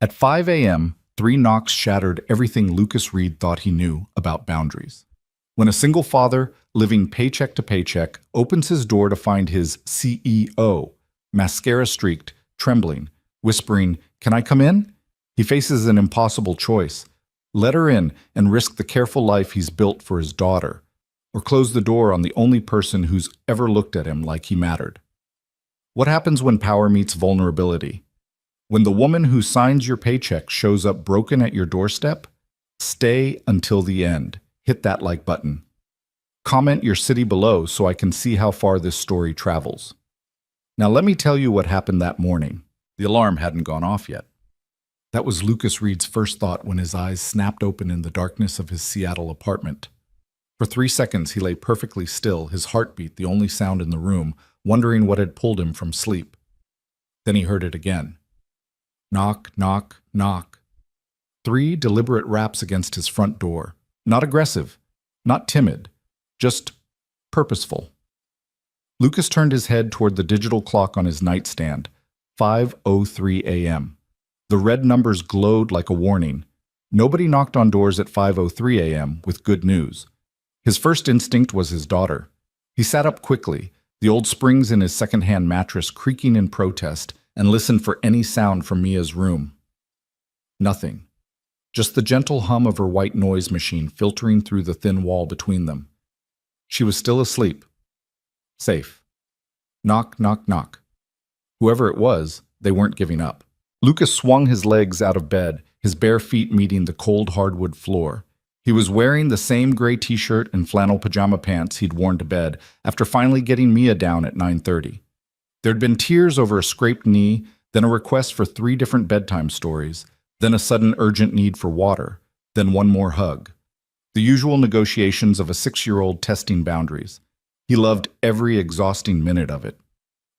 At 5 a.m., 3 knocks shattered everything Lucas Reed thought he knew about boundaries. When a single father, living paycheck to paycheck, opens his door to find his CEO, mascara-streaked, trembling, whispering, "Can I come in?" he faces an impossible choice. Let her in and risk the careful life he's built for his daughter, or close the door on the only person who's ever looked at him like he mattered. What happens when power meets vulnerability? When the woman who signs your paycheck shows up broken at your doorstep? Stay until the end. Hit that like button. Comment your city below so I can see how far this story travels. Now let me tell you what happened that morning. The alarm hadn't gone off yet. That was Lucas Reed's first thought when his eyes snapped open in the darkness of his Seattle apartment. For 3 seconds he lay perfectly still, his heartbeat the only sound in the room, wondering what had pulled him from sleep. Then he heard it again. Knock, knock, knock. 3 deliberate raps against his front door. Not aggressive, not timid, just purposeful. Lucas turned his head toward the digital clock on his nightstand. 5:03 a.m. The red numbers glowed like a warning. Nobody knocked on doors at 5:03 a.m. with good news. His first instinct was his daughter. He sat up quickly, the old springs in his second-hand mattress creaking in protest, and listened for any sound from Mia's room. Nothing. Just the gentle hum of her white noise machine filtering through the thin wall between them. She was still asleep. Safe. Knock, knock, knock. Whoever it was, they weren't giving up. Lucas swung his legs out of bed, his bare feet meeting the cold hardwood floor. He was wearing the same gray t-shirt and flannel pajama pants he'd worn to bed after finally getting Mia down at 9:30. There'd been tears over a scraped knee, then a request for 3 different bedtime stories, then a sudden urgent need for water, then one more hug. The usual negotiations of a 6-year-old testing boundaries. He loved every exhausting minute of it.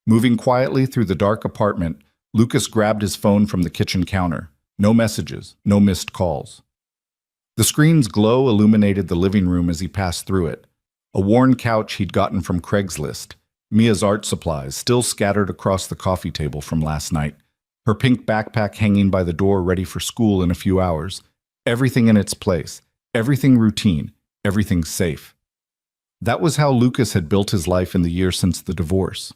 Moving quietly through the dark apartment, Lucas grabbed his phone from the kitchen counter. No messages, no missed calls. The screen's glow illuminated the living room as he passed through it. A worn couch he'd gotten from Craigslist. Mia's art supplies still scattered across the coffee table from last night. Her pink backpack hanging by the door ready for school in a few hours. Everything in its place. Everything routine. Everything safe. That was how Lucas had built his life in the year since the divorce.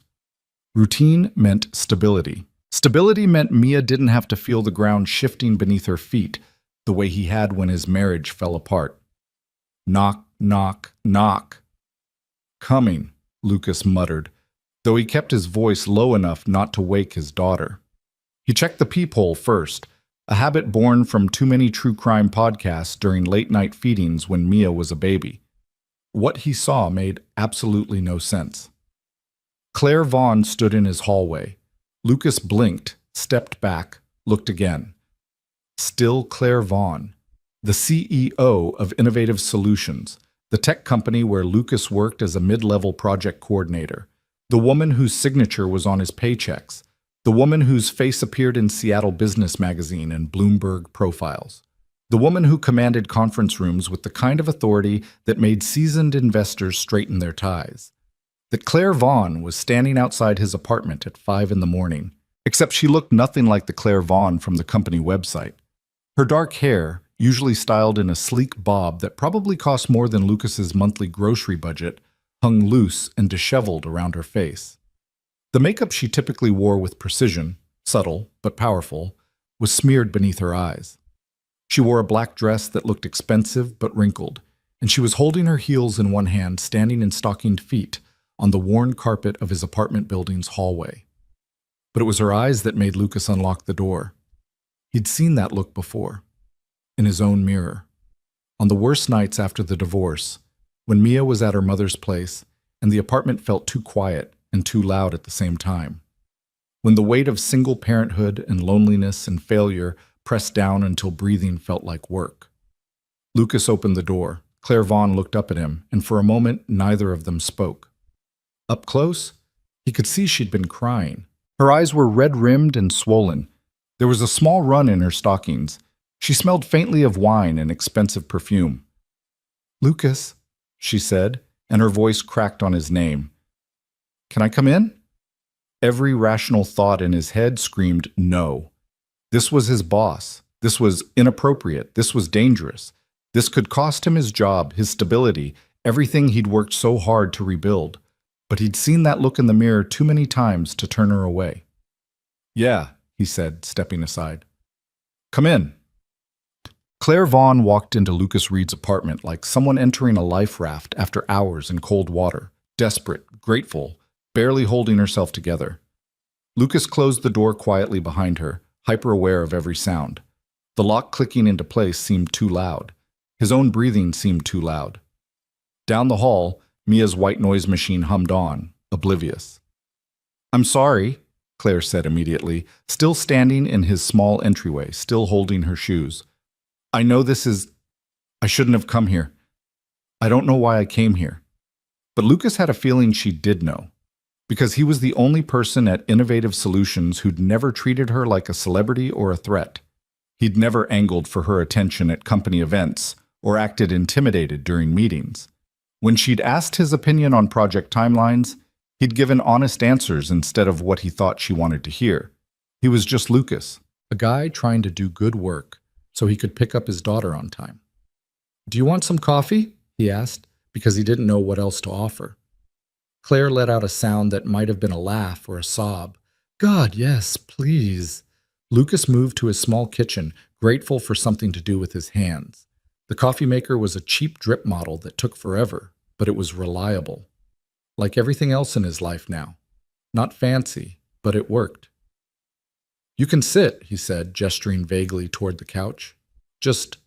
Routine meant stability. Stability meant Mia didn't have to feel the ground shifting beneath her feet the way he had when his marriage fell apart. Knock, knock, knock. Coming, Lucas muttered, though he kept his voice low enough not to wake his daughter. He checked the peephole first, a habit born from too many true crime podcasts during late-night feedings when Mia was a baby. What he saw made absolutely no sense. Claire Vaughn stood in his hallway. Lucas blinked, stepped back, looked again. Still Claire Vaughn, the CEO of Innovative Solutions, the tech company where Lucas worked as a mid-level project coordinator, the woman whose signature was on his paychecks, the woman whose face appeared in Seattle Business Magazine and Bloomberg profiles, the woman who commanded conference rooms with the kind of authority that made seasoned investors straighten their ties. That Claire Vaughn was standing outside his apartment at 5 in the morning, except she looked nothing like the Claire Vaughn from the company website. Her dark hair, usually styled in a sleek bob that probably cost more than Lucas's monthly grocery budget, hung loose and disheveled around her face. The makeup she typically wore with precision, subtle but powerful, was smeared beneath her eyes. She wore a black dress that looked expensive but wrinkled, and she was holding her heels in one hand, standing in stockinged feet on the worn carpet of his apartment building's hallway. But it was her eyes that made Lucas unlock the door. He'd seen that look before, in his own mirror. On the worst nights after the divorce, when Mia was at her mother's place and the apartment felt too quiet and too loud at the same time. When the weight of single parenthood and loneliness and failure pressed down until breathing felt like work. Lucas opened the door. Claire Vaughn looked up at him, and for a moment neither of them spoke. Up close, he could see she'd been crying. Her eyes were red-rimmed and swollen. There was a small run in her stockings. She smelled faintly of wine and expensive perfume. "Lucas," she said, and her voice cracked on his name. "Can I come in?" Every rational thought in his head screamed no. This was his boss. This was inappropriate. This was dangerous. This could cost him his job, his stability, everything he'd worked so hard to rebuild. But he'd seen that look in the mirror too many times to turn her away. "Yeah," he said, stepping aside. "Come in." Claire Vaughn walked into Lucas Reed's apartment like someone entering a life raft after hours in cold water, desperate, grateful, barely holding herself together. Lucas closed the door quietly behind her, hyper-aware of every sound. The lock clicking into place seemed too loud. His own breathing seemed too loud. Down the hall, Mia's white noise machine hummed on, oblivious. "I'm sorry," Claire said immediately, still standing in his small entryway, still holding her shoes. "I know I shouldn't have come here. I don't know why I came here." But Lucas had a feeling she did know, because he was the only person at Innovative Solutions who'd never treated her like a celebrity or a threat. He'd never angled for her attention at company events or acted intimidated during meetings. When she'd asked his opinion on project timelines, he'd given honest answers instead of what he thought she wanted to hear. He was just Lucas, a guy trying to do good work so he could pick up his daughter on time. "Do you want some coffee?" he asked, because he didn't know what else to offer. Claire let out a sound that might have been a laugh or a sob. "God, yes, please." Lucas moved to his small kitchen, grateful for something to do with his hands. The coffee maker was a cheap drip model that took forever, but it was reliable. Like everything else in his life now. Not fancy, but it worked. "You can sit," he said, gesturing vaguely toward the couch. "Just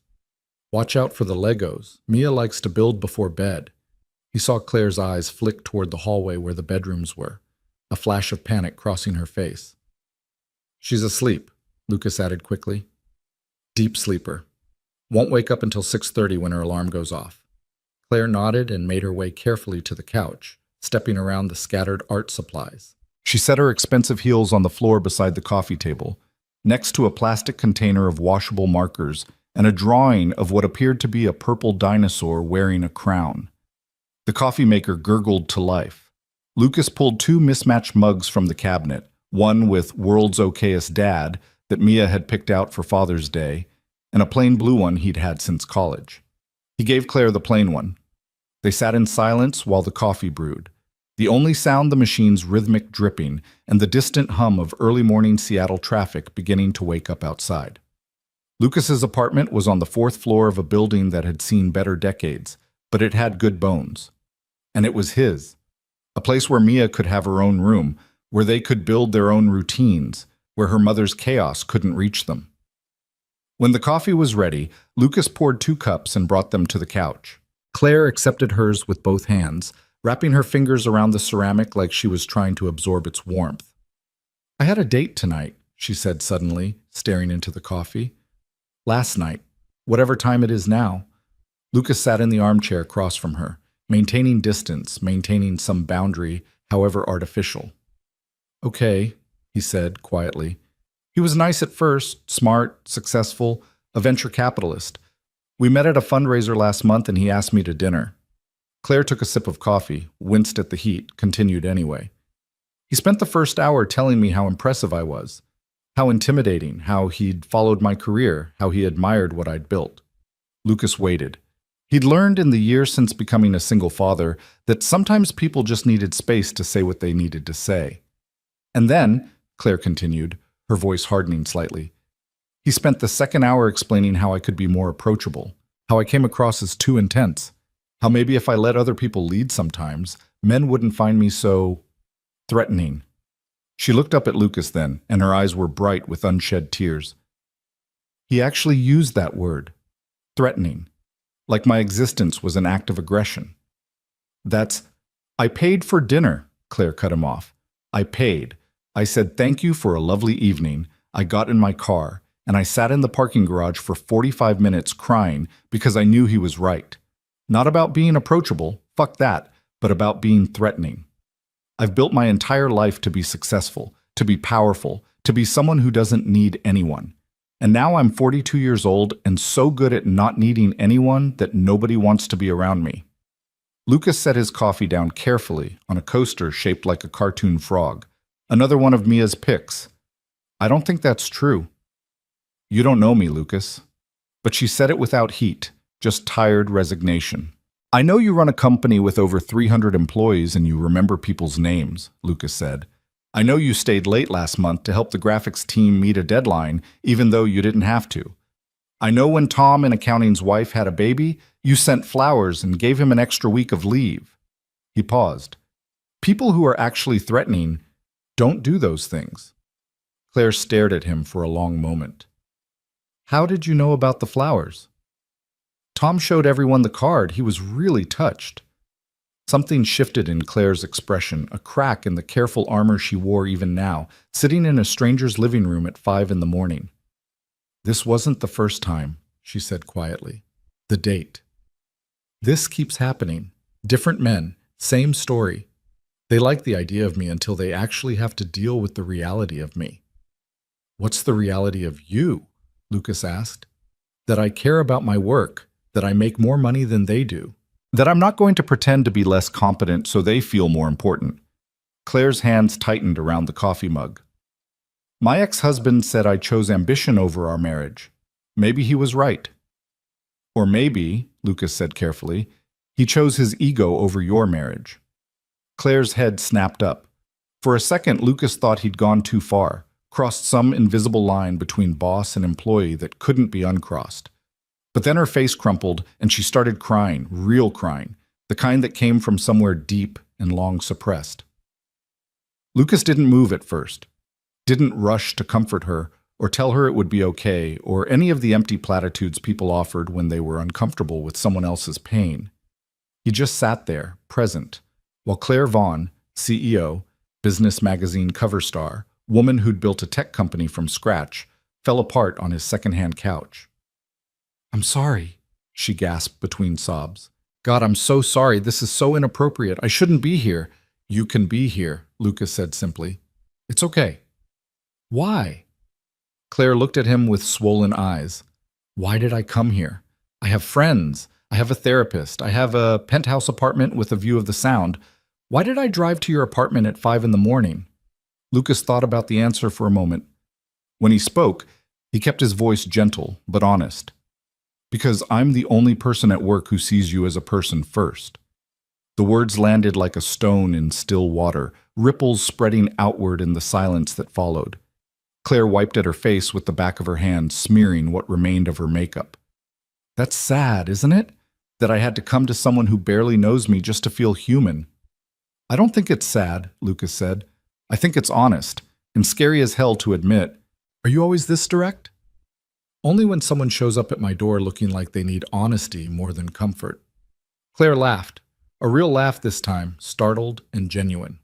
watch out for the Legos. Mia likes to build before bed." He saw Claire's eyes flick toward the hallway where the bedrooms were, a flash of panic crossing her face. "She's asleep," Lucas added quickly. "Deep sleeper. Won't wake up until 6:30 when her alarm goes off." Claire nodded and made her way carefully to the couch, stepping around the scattered art supplies. She set her expensive heels on the floor beside the coffee table, next to a plastic container of washable markers and a drawing of what appeared to be a purple dinosaur wearing a crown. The coffee maker gurgled to life. Lucas pulled two mismatched mugs from the cabinet, one with "World's Okayest Dad" that Mia had picked out for Father's Day, and a plain blue one he'd had since college. He gave Claire the plain one. They sat in silence while the coffee brewed, the only sound the machine's rhythmic dripping and the distant hum of early morning Seattle traffic beginning to wake up outside. Lucas's apartment was on the 4th floor of a building that had seen better decades, but it had good bones. And it was his. A place where Mia could have her own room, where they could build their own routines, where her mother's chaos couldn't reach them. When the coffee was ready, Lucas poured 2 cups and brought them to the couch. Claire accepted hers with both hands, wrapping her fingers around the ceramic like she was trying to absorb its warmth. "I had a date tonight," she said suddenly, staring into the coffee. "Last night, whatever time it is now." Lucas sat in the armchair across from her, maintaining distance, maintaining some boundary, however artificial. "Okay," he said quietly. He was nice at first, smart, successful, a venture capitalist. "We met at a fundraiser last month and he asked me to dinner." Claire took a sip of coffee, winced at the heat, continued anyway. "He spent the first hour telling me how impressive I was, how intimidating, how he'd followed my career, how he admired what I'd built." Lucas waited. He'd learned in the years since becoming a single father that sometimes people just needed space to say what they needed to say. "And then," Claire continued, her voice hardening slightly, "he spent the second hour explaining how I could be more approachable, how I came across as too intense, how maybe if I let other people lead sometimes, men wouldn't find me so threatening." She looked up at Lucas then, and her eyes were bright with unshed tears. "He actually used that word, threatening, like my existence was an act of aggression." "I paid for dinner," Claire cut him off. "I paid. I said thank you for a lovely evening. I got in my car, and I sat in the parking garage for 45 minutes crying because I knew he was right. Not about being approachable, fuck that, but about being threatening. I've built my entire life to be successful, to be powerful, to be someone who doesn't need anyone. And now I'm 42 years old and so good at not needing anyone that nobody wants to be around me." Lucas set his coffee down carefully on a coaster shaped like a cartoon frog. "Another one of Mia's picks." "I don't think that's true." You don't know me, Lucas. But she said it without heat, just tired resignation. I know you run a company with over 300 employees and you remember people's names, Lucas said. I know you stayed late last month to help the graphics team meet a deadline, even though you didn't have to. I know when Tom and accounting's wife had a baby, you sent flowers and gave him an extra week of leave. He paused. People who are actually threatening don't do those things. Claire stared at him for a long moment. How did you know about the flowers? Tom showed everyone the card. He was really touched. Something shifted in Claire's expression, a crack in the careful armor she wore even now, sitting in a stranger's living room at 5 in the morning. This wasn't the first time, she said quietly. The date. This keeps happening. Different men, same story. They like the idea of me until they actually have to deal with the reality of me. What's the reality of you? Lucas asked. That I care about my work, that I make more money than they do, that I'm not going to pretend to be less competent so they feel more important. Claire's hands tightened around the coffee mug. My ex-husband said I chose ambition over our marriage. Maybe he was right. Or maybe, Lucas said carefully, he chose his ego over your marriage. Claire's head snapped up. For a second, Lucas thought he'd gone too far, crossed some invisible line between boss and employee that couldn't be uncrossed. But then her face crumpled and she started crying, real crying, the kind that came from somewhere deep and long suppressed. Lucas didn't move at first, didn't rush to comfort her or tell her it would be okay or any of the empty platitudes people offered when they were uncomfortable with someone else's pain. He just sat there, present, while Claire Vaughn, CEO, business magazine cover star, woman who'd built a tech company from scratch, fell apart on his secondhand couch. I'm sorry, she gasped between sobs. God, I'm so sorry. This is so inappropriate. I shouldn't be here. You can be here, Lucas said simply. It's okay. Why? Claire looked at him with swollen eyes. Why did I come here? I have friends. I have a therapist. I have a penthouse apartment with a view of the Sound. Why did I drive to your apartment at 5 in the morning? Lucas thought about the answer for a moment. When he spoke, he kept his voice gentle but honest. Because I'm the only person at work who sees you as a person first. The words landed like a stone in still water, ripples spreading outward in the silence that followed. Claire wiped at her face with the back of her hand, smearing what remained of her makeup. That's sad, isn't it? That I had to come to someone who barely knows me just to feel human. I don't think it's sad, Lucas said. I think it's honest, and scary as hell to admit. Are you always this direct? Only when someone shows up at my door looking like they need honesty more than comfort. Claire laughed, a real laugh this time, startled and genuine.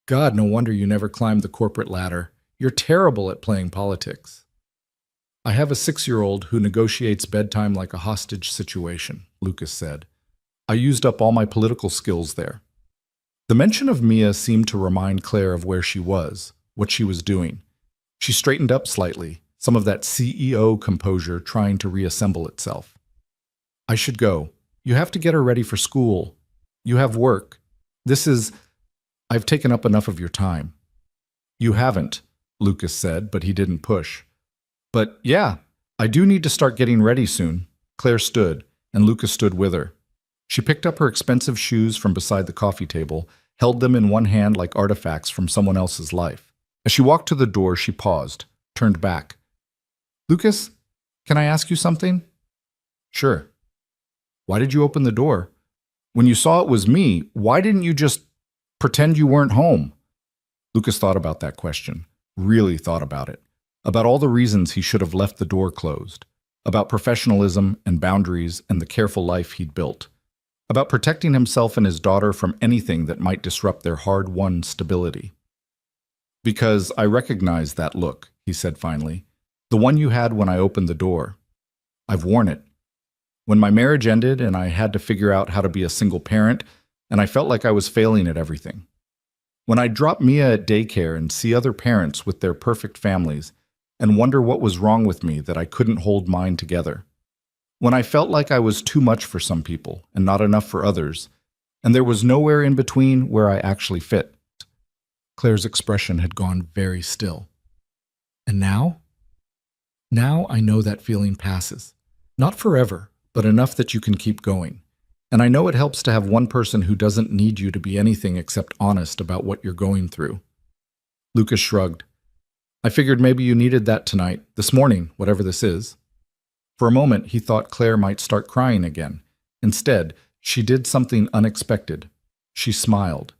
God, no wonder you never climbed the corporate ladder. You're terrible at playing politics. I have a 6-year-old who negotiates bedtime like a hostage situation, Lucas said. I used up all my political skills there. The mention of Mia seemed to remind Claire of where she was, what she was doing. She straightened up slightly, some of that CEO composure trying to reassemble itself. I should go. You have to get her ready for school. You have work. I've taken up enough of your time. You haven't, Lucas said, but he didn't push. But yeah, I do need to start getting ready soon. Claire stood, and Lucas stood with her. She picked up her expensive shoes from beside the coffee table, held them in one hand like artifacts from someone else's life. As she walked to the door, she paused, turned back. Lucas, can I ask you something? Sure. Why did you open the door? When you saw it was me, why didn't you just pretend you weren't home? Lucas thought about that question, really thought about it, about all the reasons he should have left the door closed, about professionalism and boundaries and the careful life he'd built, about protecting himself and his daughter from anything that might disrupt their hard-won stability. Because I recognize that look, he said finally, the one you had when I opened the door. I've worn it. When my marriage ended and I had to figure out how to be a single parent, and I felt like I was failing at everything. When I drop Mia at daycare and see other parents with their perfect families and wonder what was wrong with me that I couldn't hold mine together. When I felt like I was too much for some people and not enough for others, and there was nowhere in between where I actually fit. Claire's expression had gone very still. And now? Now I know that feeling passes. Not forever, but enough that you can keep going. And I know it helps to have one person who doesn't need you to be anything except honest about what you're going through. Lucas shrugged. I figured maybe you needed that tonight, this morning, whatever this is. For a moment, he thought Claire might start crying again. Instead, she did something unexpected. She smiled.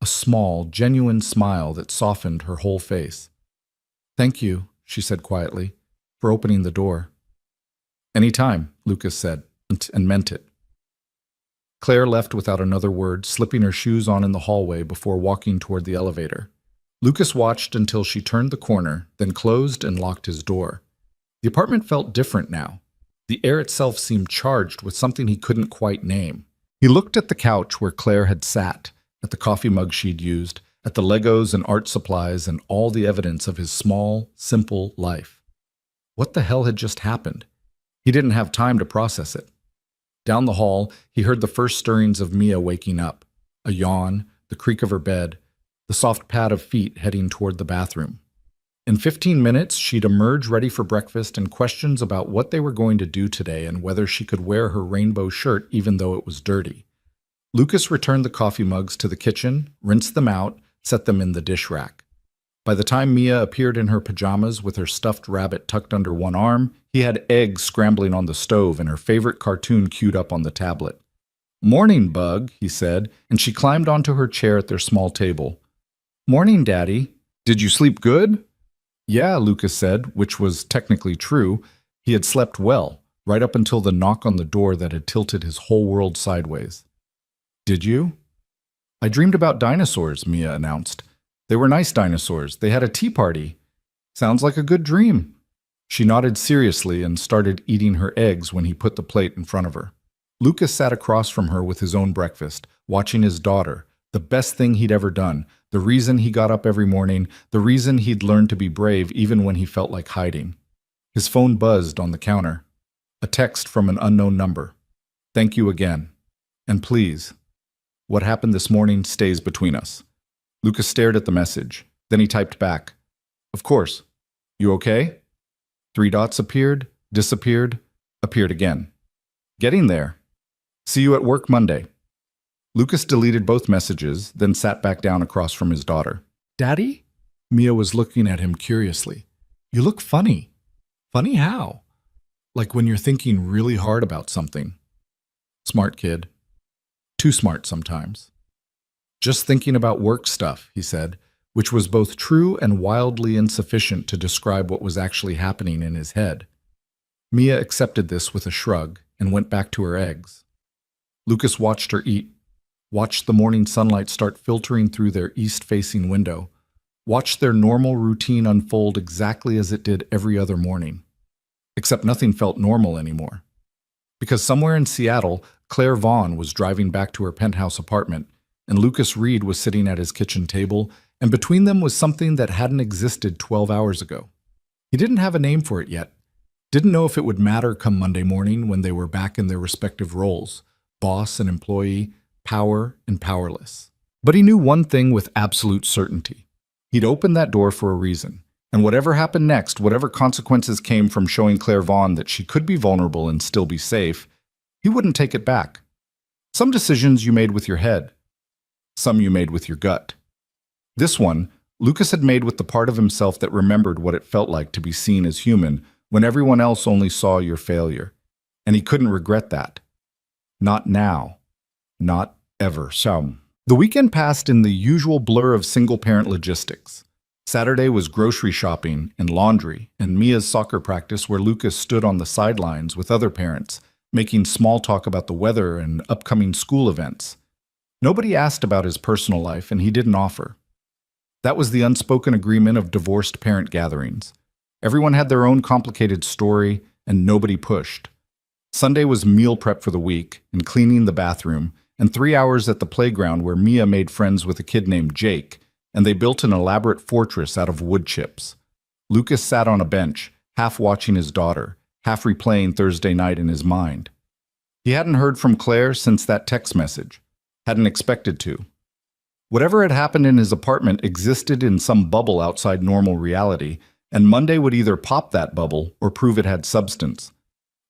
A small, genuine smile that softened her whole face. Thank you, she said quietly, for opening the door. Any time, Lucas said, and meant it. Claire left without another word, slipping her shoes on in the hallway before walking toward the elevator. Lucas watched until she turned the corner, then closed and locked his door. The apartment felt different now. The air itself seemed charged with something he couldn't quite name. He looked at the couch where Claire had sat, at the coffee mug she'd used, at the Legos and art supplies and all the evidence of his small, simple life. What the hell had just happened? He didn't have time to process it. Down the hall, he heard the first stirrings of Mia waking up. A yawn, the creak of her bed, the soft pad of feet heading toward the bathroom. In 15 minutes, she'd emerge ready for breakfast and questions about what they were going to do today and whether she could wear her rainbow shirt even though it was dirty. Lucas returned the coffee mugs to the kitchen, rinsed them out, set them in the dish rack. By the time Mia appeared in her pajamas with her stuffed rabbit tucked under one arm, he had eggs scrambling on the stove and her favorite cartoon queued up on the tablet. Morning, Bug, he said, and she climbed onto her chair at their small table. Morning, Daddy. Did you sleep good? Yeah, Lucas said, which was technically true. He had slept well, right up until the knock on the door that had tilted his whole world sideways. Did you? I dreamed about dinosaurs, Mia announced. They were nice dinosaurs. They had a tea party. Sounds like a good dream. She nodded seriously and started eating her eggs when he put the plate in front of her. Lucas sat across from her with his own breakfast, watching his daughter, the best thing he'd ever done, the reason he got up every morning, the reason he'd learned to be brave even when he felt like hiding. His phone buzzed on the counter. A text from an unknown number. Thank you again. And please, what happened this morning stays between us. Lucas stared at the message. Then he typed back. Of course. You okay? 3 dots appeared, disappeared, appeared again. Getting there. See you at work Monday. Lucas deleted both messages, then sat back down across from his daughter. Daddy? Mia was looking at him curiously. You look funny. Funny how? Like when you're thinking really hard about something. Smart kid. Too smart sometimes. Just thinking about work stuff, he said, which was both true and wildly insufficient to describe what was actually happening in his head. Mia accepted this with a shrug and went back to her eggs. Lucas watched her eat, watched the morning sunlight start filtering through their east-facing window, watched their normal routine unfold exactly as it did every other morning. Except nothing felt normal anymore. Because somewhere in Seattle, Claire Vaughn was driving back to her penthouse apartment, and Lucas Reed was sitting at his kitchen table, and between them was something that hadn't existed 12 hours ago. He didn't have a name for it yet. Didn't know if it would matter come Monday morning when they were back in their respective roles, boss and employee, power and powerless. But he knew one thing with absolute certainty. He'd opened that door for a reason, and whatever happened next, whatever consequences came from showing Claire Vaughn that she could be vulnerable and still be safe, he wouldn't take it back. Some decisions you made with your head. Some you made with your gut. This one, Lucas had made with the part of himself that remembered what it felt like to be seen as human when everyone else only saw your failure. And he couldn't regret that. Not now. Not ever. The weekend passed in the usual blur of single-parent logistics. Saturday was grocery shopping and laundry and Mia's soccer practice where Lucas stood on the sidelines with other parents, making small talk about the weather and upcoming school events. Nobody asked about his personal life, and he didn't offer. That was the unspoken agreement of divorced parent gatherings. Everyone had their own complicated story, and nobody pushed. Sunday was meal prep for the week, and cleaning the bathroom, and 3 hours at the playground where Mia made friends with a kid named Jake, and they built an elaborate fortress out of wood chips. Lucas sat on a bench, half watching his daughter, half replaying Thursday night in his mind. He hadn't heard from Claire since that text message. Hadn't expected to. Whatever had happened in his apartment existed in some bubble outside normal reality, and Monday would either pop that bubble or prove it had substance.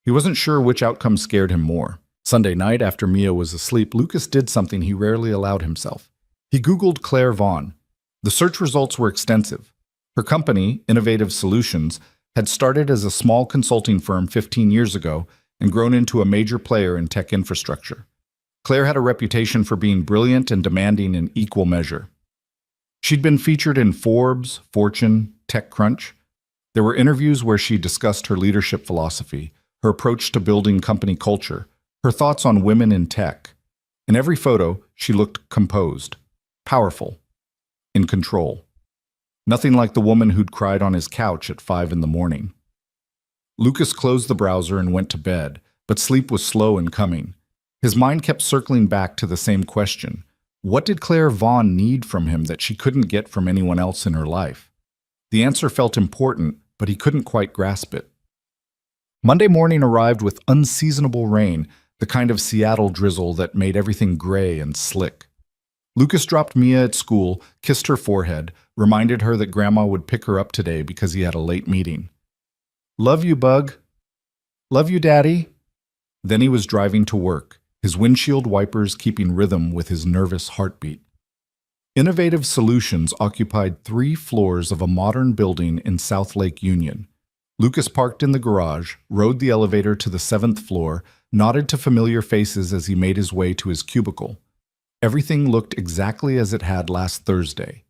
He wasn't sure which outcome scared him more. Sunday night, after Mia was asleep, Lucas did something he rarely allowed himself. He Googled Claire Vaughn. The search results were extensive. Her company, Innovative Solutions, had started as a small consulting firm 15 years ago and grown into a major player in tech infrastructure. Claire had a reputation for being brilliant and demanding in equal measure. She'd been featured in Forbes, Fortune, TechCrunch. There were interviews where she discussed her leadership philosophy, her approach to building company culture, her thoughts on women in tech. In every photo, she looked composed, powerful, in control. Nothing like the woman who'd cried on his couch at 5 a.m. Lucas closed the browser and went to bed, but sleep was slow in coming. His mind kept circling back to the same question. What did Claire Vaughn need from him that she couldn't get from anyone else in her life? The answer felt important, but he couldn't quite grasp it. Monday morning arrived with unseasonable rain, the kind of Seattle drizzle that made everything gray and slick. Lucas dropped Mia at school, kissed her forehead, reminded her that Grandma would pick her up today because he had a late meeting. "Love you, Bug." "Love you, Daddy." Then he was driving to work, his windshield wipers keeping rhythm with his nervous heartbeat. Innovative Solutions occupied 3 floors of a modern building in South Lake Union. Lucas parked in the garage, rode the elevator to the 7th floor, nodded to familiar faces as he made his way to his cubicle. Everything looked exactly as it had last Thursday.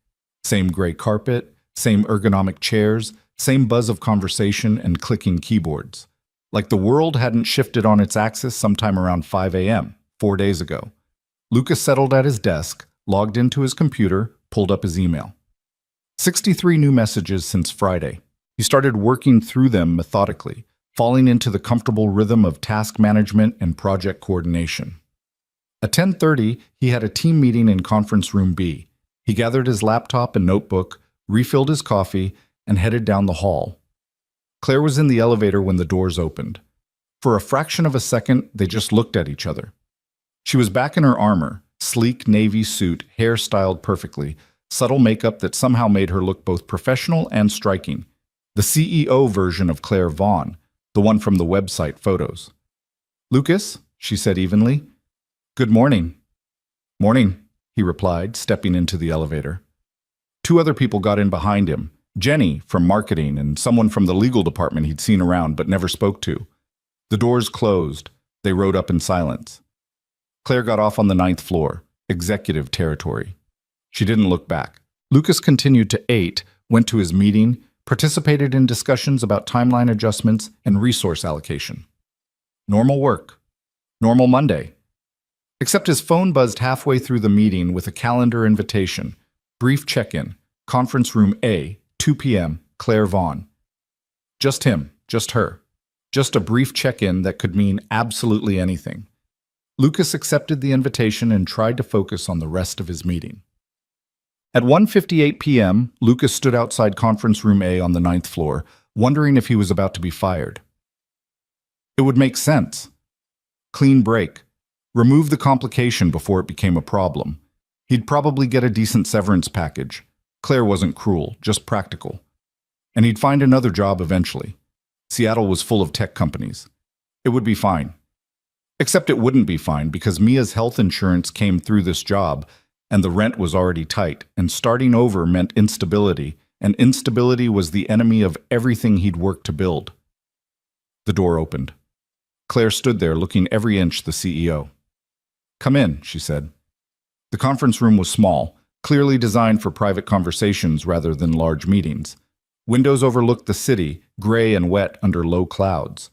Same gray carpet, same ergonomic chairs, same buzz of conversation and clicking keyboards. Like the world hadn't shifted on its axis sometime around 5 a.m., 4 days ago. Lucas settled at his desk, logged into his computer, pulled up his email. 63 new messages since Friday. He started working through them methodically, falling into the comfortable rhythm of task management and project coordination. At 10:30, he had a team meeting in Conference Room B. He gathered his laptop and notebook, refilled his coffee, and headed down the hall. Claire was in the elevator when the doors opened. For a fraction of a second, they just looked at each other. She was back in her armor, sleek navy suit, hair styled perfectly, subtle makeup that somehow made her look both professional and striking. The CEO version of Claire Vaughn, the one from the website photos. "Lucas," she said evenly. "Good morning." "Morning," he replied, stepping into the elevator. 2 other people got in behind him, Jenny from marketing and someone from the legal department he'd seen around but never spoke to. The doors closed. They rode up in silence. Claire got off on the 9th floor, executive territory. She didn't look back. Lucas continued to 8, went to his meeting, participated in discussions about timeline adjustments and resource allocation. Normal work. Normal Monday. Except his phone buzzed halfway through the meeting with a calendar invitation. Brief check-in. Conference Room A, 2 p.m., Claire Vaughn. Just him, just her. Just a brief check-in that could mean absolutely anything. Lucas accepted the invitation and tried to focus on the rest of his meeting. At 1:58 p.m., Lucas stood outside Conference Room A on the 9th floor, wondering if he was about to be fired. It would make sense. Clean break. Remove the complication before it became a problem. He'd probably get a decent severance package. Claire wasn't cruel, just practical. And he'd find another job eventually. Seattle was full of tech companies. It would be fine. Except it wouldn't be fine because Mia's health insurance came through this job, and the rent was already tight, and starting over meant instability, and instability was the enemy of everything he'd worked to build. The door opened. Claire stood there looking every inch the CEO. "Come in," she said. The conference room was small, clearly designed for private conversations rather than large meetings. Windows overlooked the city, gray and wet under low clouds.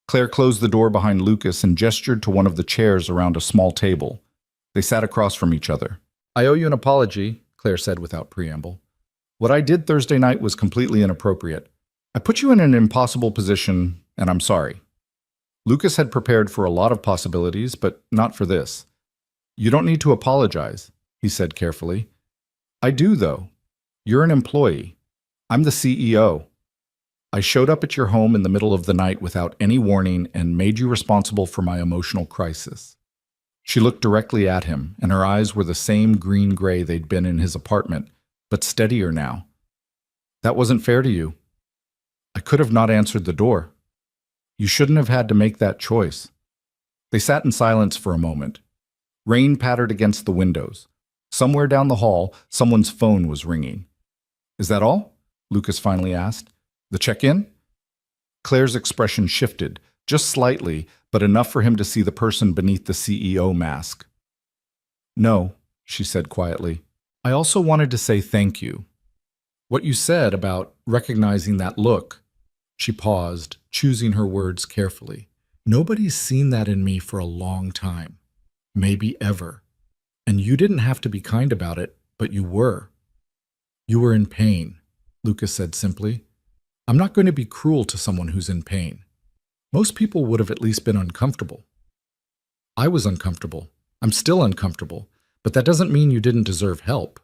Claire closed the door behind Lucas and gestured to one of the chairs around a small table. They sat across from each other. "I owe you an apology," Claire said without preamble. "What I did Thursday night was completely inappropriate. I put you in an impossible position, and I'm sorry." Lucas had prepared for a lot of possibilities, but not for this. "You don't need to apologize," he said carefully. "I do, though. You're an employee. I'm the CEO. I showed up at your home in the middle of the night without any warning and made you responsible for my emotional crisis." She looked directly at him, and her eyes were the same green-gray they'd been in his apartment, but steadier now. "That wasn't fair to you. I could have not answered the door. You shouldn't have had to make that choice. They sat in silence for a moment. Rain pattered against the windows. Somewhere down the hall, someone's phone was ringing. Is that all? Lucas finally asked. The check-in? Claire's expression shifted, just slightly, but enough for him to see the person beneath the CEO mask. No, she said quietly. I also wanted to say thank you. What you said about recognizing that look. She paused, choosing her words carefully. Nobody's seen that in me for a long time. Maybe ever. And you didn't have to be kind about it, but you were. You were in pain, Lucas said simply. I'm not going to be cruel to someone who's in pain. Most people would have at least been uncomfortable. I was uncomfortable. I'm still uncomfortable, but that doesn't mean you didn't deserve help.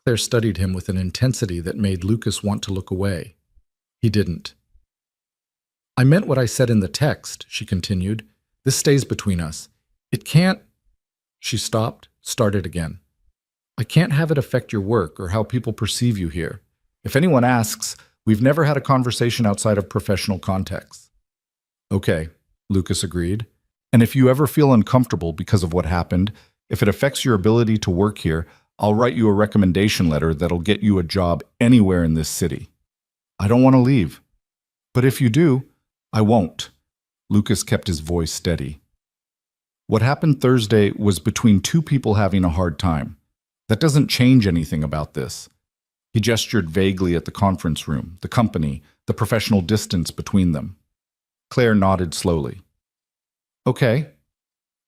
Claire studied him with an intensity that made Lucas want to look away. He didn't. I meant what I said in the text, she continued. This stays between us. It can't... She stopped, started again. I can't have it affect your work or how people perceive you here. If anyone asks, we've never had a conversation outside of professional contexts. Okay, Lucas agreed. And if you ever feel uncomfortable because of what happened, if it affects your ability to work here, I'll write you a recommendation letter that'll get you a job anywhere in this city. I don't want to leave. But if you do, I won't. Lucas kept his voice steady. What happened Thursday was between two people having a hard time. That doesn't change anything about this. He gestured vaguely at the conference room, the company, the professional distance between them. Claire nodded slowly. Okay.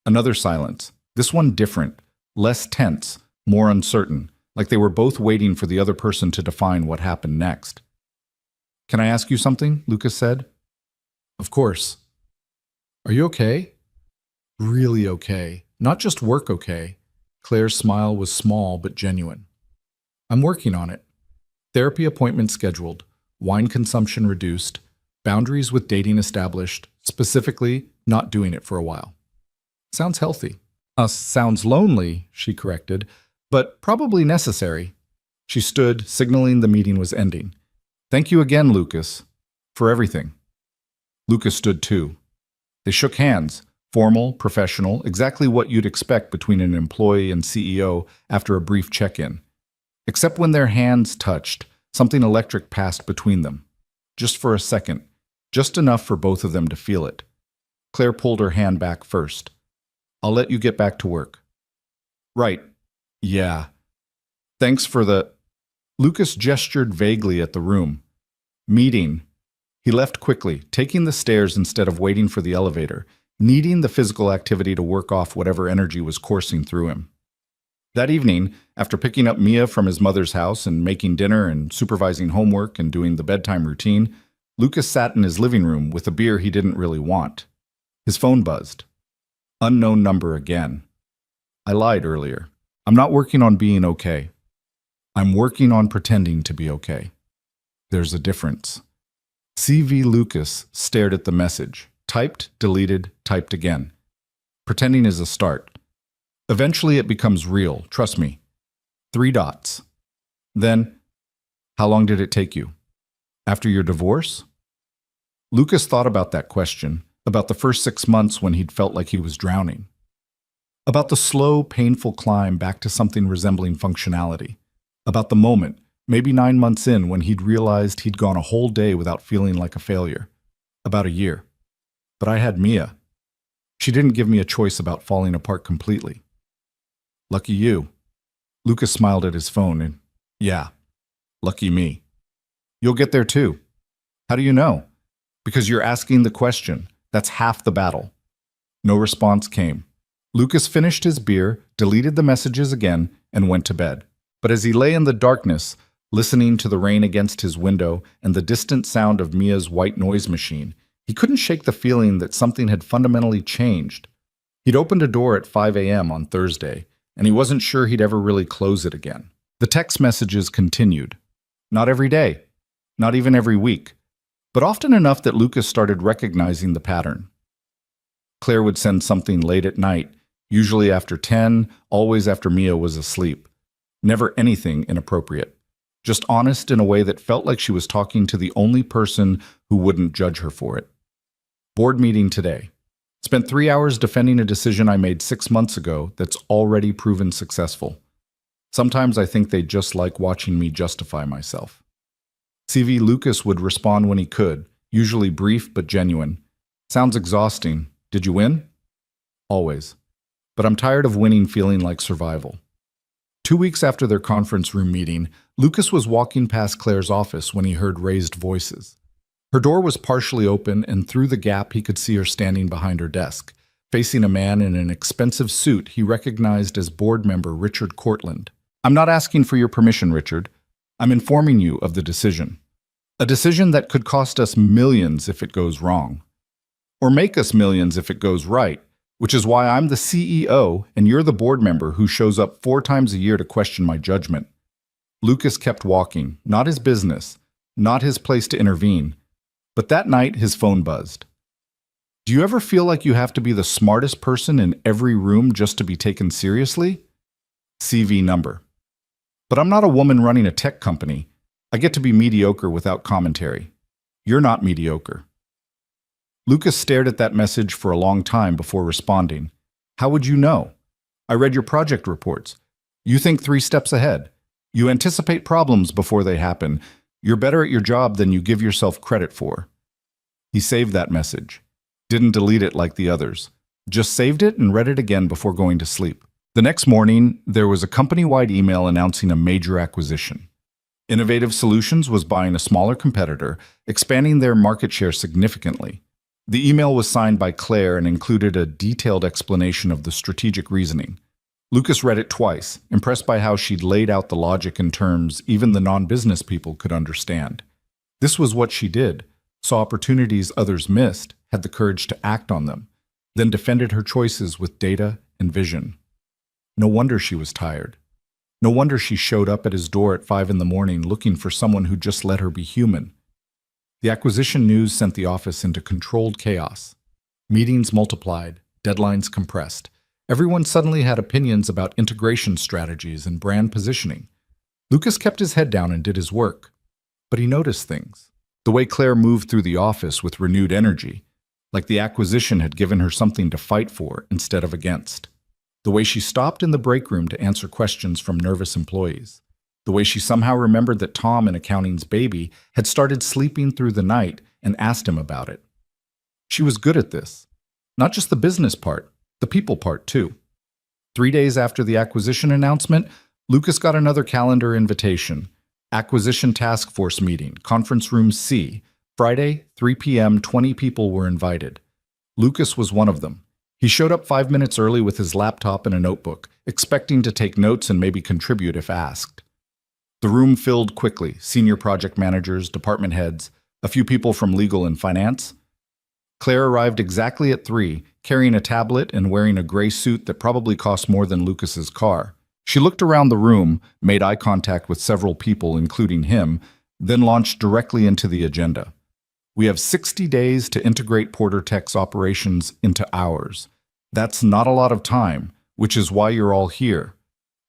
Another silence. This one different, less tense, more uncertain, like they were both waiting for the other person to define what happened next. Can I ask you something? Lucas said. Of course. Are you okay? Really okay. Not just work okay. Claire's smile was small but genuine. I'm working on it. Therapy appointment scheduled, wine consumption reduced, boundaries with dating established, specifically not doing it for a while. Sounds healthy. Sounds lonely, she corrected, but probably necessary. She stood, signaling the meeting was ending. Thank you again, Lucas, for everything. Lucas stood too. They shook hands, formal, professional, exactly what you'd expect between an employee and CEO after a brief check-in. Except when their hands touched, something electric passed between them. Just for a second, just enough for both of them to feel it. Claire pulled her hand back first. I'll let you get back to work. Right. Yeah. Thanks for the... Lucas gestured vaguely at the room. Meeting. He left quickly, taking the stairs instead of waiting for the elevator, needing the physical activity to work off whatever energy was coursing through him. That evening, after picking up Mia from his mother's house and making dinner and supervising homework and doing the bedtime routine, Lucas sat in his living room with a beer he didn't really want. His phone buzzed. Unknown number again. I lied earlier. I'm not working on being okay. I'm working on pretending to be okay. There's a difference. C.V. Lucas stared at the message. Typed, deleted, typed again. Pretending is a start. Eventually it becomes real, trust me. 3 dots. Then, how long did it take you? After your divorce? Lucas thought about that question, about the first 6 months when he'd felt like he was drowning. About the slow, painful climb back to something resembling functionality. About the moment, maybe 9 months in, when he'd realized he'd gone a whole day without feeling like a failure. About a year. But I had Mia. She didn't give me a choice about falling apart completely. Lucky you. Lucas smiled at his phone and, yeah, lucky me. You'll get there too. How do you know? Because you're asking the question. That's half the battle. No response came. Lucas finished his beer, deleted the messages again, and went to bed. But as he lay in the darkness, listening to the rain against his window and the distant sound of Mia's white noise machine, he couldn't shake the feeling that something had fundamentally changed. He'd opened a door at 5 a.m. on Thursday, and he wasn't sure he'd ever really close it again. The text messages continued. Not every day, not even every week, but often enough that Lucas started recognizing the pattern. Claire would send something late at night, usually after 10, always after Mia was asleep. Never anything inappropriate. just honest in a way that felt like she was talking to the only person who wouldn't judge her for it. Board meeting today. Spent 3 hours defending a decision I made 6 months ago that's already proven successful. Sometimes I think they just like watching me justify myself. CV Lucas would respond when he could, usually brief but genuine. Sounds exhausting. Did you win? Always. But I'm tired of winning feeling like survival. 2 weeks after their conference room meeting, Lucas was walking past Claire's office when he heard raised voices. Her door was partially open, and through the gap he could see her standing behind her desk, facing a man in an expensive suit he recognized as board member Richard Cortland. I'm not asking for your permission, Richard. I'm informing you of the decision. A decision that could cost us millions if it goes wrong. Or make us millions if it goes right, which is why I'm the CEO and you're the board member who shows up 4 times a year to question my judgment. Lucas kept walking, not his business, not his place to intervene. But that night, his phone buzzed. Do you ever feel like you have to be the smartest person in every room just to be taken seriously? CV number. But I'm not a woman running a tech company. I get to be mediocre without commentary. You're not mediocre. Lucas stared at that message for a long time before responding. How would you know? I read your project reports. You think 3 steps ahead. You anticipate problems before they happen. You're better at your job than you give yourself credit for. He saved that message. Didn't delete it like the others. Just saved it and read it again before going to sleep. The next morning, there was a company-wide email announcing a major acquisition. Innovative Solutions was buying a smaller competitor, expanding their market share significantly. The email was signed by Claire and included a detailed explanation of the strategic reasoning. Lucas read it twice, impressed by how she'd laid out the logic in terms even the non-business people could understand. This was what she did, saw opportunities others missed, had the courage to act on them, then defended her choices with data and vision. No wonder she was tired. No wonder she showed up at his door at 5 a.m. looking for someone who'd just let her be human. The acquisition news sent the office into controlled chaos. Meetings multiplied, deadlines compressed. Everyone suddenly had opinions about integration strategies and brand positioning. Lucas kept his head down and did his work. But he noticed things. The way Claire moved through the office with renewed energy, like the acquisition had given her something to fight for instead of against. The way she stopped in the break room to answer questions from nervous employees. The way she somehow remembered that Tom in accounting's baby had started sleeping through the night and asked him about it. She was good at this. Not just the business part, the people part too. 3 days after the acquisition announcement, Lucas got another calendar invitation. Acquisition Task Force meeting, Conference Room C. Friday, 3 p.m., 20 people were invited. Lucas was one of them. He showed up 5 minutes early with his laptop and a notebook, expecting to take notes and maybe contribute if asked. The room filled quickly, senior project managers, department heads, a few people from legal and finance. Claire arrived exactly at 3, carrying a tablet and wearing a gray suit that probably cost more than Lucas's car. She looked around the room, made eye contact with several people, including him, then launched directly into the agenda. We have 60 days to integrate Porter Tech's operations into ours. That's not a lot of time, which is why you're all here.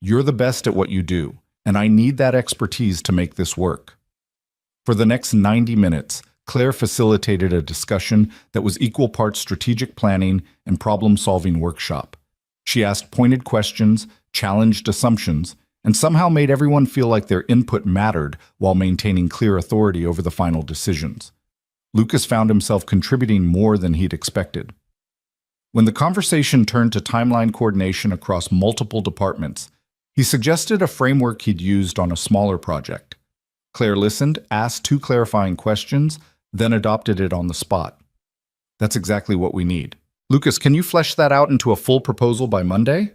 You're the best at what you do, and I need that expertise to make this work. For the next 90 minutes, Claire facilitated a discussion that was equal parts strategic planning and problem-solving workshop. She asked pointed questions, challenged assumptions, and somehow made everyone feel like their input mattered while maintaining clear authority over the final decisions. Lucas found himself contributing more than he'd expected. When the conversation turned to timeline coordination across multiple departments, he suggested a framework he'd used on a smaller project. Claire listened, asked 2 clarifying questions, then adopted it on the spot. That's exactly what we need. Lucas, can you flesh that out into a full proposal by Monday?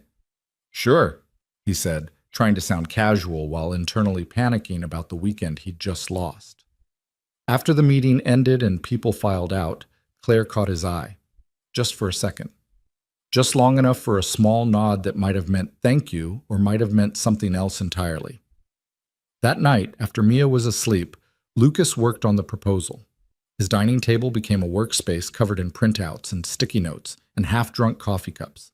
Sure, he said, trying to sound casual while internally panicking about the weekend he'd just lost. After the meeting ended and people filed out, Claire caught his eye. Just for a second. Just long enough for a small nod that might have meant thank you or might have meant something else entirely. That night, after Mia was asleep, Lucas worked on the proposal. His dining table became a workspace covered in printouts and sticky notes and half-drunk coffee cups.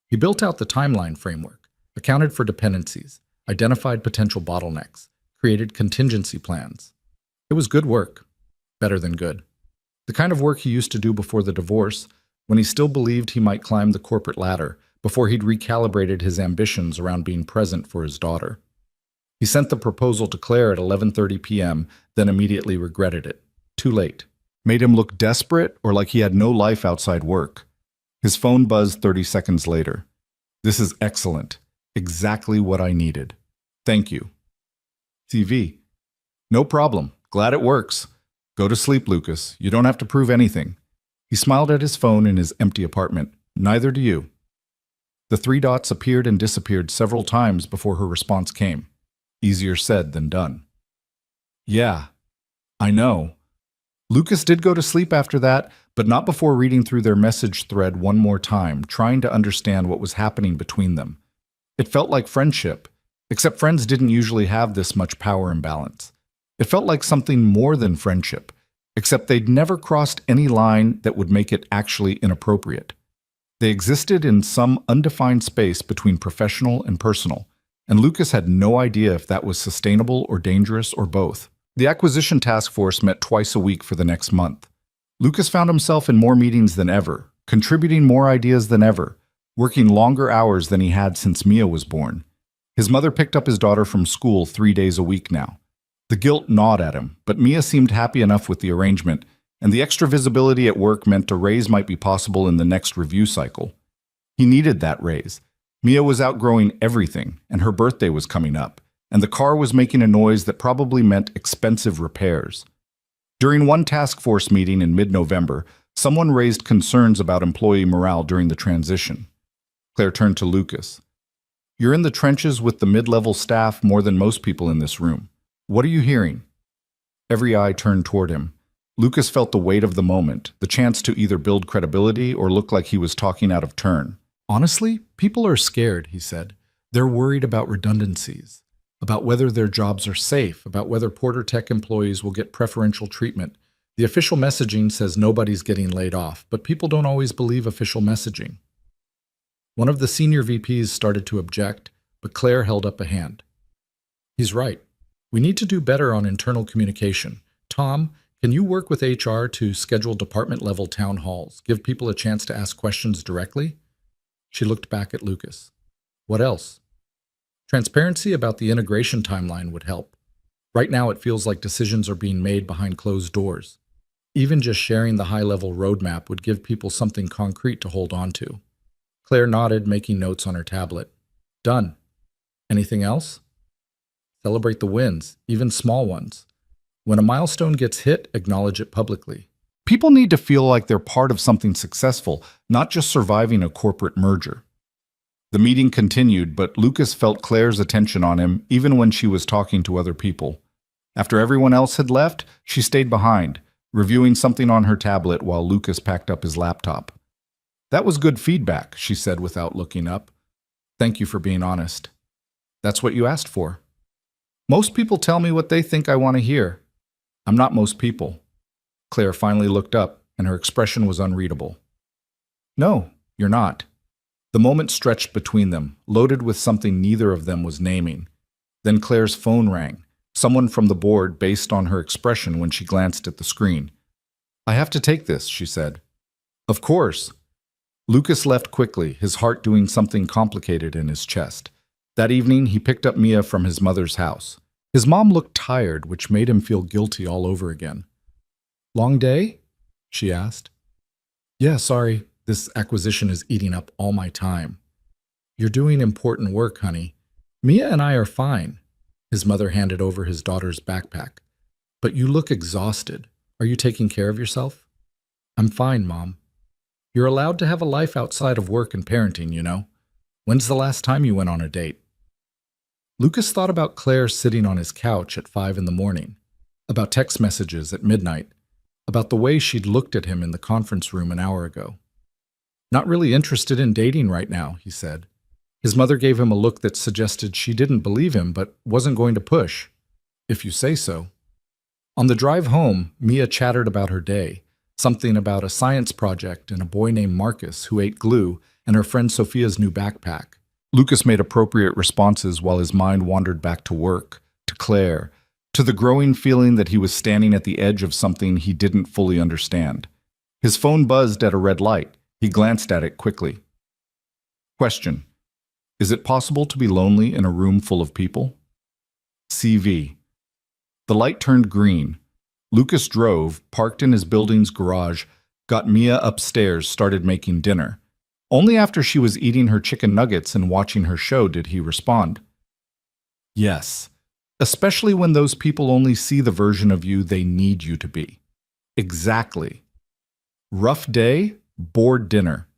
He built out the timeline framework, accounted for dependencies, identified potential bottlenecks, created contingency plans. It was good work, better than good. The kind of work he used to do before the divorce, when he still believed he might climb the corporate ladder, before he'd recalibrated his ambitions around being present for his daughter. He sent the proposal to Claire at 11:30 p.m., then immediately regretted it. Too late. Made him look desperate or like he had no life outside work. His phone buzzed 30 seconds later. This is excellent. Exactly what I needed. Thank you. CV. No problem. Glad it works. Go to sleep, Lucas. You don't have to prove anything. He smiled at his phone in his empty apartment. Neither do you. The three dots appeared and disappeared several times before her response came. Easier said than done. Yeah, I know. Lucas did go to sleep after that, but not before reading through their message thread one more time, trying to understand what was happening between them. It felt like friendship, except friends didn't usually have this much power imbalance. It felt like something more than friendship, except they'd never crossed any line that would make it actually inappropriate. They existed in some undefined space between professional and personal, and Lucas had no idea if that was sustainable or dangerous or both. The acquisition task force met twice a week for the next month. Lucas found himself in more meetings than ever, contributing more ideas than ever, working longer hours than he had since Mia was born. His mother picked up his daughter from school 3 days a week now. The guilt gnawed at him, but Mia seemed happy enough with the arrangement, and the extra visibility at work meant a raise might be possible in the next review cycle. He needed that raise. Mia was outgrowing everything, and her birthday was coming up, and the car was making a noise that probably meant expensive repairs. During one task force meeting in mid-November, someone raised concerns about employee morale during the transition. Claire turned to Lucas. You're in the trenches with the mid-level staff more than most people in this room. What are you hearing? Every eye turned toward him. Lucas felt the weight of the moment, the chance to either build credibility or look like he was talking out of turn. Honestly, people are scared, he said. They're worried about redundancies, about whether their jobs are safe, about whether Porter Tech employees will get preferential treatment. The official messaging says nobody's getting laid off, but people don't always believe official messaging. One of the senior VPs started to object, but Claire held up a hand. He's right. We need to do better on internal communication. Tom, can you work with HR to schedule department-level town halls, give people a chance to ask questions directly? She looked back at Lucas. What else? Transparency about the integration timeline would help. Right now it feels like decisions are being made behind closed doors. Even just sharing the high-level roadmap would give people something concrete to hold on to. Claire nodded, making notes on her tablet. Done. Anything else? Celebrate the wins, even small ones. When a milestone gets hit, acknowledge it publicly. People need to feel like they're part of something successful, not just surviving a corporate merger. The meeting continued, but Lucas felt Claire's attention on him even when she was talking to other people. After everyone else had left, she stayed behind, reviewing something on her tablet while Lucas packed up his laptop. That was good feedback, she said without looking up. Thank you for being honest. That's what you asked for. Most people tell me what they think I want to hear. I'm not most people. Claire finally looked up, and her expression was unreadable. No, you're not. The moment stretched between them, loaded with something neither of them was naming. Then Claire's phone rang, someone from the board based on her expression when she glanced at the screen. I have to take this, she said. Of course. Lucas left quickly, his heart doing something complicated in his chest. That evening, he picked up Mia from his mother's house. His mom looked tired, which made him feel guilty all over again. Long day? She asked. Yeah, sorry. This acquisition is eating up all my time. You're doing important work, honey. Mia and I are fine. His mother handed over his daughter's backpack. But you look exhausted. Are you taking care of yourself? I'm fine, Mom. You're allowed to have a life outside of work and parenting, you know. When's the last time you went on a date? Lucas thought about Claire sitting on his couch at 5 in the morning, about text messages at midnight, about the way she'd looked at him in the conference room an hour ago. Not really interested in dating right now, he said. His mother gave him a look that suggested she didn't believe him but wasn't going to push. If you say so. On the drive home, Mia chattered about her day, something about a science project and a boy named Marcus who ate glue and her friend Sophia's new backpack. Lucas made appropriate responses while his mind wandered back to work, to Claire, to the growing feeling that he was standing at the edge of something he didn't fully understand. His phone buzzed at a red light. He glanced at it quickly. Question: is it possible to be lonely in a room full of people? CV. The light turned green. Lucas drove, parked in his building's garage, got Mia upstairs, started making dinner. Only after she was eating her chicken nuggets and watching her show did he respond. Yes, especially when those people only see the version of you they need you to be. Exactly. Rough day, bored dinner.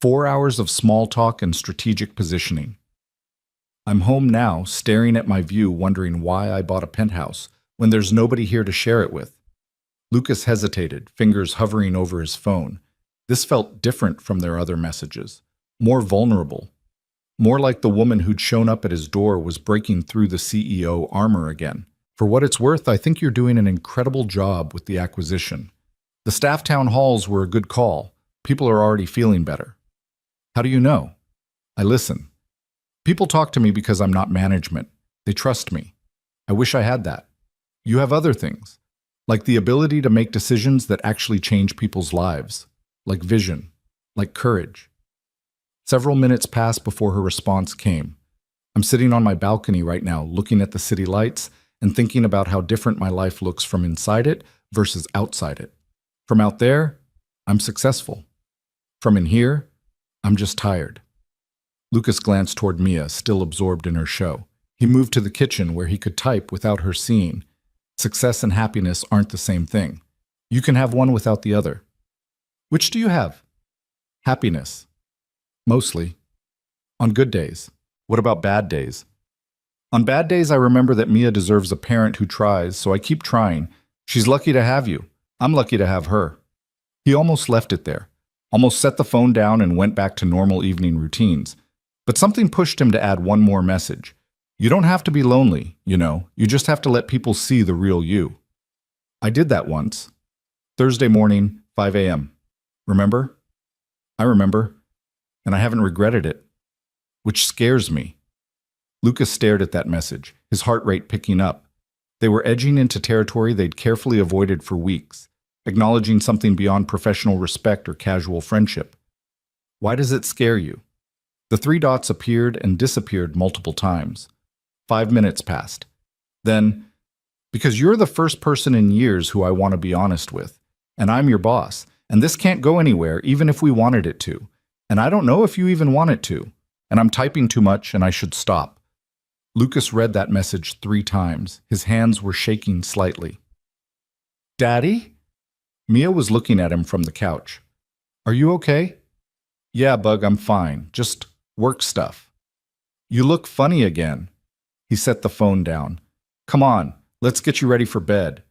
4 hours of small talk and strategic positioning. I'm home now, staring at my view, wondering why I bought a penthouse when there's nobody here to share it with. Lucas hesitated, fingers hovering over his phone. This felt different from their other messages. More vulnerable. More like the woman who'd shown up at his door was breaking through the CEO armor again. For what it's worth, I think you're doing an incredible job with the acquisition. The staff town halls were a good call. People are already feeling better. How do you know? I listen. People talk to me because I'm not management. They trust me. I wish I had that. You have other things, like the ability to make decisions that actually change people's lives, like vision, like courage. Several minutes passed before her response came. I'm sitting on my balcony right now, looking at the city lights and thinking about how different my life looks from inside it versus outside it. From out there, I'm successful. From in here, I'm just tired. Lucas glanced toward Mia, still absorbed in her show. He moved to the kitchen where he could type without her seeing. Success and happiness aren't the same thing. You can have one without the other. Which do you have? Happiness. Mostly. On good days. What about bad days? On bad days, I remember that Mia deserves a parent who tries, so I keep trying. She's lucky to have you. I'm lucky to have her. He almost left it there. Almost set the phone down and went back to normal evening routines. But something pushed him to add one more message. You don't have to be lonely, you just have to let people see the real you. I did that once. Thursday morning, 5 a.m. Remember? I remember, and I haven't regretted it, which scares me. Lucas stared at that message, his heart rate picking up. They were edging into territory they'd carefully avoided for weeks, acknowledging something beyond professional respect or casual friendship. Why does it scare you? The 3 dots appeared and disappeared multiple times. 5 minutes passed. Then, because you're the first person in years who I want to be honest with, and I'm your boss, and this can't go anywhere even if we wanted it to, and I don't know if you even want it to, and I'm typing too much and I should stop. Lucas read that message 3 times. His hands were shaking slightly. Daddy? Mia was looking at him from the couch. Are you okay? Yeah, Bug, I'm fine. Just work stuff. You look funny again. He set the phone down. Come on, let's get you ready for bed.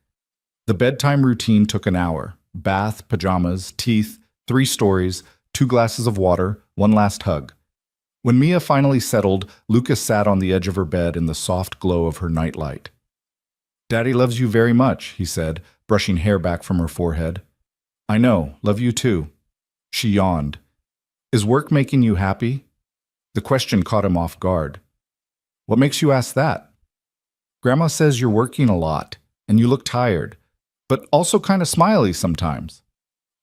The bedtime routine took an hour. Bath, pajamas, teeth, 3 stories, 2 glasses of water, 1 last hug. When Mia finally settled, Lucas sat on the edge of her bed in the soft glow of her nightlight. Daddy loves you very much, he said, brushing hair back from her forehead. I know, love you too. She yawned. Is work making you happy? The question caught him off guard. What makes you ask that? Grandma says you're working a lot, and you look tired, but also kind of smiley sometimes.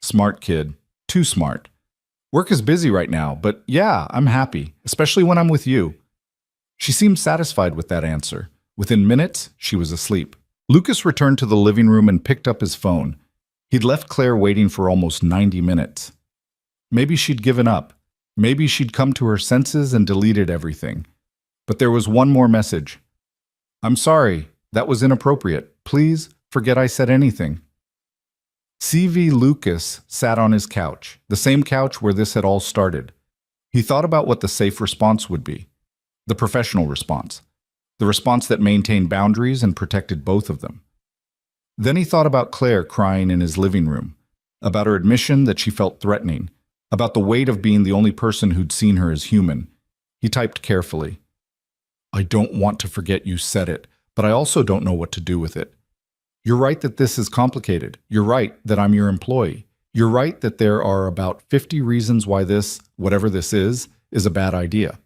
Smart kid. Too smart. Work is busy right now, but yeah, I'm happy, especially when I'm with you. She seemed satisfied with that answer. Within minutes, she was asleep. Lucas returned to the living room and picked up his phone. He'd left Claire waiting for almost 90 minutes. Maybe she'd given up. Maybe she'd come to her senses and deleted everything. But there was one more message. I'm sorry, that was inappropriate. Please forget I said anything. CV Lucas sat on his couch, the same couch where this had all started. He thought about what the safe response would be, the professional response, the response that maintained boundaries and protected both of them. Then he thought about Claire crying in his living room, about her admission that she felt threatening, about the weight of being the only person who'd seen her as human. He typed carefully. I don't want to forget you said it, but I also don't know what to do with it. You're right that this is complicated. You're right that I'm your employee. You're right that there are about 50 reasons why this, whatever this is a bad idea.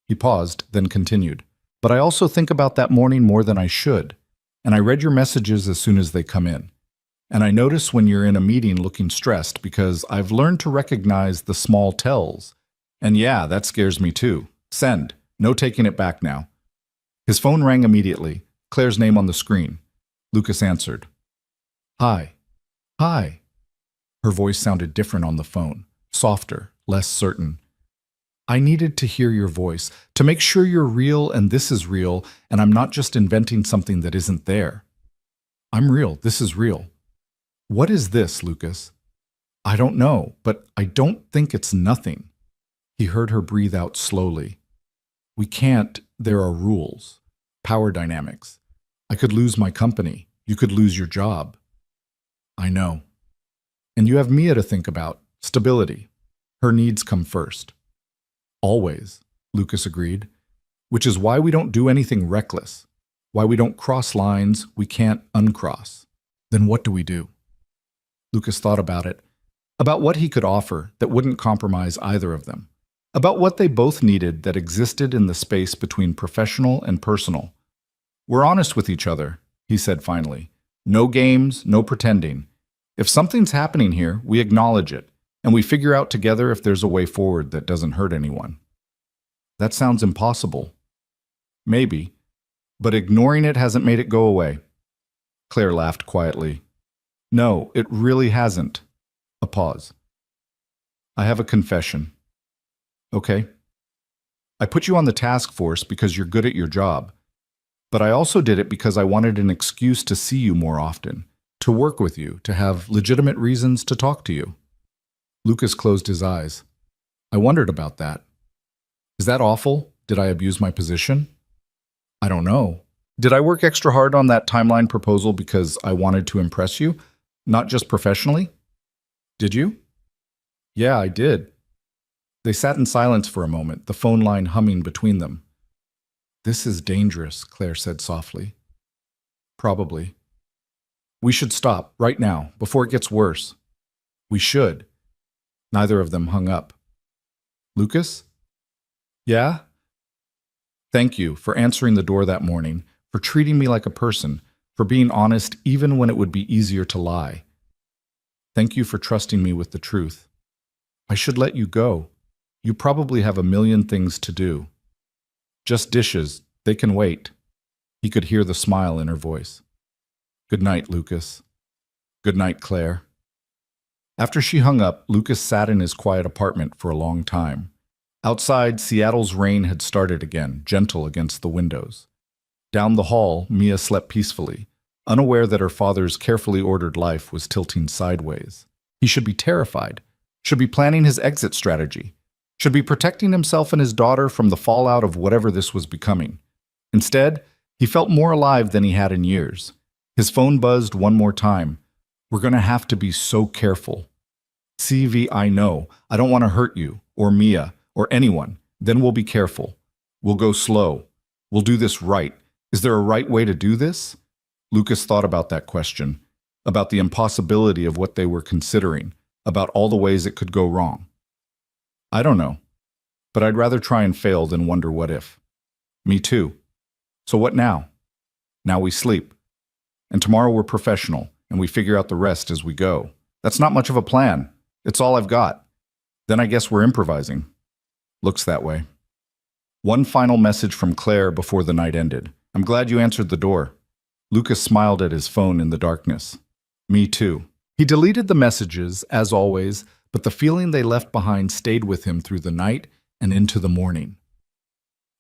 He paused, then continued. But I also think about that morning more than I should. And I read your messages as soon as they come in. And I notice when you're in a meeting looking stressed because I've learned to recognize the small tells. And yeah, that scares me too. Send. No taking it back now. His phone rang immediately, Claire's name on the screen. Lucas answered. Hi. Hi. Her voice sounded different on the phone, softer, less certain. I needed to hear your voice, to make sure you're real and this is real, and I'm not just inventing something that isn't there. I'm real. This is real. What is this, Lucas? I don't know, but I don't think it's nothing. He heard her breathe out slowly. We can't. There are rules. Power dynamics. I could lose my company. You could lose your job. I know. And you have Mia to think about. Stability. Her needs come first. Always, Lucas agreed. Which is why we don't do anything reckless. Why we don't cross lines we can't uncross. Then what do we do? Lucas thought about it. About what he could offer that wouldn't compromise either of them. About what they both needed that existed in the space between professional and personal. We're honest with each other, he said finally. No games, no pretending. If something's happening here, we acknowledge it, and we figure out together if there's a way forward that doesn't hurt anyone. That sounds impossible. Maybe, but ignoring it hasn't made it go away. Claire laughed quietly. No, it really hasn't. A pause. I have a confession. Okay. I put you on the task force because you're good at your job. But I also did it because I wanted an excuse to see you more often, to work with you, to have legitimate reasons to talk to you. Lucas closed his eyes. I wondered about that. Is that awful? Did I abuse my position? I don't know. Did I work extra hard on that timeline proposal because I wanted to impress you, not just professionally? Did you? Yeah, I did. They sat in silence for a moment, the phone line humming between them. This is dangerous, Claire said softly. Probably. We should stop, right now, before it gets worse. We should. Neither of them hung up. Lucas? Yeah? Thank you for answering the door that morning, for treating me like a person, for being honest even when it would be easier to lie. Thank you for trusting me with the truth. I should let you go. You probably have a million things to do. Just dishes, they can wait. He could hear the smile in her voice. Good night, Lucas. Good night, Claire. After she hung up, Lucas sat in his quiet apartment for a long time. Outside, Seattle's rain had started again, gentle against the windows. Down the hall, Mia slept peacefully, unaware that her father's carefully ordered life was tilting sideways. He should be terrified, should be planning his exit strategy, should be protecting himself and his daughter from the fallout of whatever this was becoming. Instead, he felt more alive than he had in years. His phone buzzed one more time. We're going to have to be so careful. CV, I know. I don't want to hurt you, or Mia, or anyone. Then we'll be careful. We'll go slow. We'll do this right. Is there a right way to do this? Lucas thought about that question, about the impossibility of what they were considering, about all the ways it could go wrong. I don't know, but I'd rather try and fail than wonder what if. Me too. So what now? Now we sleep. And tomorrow we're professional, and we figure out the rest as we go. That's not much of a plan. It's all I've got. Then I guess we're improvising. Looks that way. One final message from Claire before the night ended. I'm glad you answered the door. Lucas smiled at his phone in the darkness. Me too. He deleted the messages, as always, but the feeling they left behind stayed with him through the night and into the morning.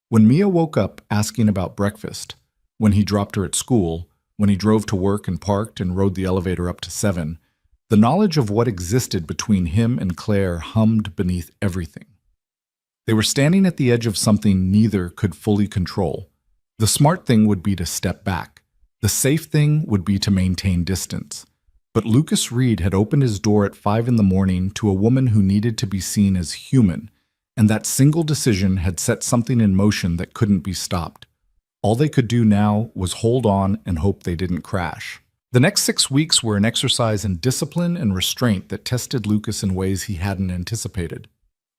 When Mia woke up asking about breakfast, when he dropped her at school, when he drove to work and parked and rode the elevator up to 7, the knowledge of what existed between him and Claire hummed beneath everything. They were standing at the edge of something neither could fully control. The smart thing would be to step back. The safe thing would be to maintain distance. But Lucas Reed had opened his door at 5 in the morning to a woman who needed to be seen as human, and that single decision had set something in motion that couldn't be stopped. All they could do now was hold on and hope they didn't crash. The next 6 weeks were an exercise in discipline and restraint that tested Lucas in ways he hadn't anticipated.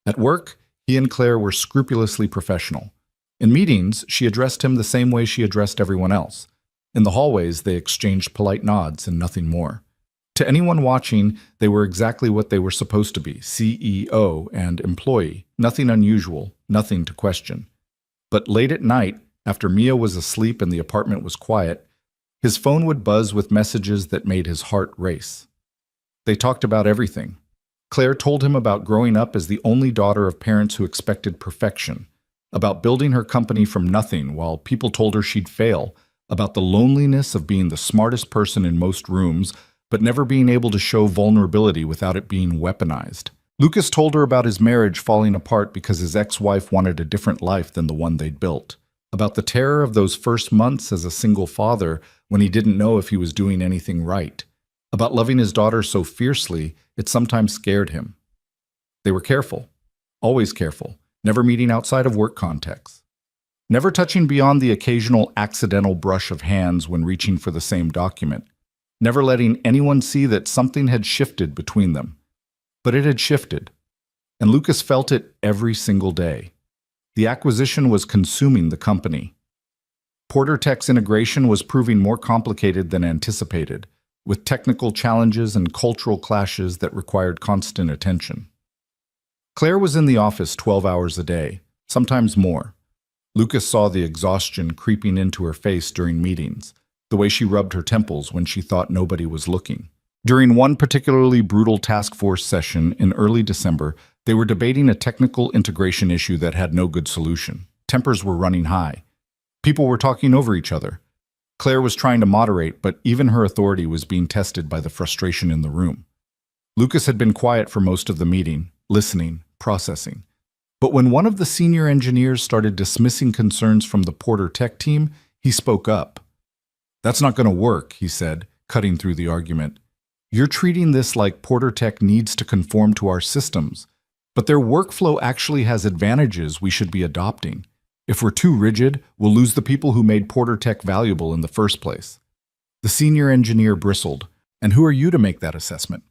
At work, he and Claire were scrupulously professional. In meetings, she addressed him the same way she addressed everyone else. In the hallways, they exchanged polite nods and nothing more. To anyone watching, they were exactly what they were supposed to be, CEO and employee. Nothing unusual, nothing to question. But late at night, after Mia was asleep and the apartment was quiet, his phone would buzz with messages that made his heart race. They talked about everything. Claire told him about growing up as the only daughter of parents who expected perfection, about building her company from nothing while people told her she'd fail, about the loneliness of being the smartest person in most rooms, but never being able to show vulnerability without it being weaponized. Lucas told her about his marriage falling apart because his ex-wife wanted a different life than the one they'd built, about the terror of those first months as a single father when he didn't know if he was doing anything right, about loving his daughter so fiercely it sometimes scared him. They were careful, always careful, never meeting outside of work contexts, never touching beyond the occasional accidental brush of hands when reaching for the same document, never letting anyone see that something had shifted between them. But it had shifted, and Lucas felt it every single day. The acquisition was consuming the company. Porter Tech's integration was proving more complicated than anticipated, with technical challenges and cultural clashes that required constant attention. Claire was in the office 12 hours a day, sometimes more. Lucas saw the exhaustion creeping into her face during meetings, the way she rubbed her temples when she thought nobody was looking. During one particularly brutal task force session in early December, they were debating a technical integration issue that had no good solution. Tempers were running high. People were talking over each other. Claire was trying to moderate, but even her authority was being tested by the frustration in the room. Lucas had been quiet for most of the meeting, listening, processing. But when one of the senior engineers started dismissing concerns from the Porter Tech team, he spoke up. "That's not going to work," he said, cutting through the argument. "You're treating this like Porter Tech needs to conform to our systems, but their workflow actually has advantages we should be adopting. If we're too rigid, we'll lose the people who made Porter Tech valuable in the first place." The senior engineer bristled. "And who are you to make that assessment?"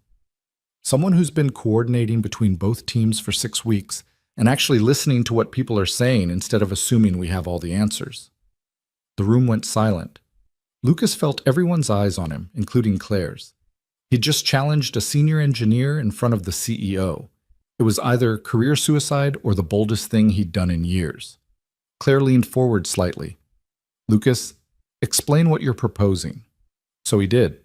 "Someone who's been coordinating between both teams for 6 weeks and actually listening to what people are saying instead of assuming we have all the answers." The room went silent. Lucas felt everyone's eyes on him, including Claire's. He'd just challenged a senior engineer in front of the CEO. It was either career suicide or the boldest thing he'd done in years. Claire leaned forward slightly. "Lucas, explain what you're proposing." So he did.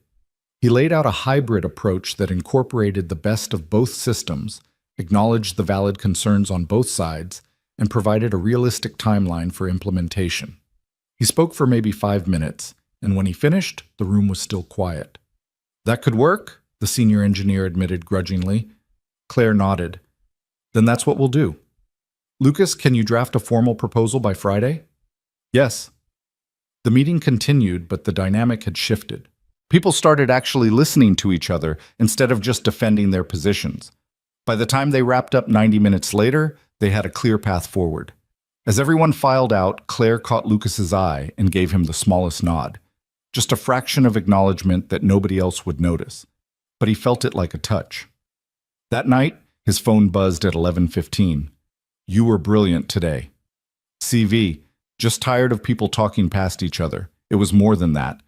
He laid out a hybrid approach that incorporated the best of both systems, acknowledged the valid concerns on both sides, and provided a realistic timeline for implementation. He spoke for maybe 5 minutes, and when he finished, the room was still quiet. "That could work," the senior engineer admitted grudgingly. Claire nodded. "Then that's what we'll do. Lucas, can you draft a formal proposal by Friday?" "Yes." The meeting continued, but the dynamic had shifted. People started actually listening to each other instead of just defending their positions. By the time they wrapped up 90 minutes later, they had a clear path forward. As everyone filed out, Claire caught Lucas's eye and gave him the smallest nod. Just a fraction of acknowledgement that nobody else would notice. But he felt it like a touch. That night, his phone buzzed at 11:15. "You were brilliant today." "CV, just tired of people talking past each other. It was more than that.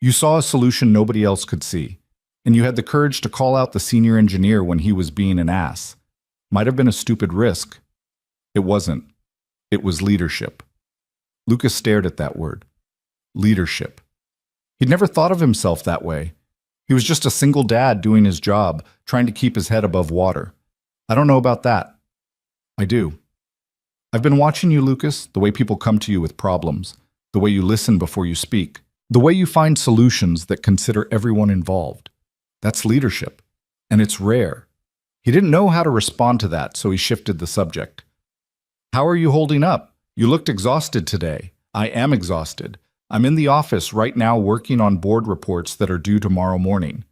You saw a solution nobody else could see. And you had the courage to call out the senior engineer when he was being an ass. Might have been a stupid risk." "It wasn't. It was leadership." Lucas stared at that word. Leadership. He'd never thought of himself that way. He was just a single dad doing his job, trying to keep his head above water. "I don't know about that." "I do. I've been watching you, Lucas, the way people come to you with problems, the way you listen before you speak, the way you find solutions that consider everyone involved. That's leadership, and it's rare." He didn't know how to respond to that, so he shifted the subject. "How are you holding up? You looked exhausted today." "I am exhausted. I'm in the office right now working on board reports that are due tomorrow morning."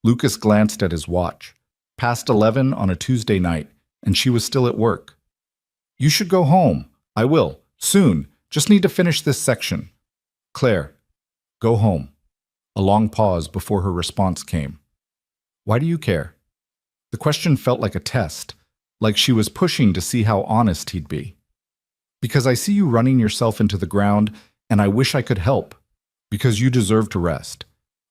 Lucas glanced at his watch. Past 11 on a Tuesday night, and she was still at work. "You should go home." "I will. Soon. Just need to finish this section." "Claire, go home." A long pause before her response came. "Why do you care?" The question felt like a test, like she was pushing to see how honest he'd be. Because I see you running yourself into the ground, and I wish I could help. Because you deserve to rest.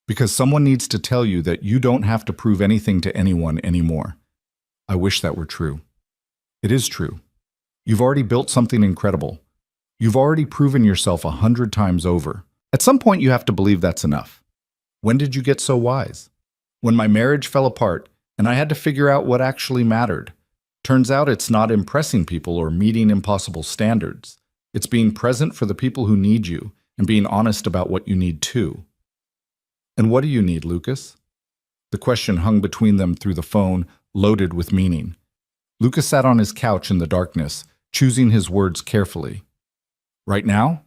Because someone needs to tell you that you don't have to prove anything to anyone anymore. I wish that were true. It is true. You've already built something incredible. You've already proven yourself 100 times over. At some point, you have to believe that's enough. When did you get so wise? When my marriage fell apart, and I had to figure out what actually mattered. Turns out it's not impressing people or meeting impossible standards. It's being present for the people who need you and being honest about what you need too. And what do you need, Lucas? The question hung between them through the phone, loaded with meaning. Lucas sat on his couch in the darkness, choosing his words carefully. Right now?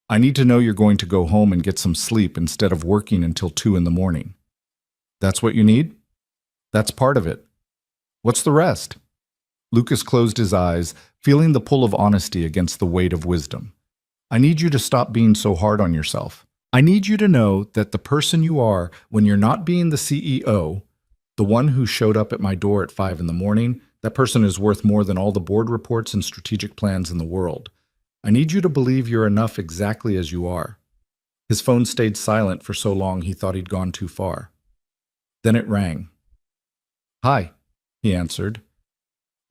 I need to know you're going to go home and get some sleep instead of working until 2 in the morning. That's what you need? That's part of it. What's the rest? Lucas closed his eyes, feeling the pull of honesty against the weight of wisdom. I need you to stop being so hard on yourself. I need you to know that the person you are when you're not being the CEO, the one who showed up at my door at 5 in the morning, that person is worth more than all the board reports and strategic plans in the world. I need you to believe you're enough exactly as you are. His phone stayed silent for so long he thought he'd gone too far. Then it rang. Hi, he answered.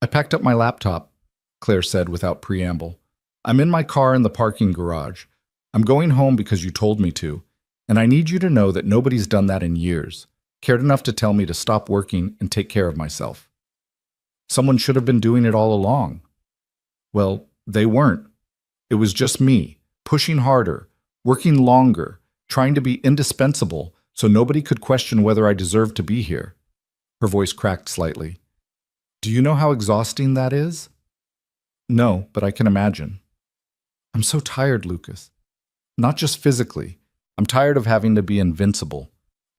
I packed up my laptop, Claire said without preamble. I'm in my car in the parking garage. I'm going home because you told me to, and I need you to know that nobody's done that in years, cared enough to tell me to stop working and take care of myself. Someone should have been doing it all along. Well, they weren't. It was just me, pushing harder, working longer, trying to be indispensable so nobody could question whether I deserved to be here. Her voice cracked slightly. Do you know how exhausting that is? No, but I can imagine. I'm so tired, Lucas. Not just physically. I'm tired of having to be invincible.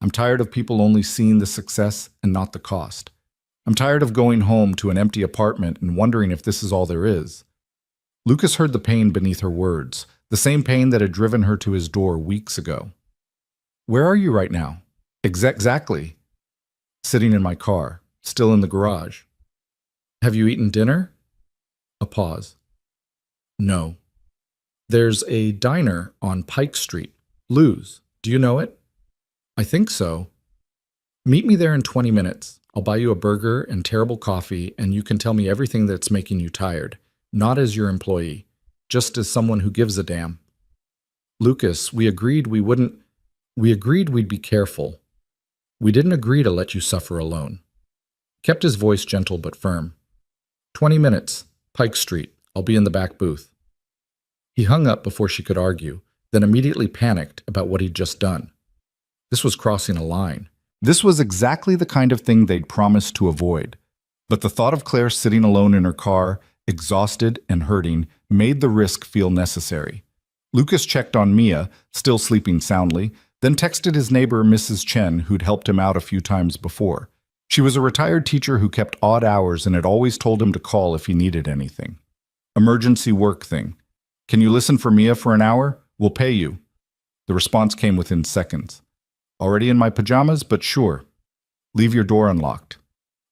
I'm tired of people only seeing the success and not the cost. I'm tired of going home to an empty apartment and wondering if this is all there is. Lucas heard the pain beneath her words, the same pain that had driven her to his door weeks ago. Where are you right now? Exactly. Sitting in my car, still in the garage. Have you eaten dinner? A pause. No. There's a diner on Pike Street. Lou's. Do you know it? I think so. Meet me there in 20 minutes. I'll buy you a burger and terrible coffee, and you can tell me everything that's making you tired. Not as your employee, just as someone who gives a damn. Lucas, we agreed we'd be careful. We didn't agree to let you suffer alone. Kept his voice gentle but firm. 20 minutes, Pike Street. I'll be in the back booth. He hung up before she could argue, then immediately panicked about what he'd just done. This was crossing a line. This was exactly the kind of thing they'd promised to avoid. But the thought of Claire sitting alone in her car, exhausted and hurting, made the risk feel necessary. Lucas checked on Mia, still sleeping soundly, then texted his neighbor Mrs. Chen, who'd helped him out a few times before. She was a retired teacher who kept odd hours and had always told him to call if he needed anything. Emergency work thing. Can you listen for Mia for an hour? We'll pay you. The response came within seconds. Already in my pajamas, but sure. Leave your door unlocked.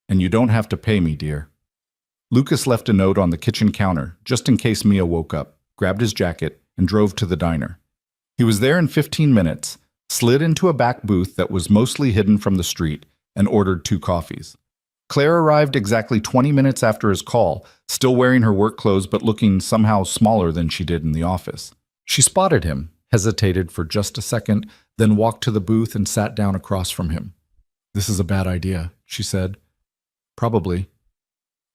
And you don't have to pay me, dear. Lucas left a note on the kitchen counter, just in case Mia woke up, grabbed his jacket, and drove to the diner. He was there in 15 minutes, slid into a back booth that was mostly hidden from the street, and ordered 2 coffees. Claire arrived exactly 20 minutes after his call, still wearing her work clothes but looking somehow smaller than she did in the office. She spotted him, hesitated for just a second, then walked to the booth and sat down across from him. This is a bad idea, she said. Probably.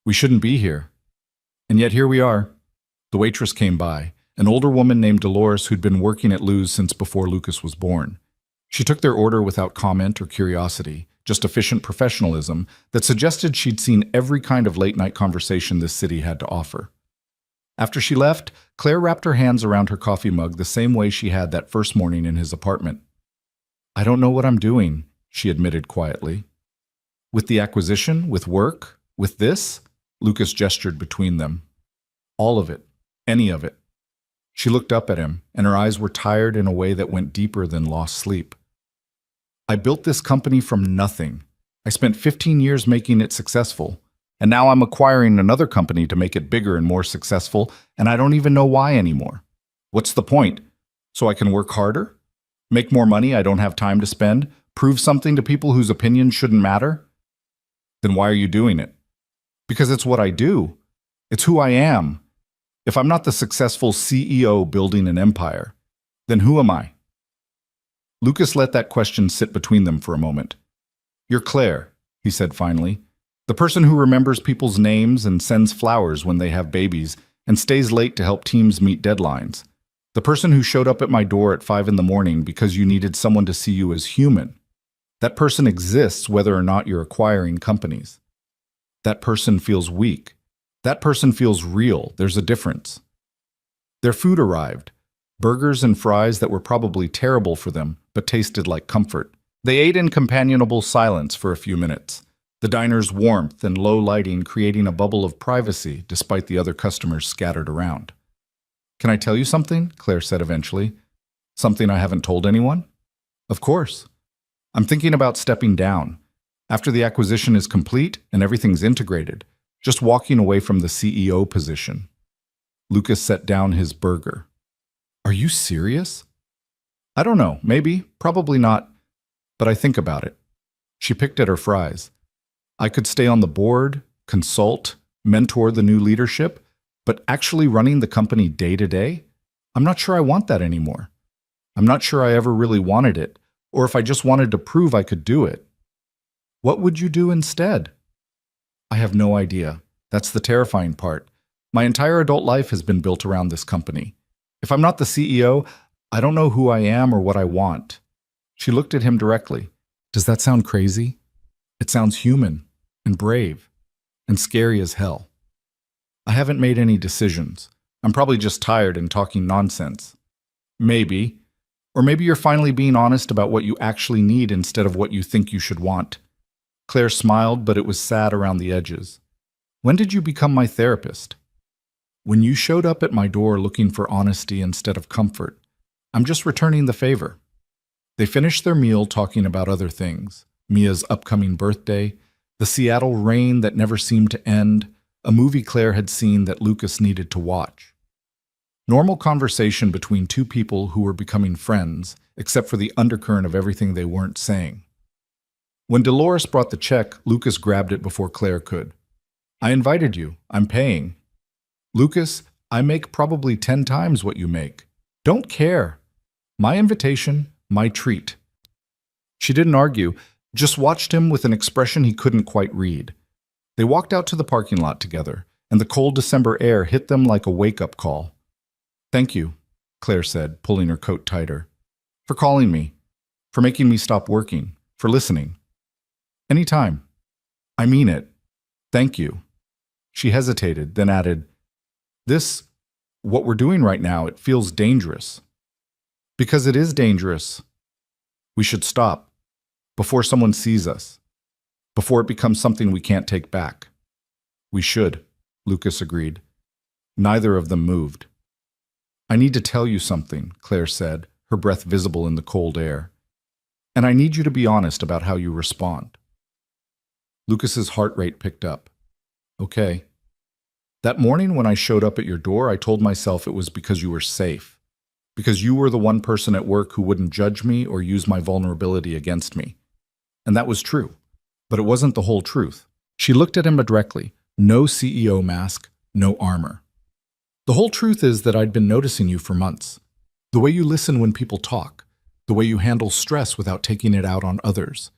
We shouldn't be here. And yet here we are. The waitress came by, an older woman named Dolores who'd been working at Lou's since before Lucas was born. She took their order without comment or curiosity, just efficient professionalism that suggested she'd seen every kind of late-night conversation this city had to offer. After she left, Claire wrapped her hands around her coffee mug the same way she had that first morning in his apartment. I don't know what I'm doing, she admitted quietly. With the acquisition, with work, with this? Lucas gestured between them. All of it. Any of it. She looked up at him, and her eyes were tired in a way that went deeper than lost sleep. I built this company from nothing. I spent 15 years making it successful. And now I'm acquiring another company to make it bigger and more successful, and I don't even know why anymore. What's the point? So I can work harder? Make more money I don't have time to spend? Prove something to people whose opinions shouldn't matter? Then why are you doing it? Because it's what I do. It's who I am. If I'm not the successful CEO building an empire, then who am I? Lucas let that question sit between them for a moment. You're Claire, he said finally. The person who remembers people's names and sends flowers when they have babies and stays late to help teams meet deadlines. The person who showed up at my door at 5 in the morning because you needed someone to see you as human. That person exists whether or not you're acquiring companies. That person feels weak. That person feels real. There's a difference. Their food arrived. Burgers and fries that were probably terrible for them, but tasted like comfort. They ate in companionable silence for a few minutes. The diner's warmth and low lighting creating a bubble of privacy despite the other customers scattered around. Can I tell you something? Claire said eventually. Something I haven't told anyone? Of course. I'm thinking about stepping down. After the acquisition is complete and everything's integrated, just walking away from the CEO position. Lucas set down his burger. Are you serious? I don't know, maybe, probably not, but I think about it. She picked at her fries. I could stay on the board, consult, mentor the new leadership, but actually running the company day to day? I'm not sure I want that anymore. I'm not sure I ever really wanted it, or if I just wanted to prove I could do it. What would you do instead? I have no idea. That's the terrifying part. My entire adult life has been built around this company. If I'm not the CEO, I don't know who I am or what I want. She looked at him directly. Does that sound crazy? It sounds human and brave and scary as hell. I haven't made any decisions. I'm probably just tired and talking nonsense. Maybe. Or maybe you're finally being honest about what you actually need instead of what you think you should want. Claire smiled, but it was sad around the edges. When did you become my therapist? When you showed up at my door looking for honesty instead of comfort. I'm just returning the favor. They finished their meal talking about other things. Mia's upcoming birthday, the Seattle rain that never seemed to end, a movie Claire had seen that Lucas needed to watch. Normal conversation between two people who were becoming friends, except for the undercurrent of everything they weren't saying. When Dolores brought the check, Lucas grabbed it before Claire could. I invited you. I'm paying. Lucas, I make probably 10 times what you make. Don't care. My invitation, my treat. She didn't argue, just watched him with an expression he couldn't quite read. They walked out to the parking lot together, and the cold December air hit them like a wake-up call. Thank you, Claire said, pulling her coat tighter. For calling me. For making me stop working. For listening. Anytime. I mean it. Thank you. She hesitated, then added, what we're doing right now, it feels dangerous. Because it is dangerous. We should stop. Before someone sees us. Before it becomes something we can't take back. We should, Lucas agreed. Neither of them moved. I need to tell you something, Claire said, her breath visible in the cold air. And I need you to be honest about how you respond. Lucas's heart rate picked up. Okay. That morning when I showed up at your door, I told myself it was because you were safe. Because you were the one person at work who wouldn't judge me or use my vulnerability against me. And that was true. But it wasn't the whole truth. She looked at him directly. No CEO mask, no armor. The whole truth is that I'd been noticing you for months. The way you listen when people talk. The way you handle stress without taking it out on others.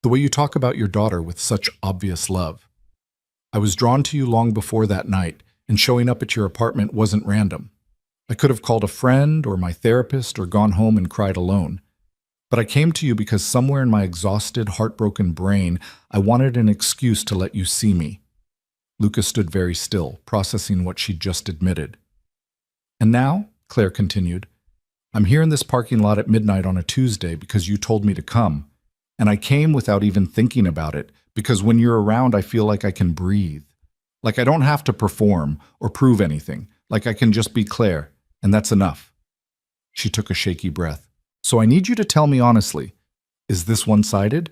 The way you talk about your daughter with such obvious love. I was drawn to you long before that night, and showing up at your apartment wasn't random. I could have called a friend or my therapist or gone home and cried alone. But I came to you because somewhere in my exhausted, heartbroken brain, I wanted an excuse to let you see me. Lucas stood very still, processing what she'd just admitted. And now, Claire continued, I'm here in this parking lot at midnight on a Tuesday because you told me to come. And I came without even thinking about it, because when you're around, I feel like I can breathe. Like I don't have to perform or prove anything. Like I can just be Claire, and that's enough. She took a shaky breath. So I need you to tell me honestly, is this one-sided?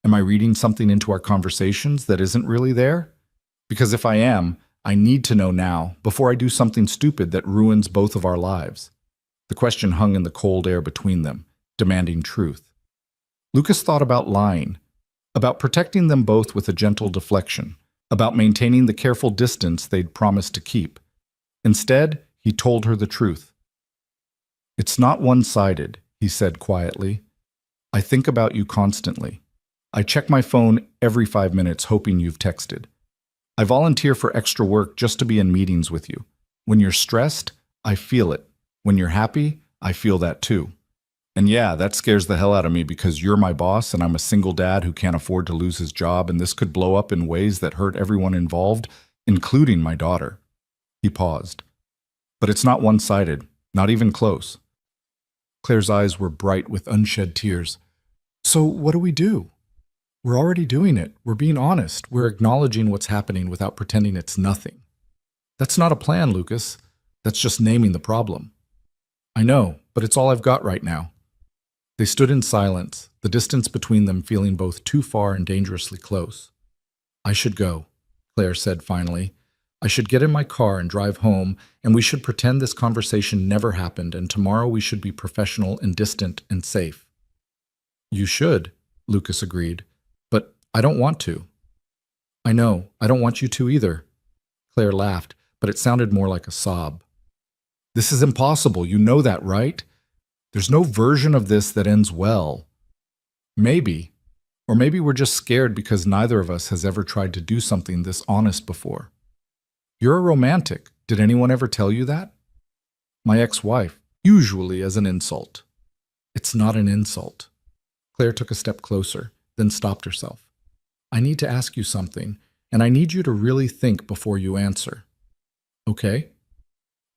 Am I reading something into our conversations that isn't really there? Because if I am, I need to know now, before I do something stupid that ruins both of our lives. The question hung in the cold air between them, demanding truth. Lucas thought about lying, about protecting them both with a gentle deflection, about maintaining the careful distance they'd promised to keep. Instead, he told her the truth. "It's not one-sided," he said quietly. "I think about you constantly. I check my phone every 5 minutes hoping you've texted. I volunteer for extra work just to be in meetings with you. When you're stressed, I feel it. When you're happy, I feel that too. And yeah, that scares the hell out of me because you're my boss and I'm a single dad who can't afford to lose his job, and this could blow up in ways that hurt everyone involved, including my daughter." He paused. "But it's not one-sided, not even close." Claire's eyes were bright with unshed tears. "So what do we do? We're already doing it. We're being honest. We're acknowledging what's happening without pretending it's nothing." "That's not a plan, Lucas. That's just naming the problem." "I know, but it's all I've got right now." They stood in silence, the distance between them feeling both too far and dangerously close. "I should go," Claire said finally. "I should get in my car and drive home, and we should pretend this conversation never happened, and tomorrow we should be professional and distant and safe." "You should," Lucas agreed. "But I don't want to." "I know, I don't want you to either." Claire laughed, but it sounded more like a sob. "This is impossible, you know that, right? There's no version of this that ends well. Maybe, or maybe we're just scared because neither of us has ever tried to do something this honest before. You're a romantic. Did anyone ever tell you that?" "My ex-wife, usually as an insult." "It's not an insult." Claire took a step closer, then stopped herself. "I need to ask you something, and I need you to really think before you answer." "Okay?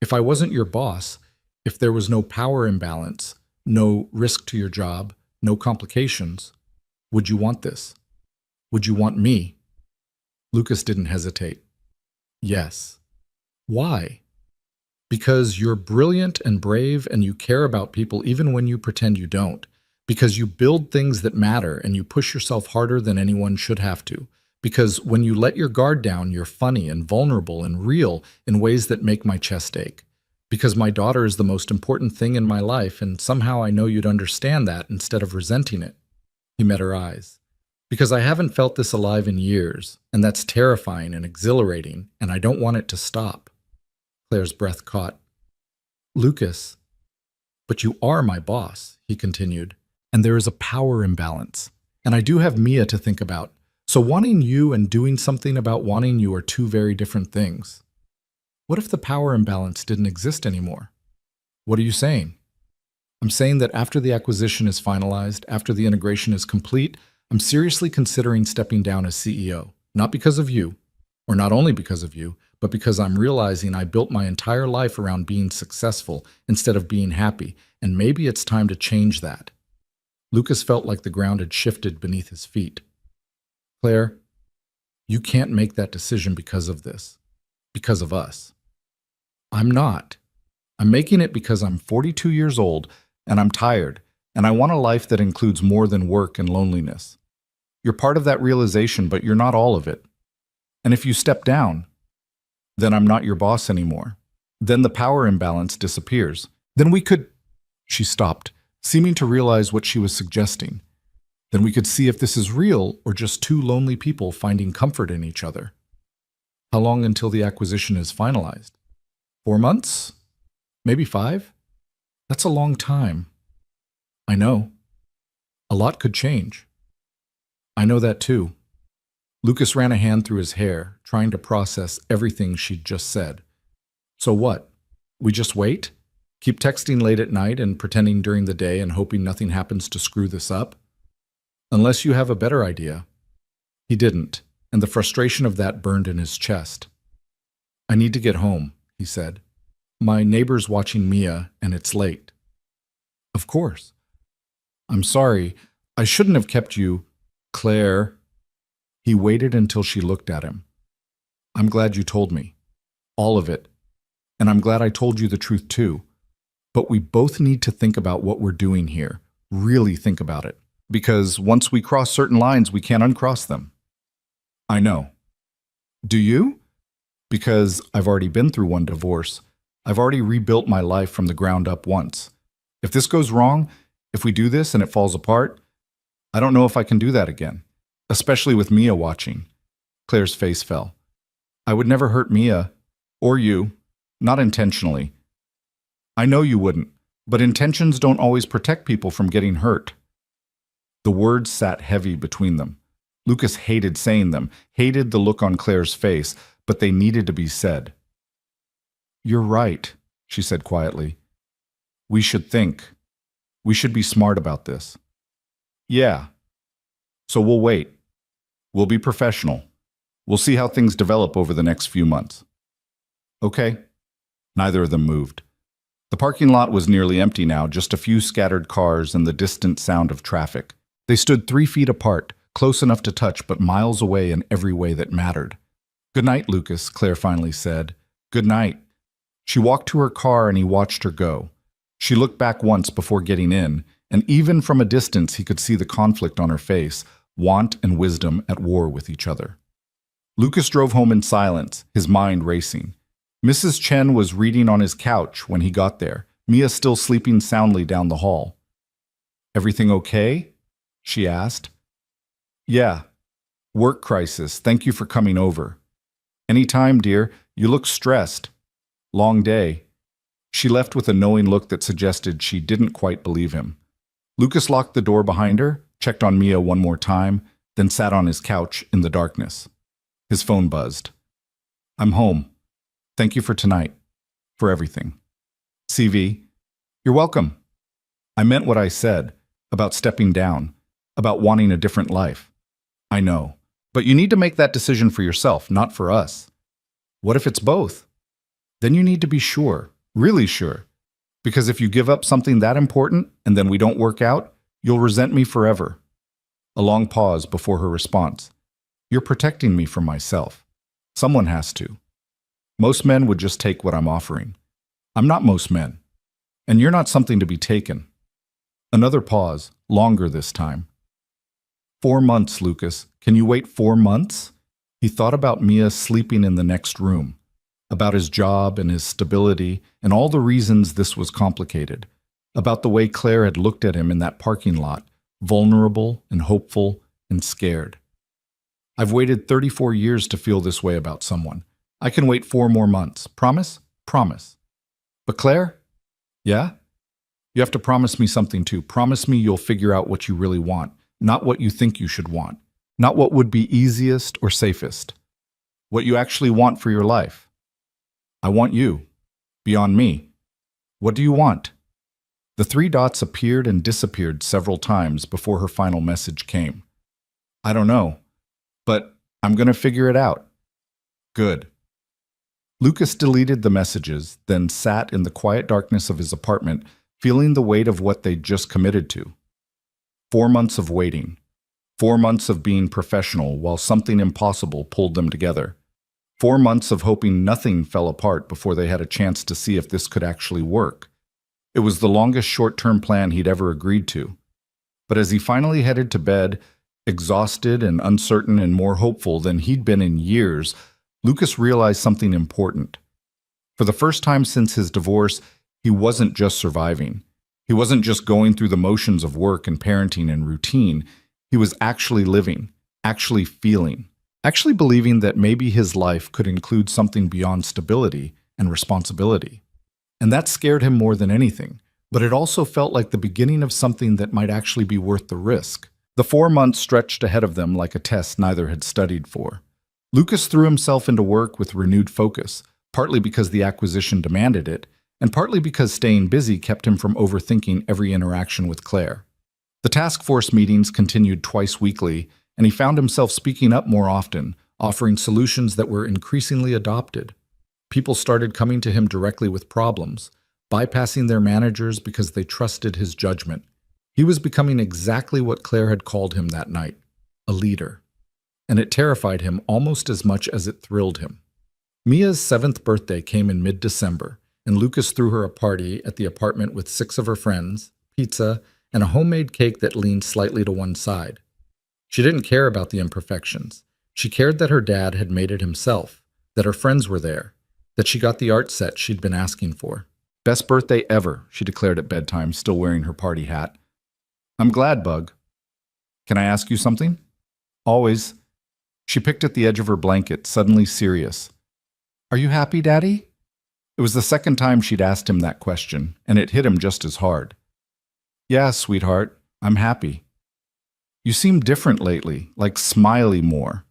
If I wasn't your boss, if there was no power imbalance, no risk to your job, no complications, would you want this? Would you want me?" Lucas didn't hesitate. "Yes." "Why?" "Because you're brilliant and brave and you care about people even when you pretend you don't. Because you build things that matter and you push yourself harder than anyone should have to. Because when you let your guard down, you're funny and vulnerable and real in ways that make my chest ache. Because my daughter is the most important thing in my life, and somehow I know you'd understand that instead of resenting it." He met her eyes. "Because I haven't felt this alive in years, and that's terrifying and exhilarating, and I don't want it to stop." Claire's breath caught. "Lucas, but you are my boss," he continued, "and there is a power imbalance. And I do have Mia to think about. So wanting you and doing something about wanting you are two very different things." "What if the power imbalance didn't exist anymore?" "What are you saying?" "I'm saying that after the acquisition is finalized, after the integration is complete, I'm seriously considering stepping down as CEO. Not because of you, or not only because of you, but because I'm realizing I built my entire life around being successful instead of being happy, and maybe it's time to change that." Lucas felt like the ground had shifted beneath his feet. "Claire, you can't make that decision because of this. Because of us." "I'm not. I'm making it because I'm 42 years old, and I'm tired, and I want a life that includes more than work and loneliness. You're part of that realization, but you're not all of it. And if you step down, then I'm not your boss anymore. Then the power imbalance disappears. Then we could—" She stopped, seeming to realize what she was suggesting. "Then we could see if this is real or just two lonely people finding comfort in each other." "How long until the acquisition is finalized? 4 months? Maybe 5? That's a long time." "I know. A lot could change." "I know that too." Lucas ran a hand through his hair, trying to process everything she'd just said. "So what? We just wait? Keep texting late at night and pretending during the day and hoping nothing happens to screw this up? Unless you have a better idea." He didn't, and the frustration of that burned in his chest. "I need to get home," he said. "My neighbor's watching Mia, and it's late." "Of course." "I'm sorry. I shouldn't have kept you." "Claire." He waited until she looked at him. "I'm glad you told me. All of it. And I'm glad I told you the truth too. But we both need to think about what we're doing here. Really think about it. Because once we cross certain lines, we can't uncross them." "I know." Do you? Because I've already been through one divorce. I've already rebuilt my life from the ground up once. If this goes wrong, if we do this and it falls apart, I don't know if I can do that again, especially with Mia watching. Claire's face fell. I would never hurt Mia, or you, not intentionally. I know you wouldn't, but intentions don't always protect people from getting hurt. The words sat heavy between them. Lucas hated saying them, hated the look on Claire's face, but they needed to be said. You're right, she said quietly. We should think. We should be smart about this. Yeah. So we'll wait. We'll be professional. We'll see how things develop over the next few months. Okay. Neither of them moved. The parking lot was nearly empty now, just a few scattered cars and the distant sound of traffic. They stood 3 feet apart, close enough to touch, but miles away in every way that mattered. Good night, Lucas, Claire finally said. Good night. She walked to her car and he watched her go. She looked back once before getting in, and even from a distance he could see the conflict on her face, want and wisdom at war with each other. Lucas drove home in silence, his mind racing. Mrs. Chen was reading on his couch when he got there, Mia still sleeping soundly down the hall. Everything okay? She asked. Yeah. Work crisis. Thank you for coming over. Any time, dear. You look stressed. Long day. She left with a knowing look that suggested she didn't quite believe him. Lucas locked the door behind her, checked on Mia one more time, then sat on his couch in the darkness. His phone buzzed. I'm home. Thank you for tonight. For everything. CV. You're welcome. I meant what I said, about stepping down, about wanting a different life. I know. But you need to make that decision for yourself, not for us. What if it's both? Then you need to be sure, really sure. Because if you give up something that important and then we don't work out, you'll resent me forever. A long pause before her response. You're protecting me from myself. Someone has to. Most men would just take what I'm offering. I'm not most men. And you're not something to be taken. Another pause, longer this time. 4 months, Lucas. Can you wait 4 months? He thought about Mia sleeping in the next room, about his job and his stability and all the reasons this was complicated, about the way Claire had looked at him in that parking lot, vulnerable and hopeful and scared. I've waited 34 years to feel this way about someone. I can wait 4 more months. Promise? Promise. But Claire? Yeah? You have to promise me something too. Promise me you'll figure out what you really want, not what you think you should want, not what would be easiest or safest. What you actually want for your life. I want you. Beyond me. What do you want? The 3 dots appeared and disappeared several times before her final message came. I don't know, but I'm going to figure it out. Good. Lucas deleted the messages, then sat in the quiet darkness of his apartment, feeling the weight of what they'd just committed to. 4 months of waiting. 4 months of being professional while something impossible pulled them together. 4 months of hoping nothing fell apart before they had a chance to see if this could actually work. It was the longest short-term plan he'd ever agreed to. But as he finally headed to bed, exhausted and uncertain and more hopeful than he'd been in years, Lucas realized something important. For the first time since his divorce, he wasn't just surviving. He wasn't just going through the motions of work and parenting and routine. He was actually living, actually feeling, actually believing that maybe his life could include something beyond stability and responsibility. And that scared him more than anything, but it also felt like the beginning of something that might actually be worth the risk. The 4 months stretched ahead of them like a test neither had studied for. Lucas threw himself into work with renewed focus, partly because the acquisition demanded it, and partly because staying busy kept him from overthinking every interaction with Claire. The task force meetings continued twice weekly, and he found himself speaking up more often, offering solutions that were increasingly adopted. People started coming to him directly with problems, bypassing their managers because they trusted his judgment. He was becoming exactly what Claire had called him that night, a leader. And it terrified him almost as much as it thrilled him. Mia's 7th birthday came in mid-December, and Lucas threw her a party at the apartment with 6 of her friends, pizza, and a homemade cake that leaned slightly to one side. She didn't care about the imperfections. She cared that her dad had made it himself, that her friends were there, that she got the art set she'd been asking for. Best birthday ever, she declared at bedtime, still wearing her party hat. I'm glad, Bug. Can I ask you something? Always. She picked at the edge of her blanket, suddenly serious. Are you happy, Daddy? It was the second time she'd asked him that question, and it hit him just as hard. Yeah, sweetheart, I'm happy. You seem different lately, like smiley more.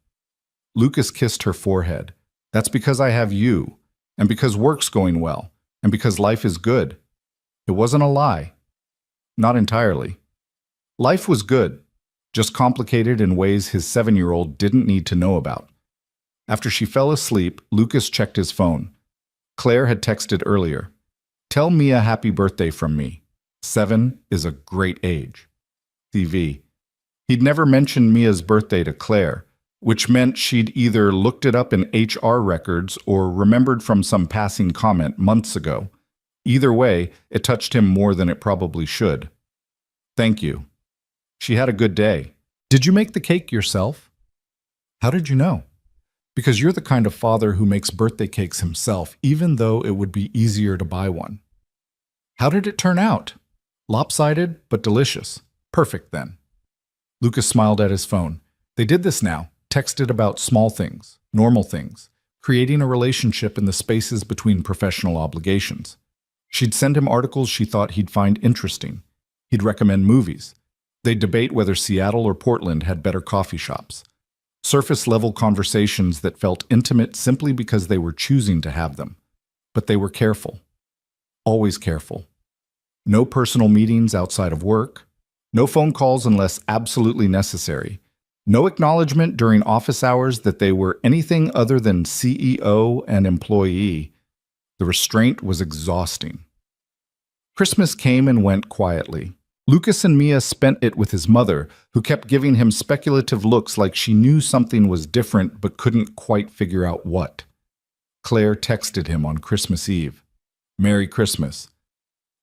Lucas kissed her forehead. That's because I have you, and because work's going well, and because life is good. It wasn't a lie. Not entirely. Life was good, just complicated in ways his 7-year-old didn't need to know about. After she fell asleep, Lucas checked his phone. Claire had texted earlier. Tell Mia happy birthday from me. 7 is a great age. CV. He'd never mentioned Mia's birthday to Claire, which meant she'd either looked it up in HR records or remembered from some passing comment months ago. Either way, it touched him more than it probably should. Thank you. She had a good day. Did you make the cake yourself? How did you know? Because you're the kind of father who makes birthday cakes himself, even though it would be easier to buy one. How did it turn out? Lopsided, but delicious. Perfect, then. Lucas smiled at his phone. They did this now, texted about small things, normal things, creating a relationship in the spaces between professional obligations. She'd send him articles she thought he'd find interesting. He'd recommend movies. They'd debate whether Seattle or Portland had better coffee shops. Surface-level conversations that felt intimate simply because they were choosing to have them. But they were careful. Always careful. No personal meetings outside of work. No phone calls unless absolutely necessary. No acknowledgement during office hours that they were anything other than CEO and employee. The restraint was exhausting. Christmas came and went quietly. Lucas and Mia spent it with his mother, who kept giving him speculative looks like she knew something was different but couldn't quite figure out what. Claire texted him on Christmas Eve. Merry Christmas.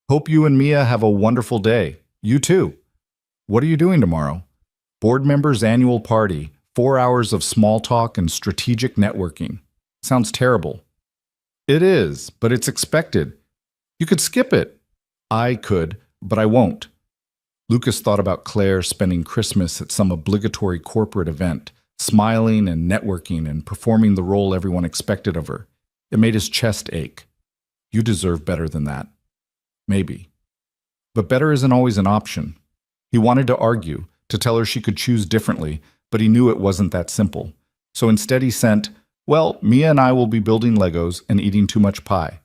Hope you and Mia have a wonderful day. You too. What are you doing tomorrow? Board members' annual party, 4 hours of small talk and strategic networking. Sounds terrible. It is, but it's expected. You could skip it. I could, but I won't. Lucas thought about Claire spending Christmas at some obligatory corporate event, smiling and networking and performing the role everyone expected of her. It made his chest ache. You deserve better than that. Maybe. But better isn't always an option. He wanted to argue, to tell her she could choose differently, but he knew it wasn't that simple. So instead he sent, well, Mia and I will be building Legos and eating too much pie.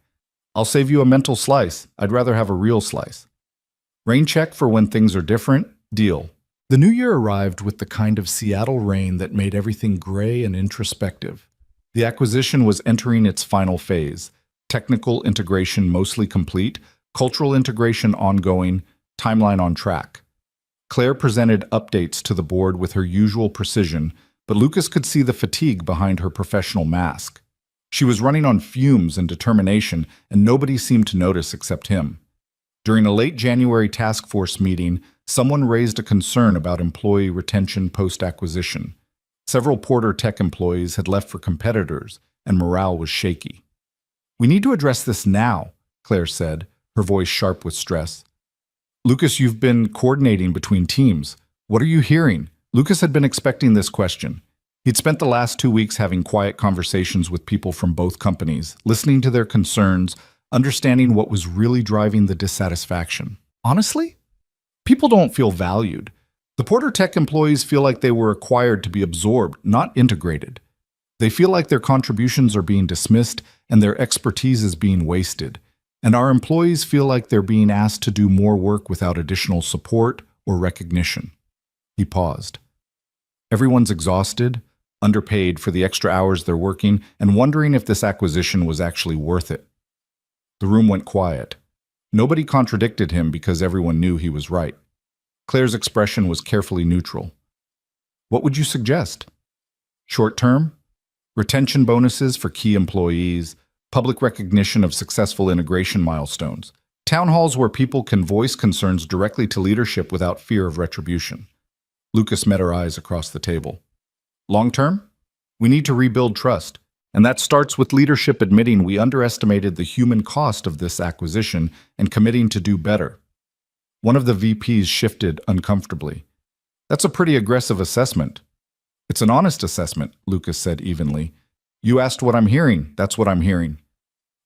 I'll save you a mental slice. I'd rather have a real slice. Rain check for when things are different? Deal. The new year arrived with the kind of Seattle rain that made everything gray and introspective. The acquisition was entering its final phase. Technical integration mostly complete, cultural integration ongoing, timeline on track. Claire presented updates to the board with her usual precision, but Lucas could see the fatigue behind her professional mask. She was running on fumes and determination, and nobody seemed to notice except him. During a late January task force meeting, someone raised a concern about employee retention post-acquisition. Several Porter Tech employees had left for competitors, and morale was shaky. We need to address this now, Claire said, her voice sharp with stress. Lucas, you've been coordinating between teams. What are you hearing? Lucas had been expecting this question. He'd spent the last 2 weeks having quiet conversations with people from both companies, listening to their concerns, understanding what was really driving the dissatisfaction. Honestly, people don't feel valued. The Porter Tech employees feel like they were acquired to be absorbed, not integrated. They feel like their contributions are being dismissed and their expertise is being wasted. And our employees feel like they're being asked to do more work without additional support or recognition. He paused. Everyone's exhausted, underpaid for the extra hours they're working, and wondering if this acquisition was actually worth it. The room went quiet. Nobody contradicted him because everyone knew he was right. Claire's expression was carefully neutral. What would you suggest? Short term? Retention bonuses for key employees, public recognition of successful integration milestones, town halls where people can voice concerns directly to leadership without fear of retribution. Lucas met her eyes across the table. Long term? We need to rebuild trust. And that starts with leadership admitting we underestimated the human cost of this acquisition and committing to do better. One of the VPs shifted uncomfortably. That's a pretty aggressive assessment. It's an honest assessment, Lucas said evenly. You asked what I'm hearing. That's what I'm hearing.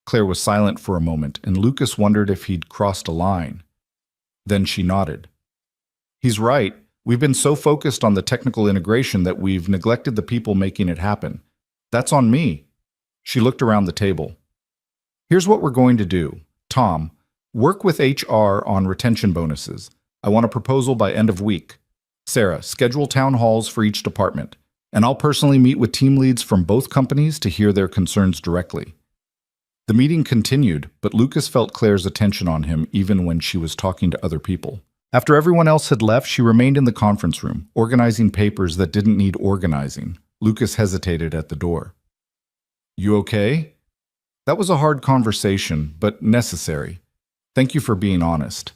Claire was silent for a moment, and Lucas wondered if he'd crossed a line. Then she nodded. He's right. We've been so focused on the technical integration that we've neglected the people making it happen. That's on me. She looked around the table. Here's what we're going to do. Tom, work with HR on retention bonuses. I want a proposal by end of week. Sarah, schedule town halls for each department. And I'll personally meet with team leads from both companies to hear their concerns directly. The meeting continued, but Lucas felt Claire's attention on him even when she was talking to other people. After everyone else had left, she remained in the conference room, organizing papers that didn't need organizing. Lucas hesitated at the door. You okay? That was a hard conversation, but necessary. Thank you for being honest.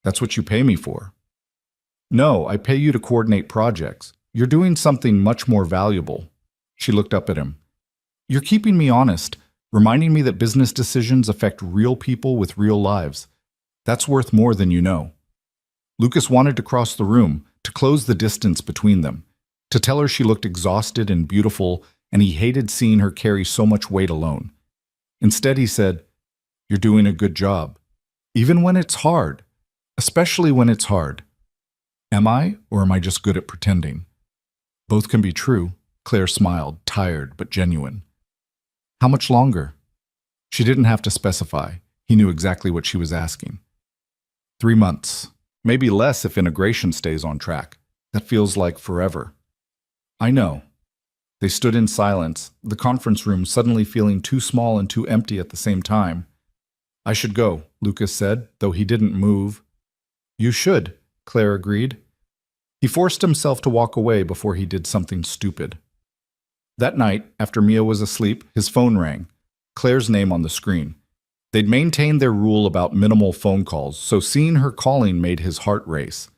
That's what you pay me for. No, I pay you to coordinate projects. You're doing something much more valuable. She looked up at him. You're keeping me honest, reminding me that business decisions affect real people with real lives. That's worth more than you know. Lucas wanted to cross the room, to close the distance between them, to tell her she looked exhausted and beautiful, and he hated seeing her carry so much weight alone. Instead, he said, You're doing a good job. Even when it's hard. Especially when it's hard. Am I, or am I just good at pretending? Both can be true. Claire smiled, tired but genuine. How much longer? She didn't have to specify. He knew exactly what she was asking. 3 months. Maybe less if integration stays on track. That feels like forever. I know. They stood in silence, the conference room suddenly feeling too small and too empty at the same time. I should go, Lucas said, though he didn't move. You should, Claire agreed. He forced himself to walk away before he did something stupid. That night, after Mia was asleep, his phone rang. Claire's name on the screen. They'd maintained their rule about minimal phone calls, so seeing her calling made his heart race.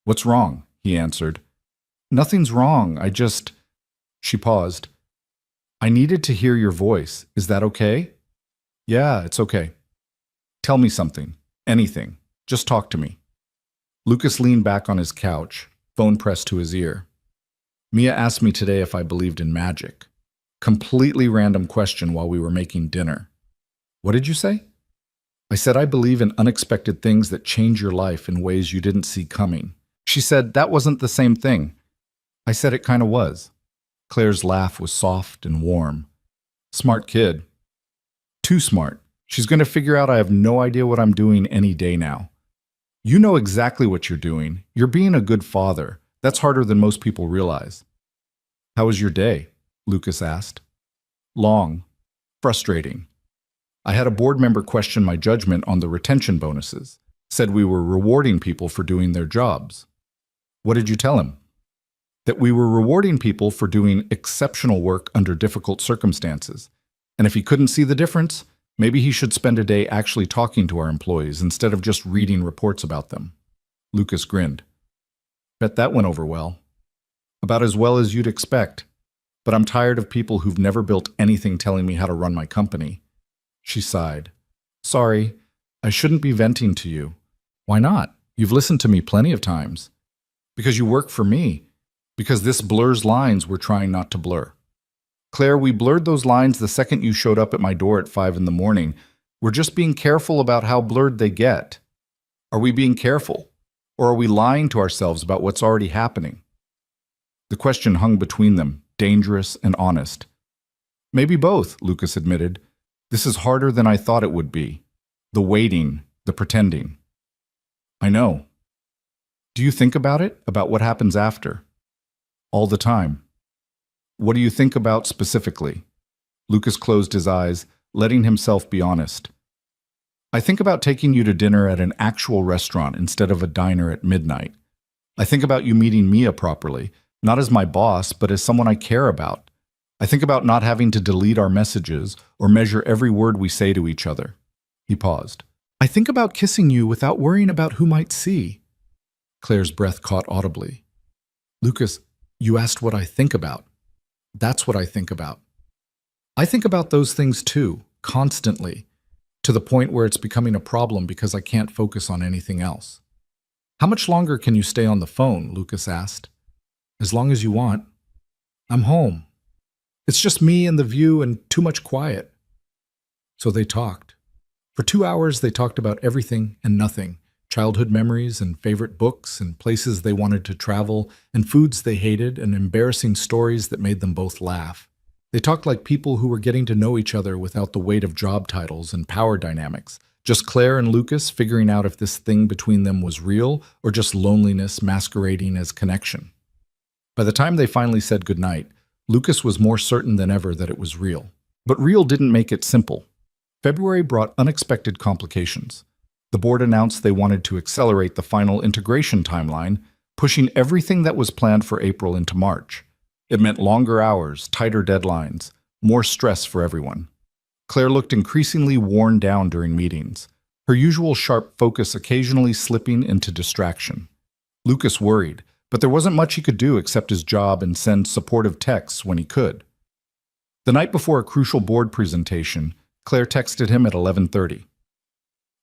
What's wrong? He answered. Nothing's wrong, I just... She paused. I needed to hear your voice. Is that okay? Yeah, it's okay. Tell me something. Anything. Just talk to me. Lucas leaned back on his couch, phone pressed to his ear. Mia asked me today if I believed in magic. Completely random question while we were making dinner. What did you say? I said I believe in unexpected things that change your life in ways you didn't see coming. She said that wasn't the same thing. I said it kind of was. Claire's laugh was soft and warm. Smart kid. Too smart. She's going to figure out I have no idea what I'm doing any day now. You know exactly what you're doing. You're being a good father. That's harder than most people realize. How was your day? Lucas asked. Long. Frustrating. I had a board member question my judgment on the retention bonuses. Said we were rewarding people for doing their jobs. What did you tell him? That we were rewarding people for doing exceptional work under difficult circumstances. And if he couldn't see the difference, maybe he should spend a day actually talking to our employees instead of just reading reports about them. Lucas grinned. Bet that went over well. About as well as you'd expect. But I'm tired of people who've never built anything telling me how to run my company. She sighed. Sorry, I shouldn't be venting to you. Why not? You've listened to me plenty of times. Because you work for me. Because this blurs lines we're trying not to blur. Claire, we blurred those lines the second you showed up at my door at 5 a.m. We're just being careful about how blurred they get. Are we being careful? Or are we lying to ourselves about what's already happening? The question hung between them, dangerous and honest. Maybe both, Lucas admitted. This is harder than I thought it would be. The waiting, the pretending. I know. Do you think about it? About what happens after? All the time. What do you think about specifically? Lucas closed his eyes, letting himself be honest. I think about taking you to dinner at an actual restaurant instead of a diner at midnight. I think about you meeting Mia properly, not as my boss, but as someone I care about. I think about not having to delete our messages or measure every word we say to each other. He paused. I think about kissing you without worrying about who might see. Claire's breath caught audibly. Lucas, you asked what I think about. That's what I think about. I think about those things too, constantly, to the point where it's becoming a problem because I can't focus on anything else. How much longer can you stay on the phone? Lucas asked. As long as you want. I'm home. It's just me and the view and too much quiet. So they talked. For 2 hours, they talked about everything and nothing. Childhood memories and favorite books and places they wanted to travel and foods they hated and embarrassing stories that made them both laugh. They talked like people who were getting to know each other without the weight of job titles and power dynamics. Just Claire and Lucas figuring out if this thing between them was real or just loneliness masquerading as connection. By the time they finally said goodnight, Lucas was more certain than ever that it was real. But real didn't make it simple. February brought unexpected complications. The board announced they wanted to accelerate the final integration timeline, pushing everything that was planned for April into March. It meant longer hours, tighter deadlines, more stress for everyone. Claire looked increasingly worn down during meetings, her usual sharp focus occasionally slipping into distraction. Lucas worried, but there wasn't much he could do except his job and send supportive texts when he could. The night before a crucial board presentation, Claire texted him at 11:30.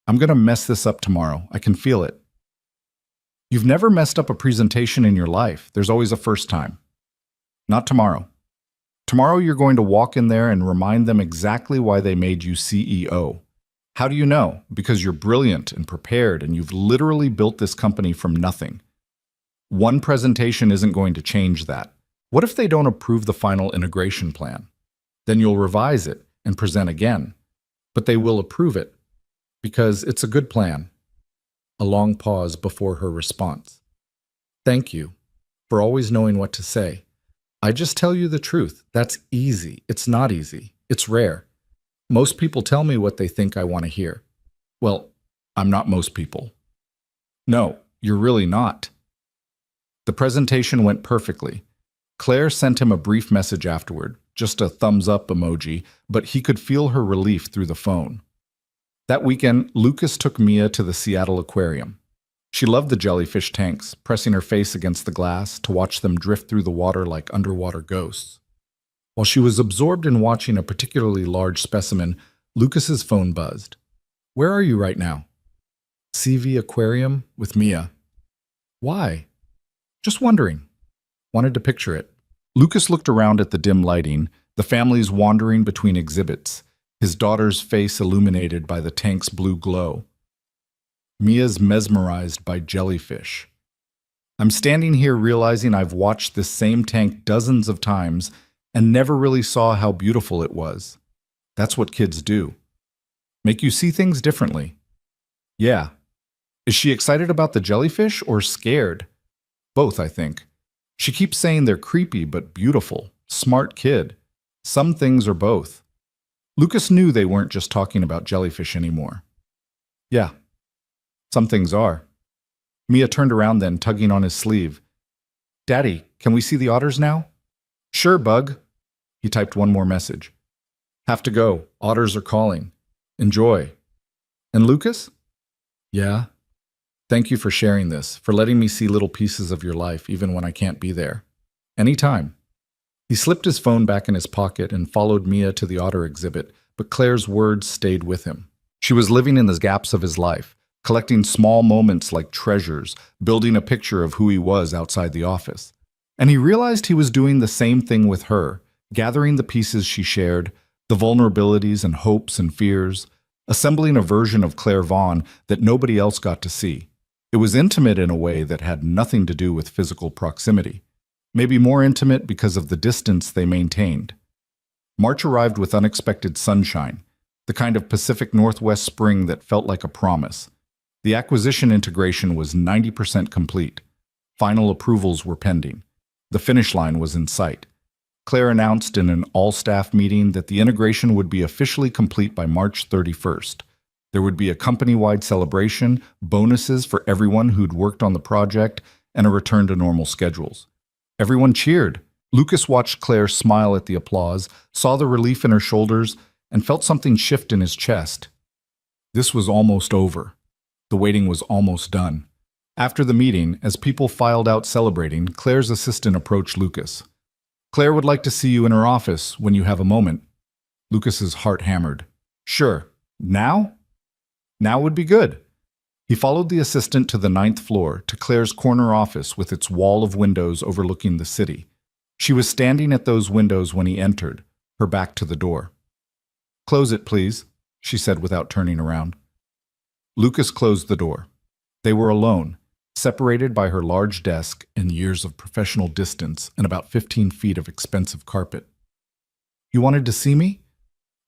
I'm going to mess this up tomorrow. I can feel it. You've never messed up a presentation in your life. There's always a first time. Not tomorrow. Tomorrow you're going to walk in there and remind them exactly why they made you CEO. How do you know? Because you're brilliant and prepared and you've literally built this company from nothing. One presentation isn't going to change that. What if they don't approve the final integration plan? Then you'll revise it and present again. But they will approve it. Because it's a good plan. A long pause before her response. Thank you for always knowing what to say. I just tell you the truth. That's easy. It's not easy. It's rare. Most people tell me what they think I want to hear. Well, I'm not most people. No, you're really not. The presentation went perfectly. Claire sent him a brief message afterward, just a thumbs up emoji, but he could feel her relief through the phone. That weekend, Lucas took Mia to the Seattle Aquarium. She loved the jellyfish tanks, pressing her face against the glass to watch them drift through the water like underwater ghosts. While she was absorbed in watching a particularly large specimen, Lucas's phone buzzed. Where are you right now? CV Aquarium with Mia. Why? Just wondering. Wanted to picture it. Lucas looked around at the dim lighting, the families wandering between exhibits, his daughter's face illuminated by the tank's blue glow. Mia's mesmerized by jellyfish. I'm standing here realizing I've watched this same tank dozens of times and never really saw how beautiful it was. That's what kids do. Make you see things differently. Yeah. Is she excited about the jellyfish or scared? Both, I think. She keeps saying they're creepy but beautiful. Smart kid. Some things are both. Lucas knew they weren't just talking about jellyfish anymore. Yeah, some things are. Mia turned around then, tugging on his sleeve. Daddy, can we see the otters now? Sure, Bug. He typed one more message. Have to go. Otters are calling. Enjoy. And Lucas? Yeah. Thank you for sharing this, for letting me see little pieces of your life even when I can't be there. Anytime. He slipped his phone back in his pocket and followed Mia to the otter exhibit, but Claire's words stayed with him. She was living in the gaps of his life, collecting small moments like treasures, building a picture of who he was outside the office. And he realized he was doing the same thing with her, gathering the pieces she shared, the vulnerabilities and hopes and fears, assembling a version of Claire Vaughn that nobody else got to see. It was intimate in a way that had nothing to do with physical proximity. Maybe more intimate because of the distance they maintained. March arrived with unexpected sunshine, the kind of Pacific Northwest spring that felt like a promise. The acquisition integration was 90% complete. Final approvals were pending. The finish line was in sight. Claire announced in an all-staff meeting that the integration would be officially complete by March 31st. There would be a company-wide celebration, bonuses for everyone who'd worked on the project, and a return to normal schedules. Everyone cheered. Lucas watched Claire smile at the applause, saw the relief in her shoulders, and felt something shift in his chest. This was almost over. The waiting was almost done. After the meeting, as people filed out celebrating, Claire's assistant approached Lucas. Claire would like to see you in her office when you have a moment. Lucas's heart hammered. Sure. Now? Now would be good. He followed the assistant to the 9th floor, to Claire's corner office with its wall of windows overlooking the city. She was standing at those windows when he entered, her back to the door. Close it, please, she said without turning around. Lucas closed the door. They were alone, separated by her large desk and years of professional distance and about 15 feet of expensive carpet. You wanted to see me?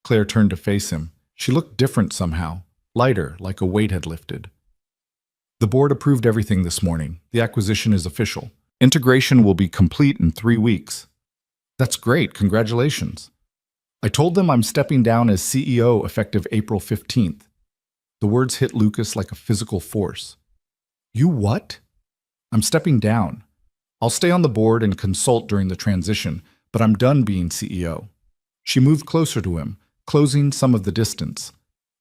Claire turned to face him. She looked different somehow, lighter, like a weight had lifted. The board approved everything this morning. The acquisition is official. Integration will be complete in 3 weeks. That's great, congratulations. I told them I'm stepping down as CEO effective April 15th. The words hit Lucas like a physical force. You what? I'm stepping down. I'll stay on the board and consult during the transition, but I'm done being CEO. She moved closer to him, closing some of the distance.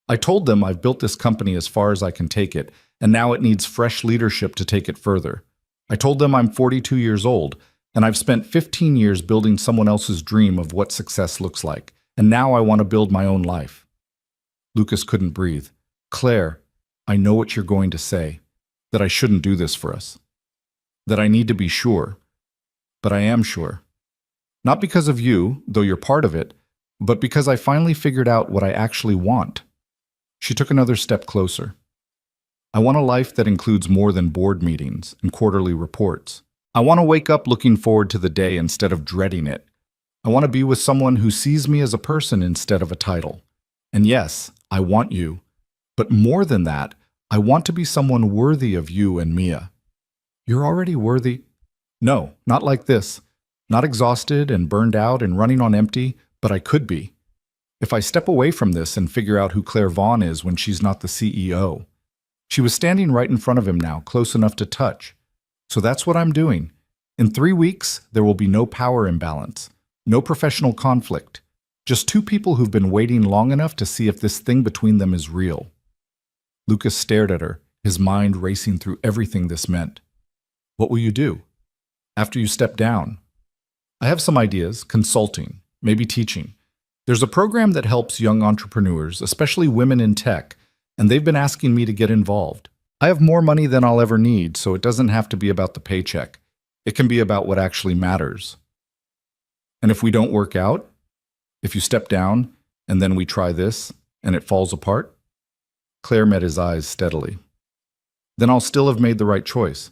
I told them I've built this company as far as I can take it, and now it needs fresh leadership to take it further. I told them I'm 42 years old, and I've spent 15 years building someone else's dream of what success looks like, and now I want to build my own life. Lucas couldn't breathe. Claire, I know what you're going to say, that I shouldn't do this for us, that I need to be sure, but I am sure. Not because of you, though you're part of it, but because I finally figured out what I actually want. She took another step closer. I want a life that includes more than board meetings and quarterly reports. I want to wake up looking forward to the day instead of dreading it. I want to be with someone who sees me as a person instead of a title. And yes, I want you. But more than that, I want to be someone worthy of you and Mia. You're already worthy? No, not like this. Not exhausted and burned out and running on empty, but I could be. If I step away from this and figure out who Claire Vaughn is when she's not the CEO. She was standing right in front of him now, close enough to touch. So that's what I'm doing. In 3 weeks, there will be no power imbalance, no professional conflict, just two people who've been waiting long enough to see if this thing between them is real. Lucas stared at her, his mind racing through everything this meant. What will you do? After you step down? I have some ideas, consulting, maybe teaching. There's a program that helps young entrepreneurs, especially women in tech, and they've been asking me to get involved. I have more money than I'll ever need, so it doesn't have to be about the paycheck. It can be about what actually matters. And if we don't work out, if you step down, and then we try this, and it falls apart? Claire met his eyes steadily. Then I'll still have made the right choice,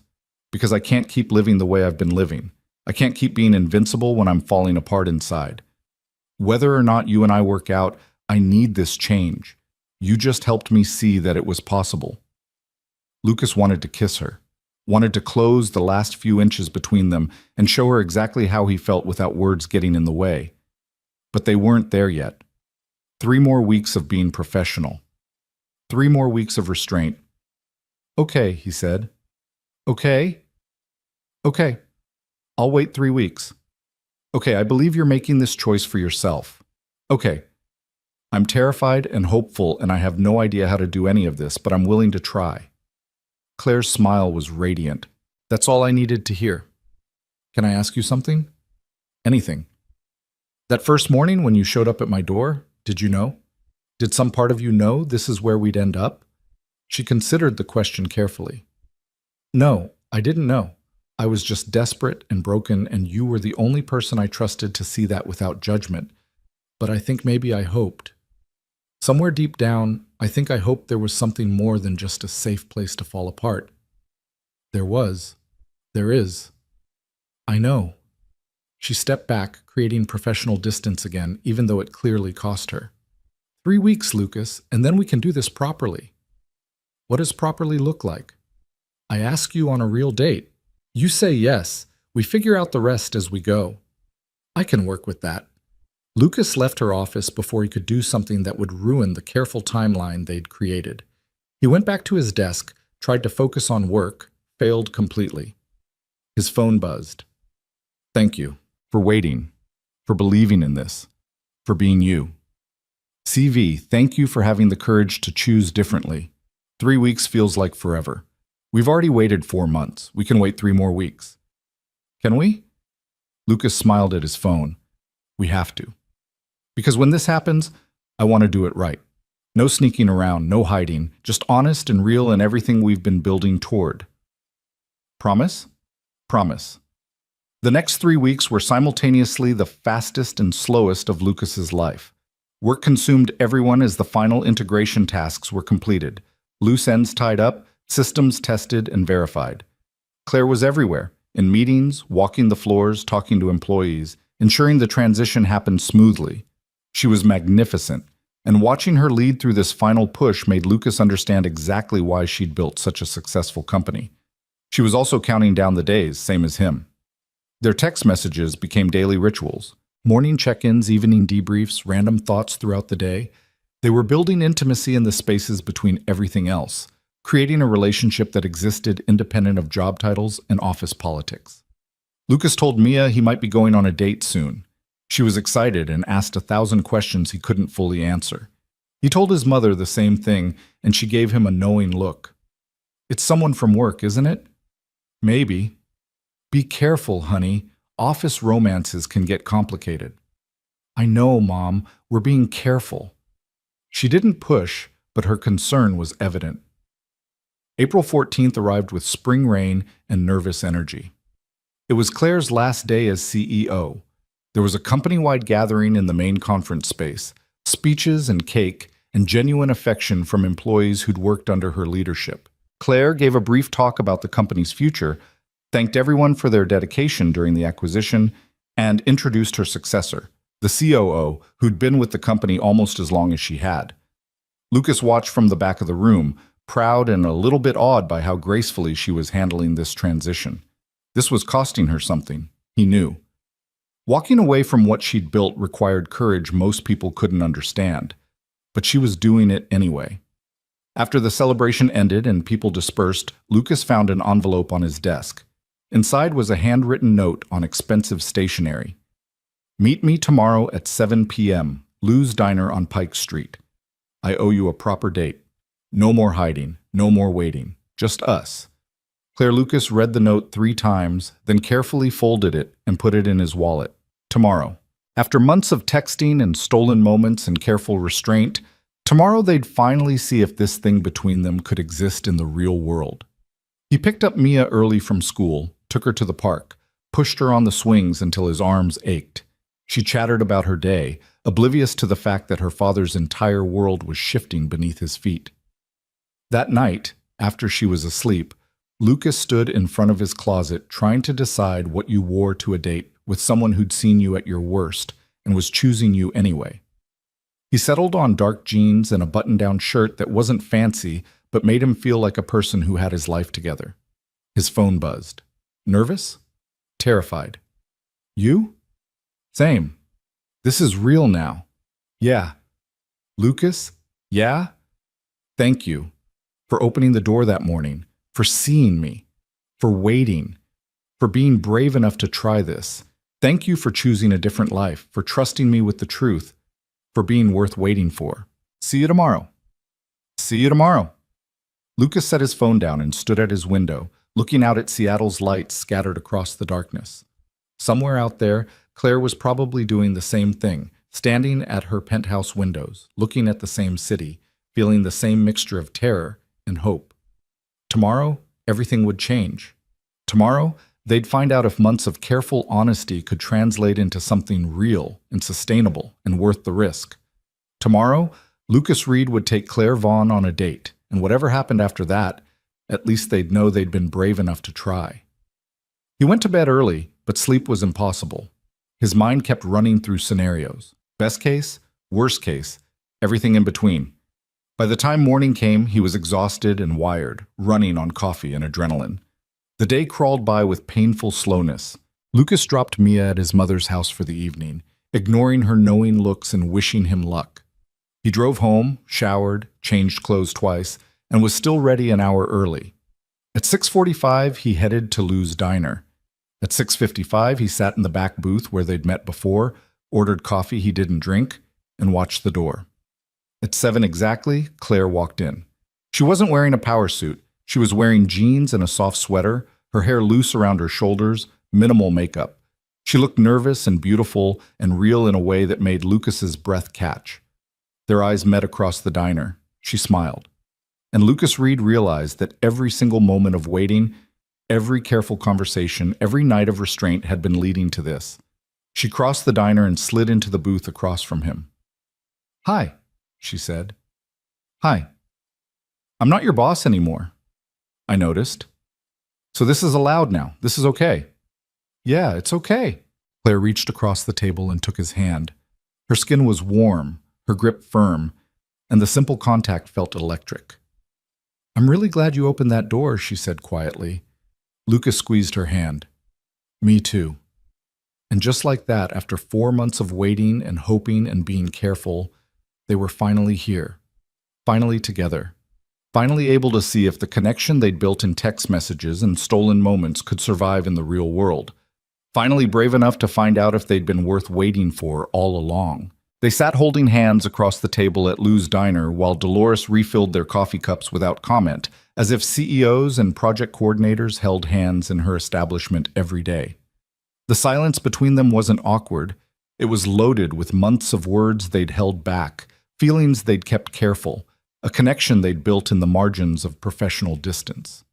because I can't keep living the way I've been living. I can't keep being invincible when I'm falling apart inside. Whether or not you and I work out, I need this change. You just helped me see that it was possible. Lucas wanted to kiss her, wanted to close the last few inches between them and show her exactly how he felt without words getting in the way. But they weren't there yet. 3 more weeks of being professional. 3 more weeks of restraint. Okay, he said. Okay? Okay. I'll wait 3 weeks. Okay, I believe you're making this choice for yourself. Okay. I'm terrified and hopeful, and I have no idea how to do any of this, but I'm willing to try. Claire's smile was radiant. That's all I needed to hear. Can I ask you something? Anything. That first morning when you showed up at my door, did you know? Did some part of you know this is where we'd end up? She considered the question carefully. No, I didn't know. I was just desperate and broken, and you were the only person I trusted to see that without judgment. But I think maybe I hoped. Somewhere deep down, I think I hoped there was something more than just a safe place to fall apart. There was. There is. I know. She stepped back, creating professional distance again, even though it clearly cost her. 3 weeks, Lucas, and then we can do this properly. What does properly look like? I ask you on a real date. You say yes. We figure out the rest as we go. I can work with that. Lucas left her office before he could do something that would ruin the careful timeline they'd created. He went back to his desk, tried to focus on work, failed completely. His phone buzzed. Thank you for waiting, for believing in this, for being you. CV, thank you for having the courage to choose differently. 3 weeks feels like forever. We've already waited 4 months. We can wait 3 more weeks. Can we? Lucas smiled at his phone. We have to. Because when this happens, I want to do it right. No sneaking around, no hiding, just honest and real in everything we've been building toward. Promise? Promise. The next 3 weeks were simultaneously the fastest and slowest of Lucas's life. Work consumed everyone as the final integration tasks were completed. Loose ends tied up, systems tested and verified. Claire was everywhere, in meetings, walking the floors, talking to employees, ensuring the transition happened smoothly. She was magnificent, and watching her lead through this final push made Lucas understand exactly why she'd built such a successful company. She was also counting down the days, same as him. Their text messages became daily rituals. Morning check-ins, evening debriefs, random thoughts throughout the day. They were building intimacy in the spaces between everything else, creating a relationship that existed independent of job titles and office politics. Lucas told Mia he might be going on a date soon. She was excited and asked 1,000 questions he couldn't fully answer. He told his mother the same thing, and she gave him a knowing look. It's someone from work, isn't it? Maybe. Be careful, honey. Office romances can get complicated. I know, Mom. We're being careful. She didn't push, but her concern was evident. April 14th arrived with spring rain and nervous energy. It was Claire's last day as CEO. There was a company-wide gathering in the main conference space, speeches and cake, and genuine affection from employees who'd worked under her leadership. Claire gave a brief talk about the company's future, thanked everyone for their dedication during the acquisition, and introduced her successor, the COO, who'd been with the company almost as long as she had. Lucas watched from the back of the room, proud and a little bit awed by how gracefully she was handling this transition. This was costing her something, he knew. Walking away from what she'd built required courage most people couldn't understand, but she was doing it anyway. After the celebration ended and people dispersed, Lucas found an envelope on his desk. Inside was a handwritten note on expensive stationery. Meet me tomorrow at 7 p.m., Lou's Diner on Pike Street. I owe you a proper date. No more hiding, no more waiting, just us. Claire Lucas read the note 3 times, then carefully folded it and put it in his wallet. Tomorrow. After months of texting and stolen moments and careful restraint, tomorrow they'd finally see if this thing between them could exist in the real world. He picked up Mia early from school, took her to the park, pushed her on the swings until his arms ached. She chattered about her day, oblivious to the fact that her father's entire world was shifting beneath his feet. That night, after she was asleep, Lucas stood in front of his closet trying to decide what you wore to a date with someone who'd seen you at your worst and was choosing you anyway. He settled on dark jeans and a button-down shirt that wasn't fancy but made him feel like a person who had his life together. His phone buzzed. Nervous? Terrified. You? Same. This is real now. Yeah. Lucas? Yeah? Thank you for opening the door that morning, for seeing me, for waiting, for being brave enough to try this. Thank you for choosing a different life, for trusting me with the truth, for being worth waiting for. See you tomorrow. See you tomorrow. Lucas set his phone down and stood at his window, looking out at Seattle's lights scattered across the darkness. Somewhere out there, Claire was probably doing the same thing, standing at her penthouse windows, looking at the same city, feeling the same mixture of terror and hope. Tomorrow, everything would change. Tomorrow, they'd find out if months of careful honesty could translate into something real and sustainable and worth the risk. Tomorrow, Lucas Reed would take Claire Vaughn on a date, and whatever happened after that, at least they'd know they'd been brave enough to try. He went to bed early, but sleep was impossible. His mind kept running through scenarios. Best case, worst case, everything in between. By the time morning came, he was exhausted and wired, running on coffee and adrenaline. The day crawled by with painful slowness. Lucas dropped Mia at his mother's house for the evening, ignoring her knowing looks and wishing him luck. He drove home, showered, changed clothes twice, and was still ready an hour early. At 6:45, he headed to Lou's Diner. At 6:55, he sat in the back booth where they'd met before, ordered coffee he didn't drink, and watched the door. At 7 exactly, Claire walked in. She wasn't wearing a power suit. She was wearing jeans and a soft sweater, her hair loose around her shoulders, minimal makeup. She looked nervous and beautiful and real in a way that made Lucas's breath catch. Their eyes met across the diner. She smiled. And Lucas Reed realized that every single moment of waiting, every careful conversation, every night of restraint had been leading to this. She crossed the diner and slid into the booth across from him. "Hi," she said. "Hi. I'm not your boss anymore." I noticed. "So this is allowed now. This is okay." "Yeah, it's okay." Claire reached across the table and took his hand. Her skin was warm, her grip firm, and the simple contact felt electric. "I'm really glad you opened that door," she said quietly. Lucas squeezed her hand. "Me too." And just like that, after 4 months of waiting and hoping and being careful, they were finally here. Finally together. Finally able to see if the connection they'd built in text messages and stolen moments could survive in the real world. Finally brave enough to find out if they'd been worth waiting for all along. They sat holding hands across the table at Lou's Diner while Dolores refilled their coffee cups without comment, as if CEOs and project coordinators held hands in her establishment every day. The silence between them wasn't awkward. It was loaded with months of words they'd held back, feelings they'd kept careful, a connection they'd built in the margins of professional distance.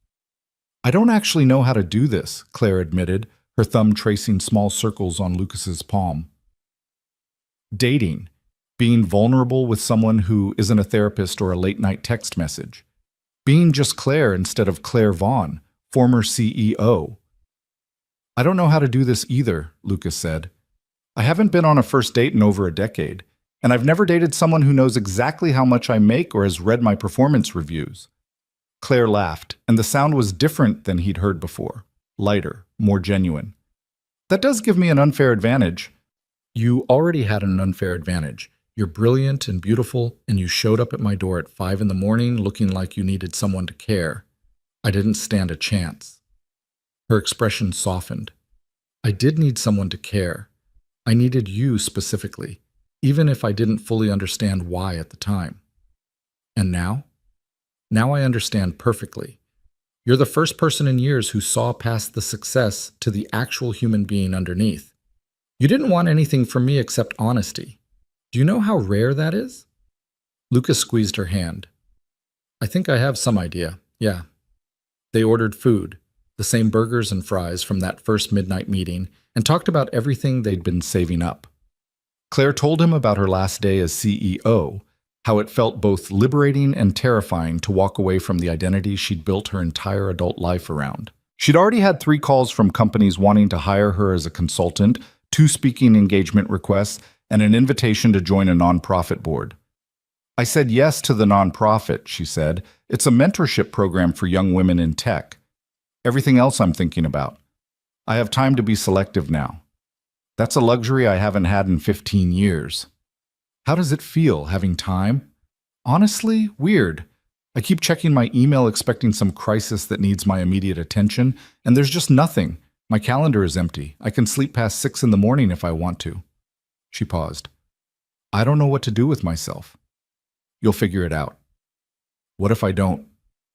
"I don't actually know how to do this," Claire admitted, her thumb tracing small circles on Lucas's palm. Dating. Being vulnerable with someone who isn't a therapist or a late-night text message. Being just Claire instead of Claire Vaughn, former CEO. "I don't know how to do this either," Lucas said. "I haven't been on a first date in over a decade, and I've never dated someone who knows exactly how much I make or has read my performance reviews." Claire laughed, and the sound was different than he'd heard before. Lighter, more genuine. "That does give me an unfair advantage." "You already had an unfair advantage. You're brilliant and beautiful, and you showed up at my door at 5 in the morning looking like you needed someone to care. I didn't stand a chance." Her expression softened. "I did need someone to care. I needed you specifically, even if I didn't fully understand why at the time. And now? Now I understand perfectly. You're the first person in years who saw past the success to the actual human being underneath. You didn't want anything from me except honesty. Do you know how rare that is?" Lucas squeezed her hand. "I think I have some idea, yeah." They ordered food, the same burgers and fries from that first midnight meeting, and talked about everything they'd been saving up. Claire told him about her last day as CEO, how it felt both liberating and terrifying to walk away from the identity she'd built her entire adult life around. She'd already had 3 calls from companies wanting to hire her as a consultant, 2 speaking engagement requests, and an invitation to join a nonprofit board. "I said yes to the nonprofit," she said. "It's a mentorship program for young women in tech. Everything else I'm thinking about. I have time to be selective now. That's a luxury I haven't had in 15 years. How does it feel, having time? Honestly, weird. I keep checking my email expecting some crisis that needs my immediate attention, and there's just nothing. My calendar is empty. I can sleep past 6 in the morning if I want to." She paused. "I don't know what to do with myself." "You'll figure it out." "What if I don't?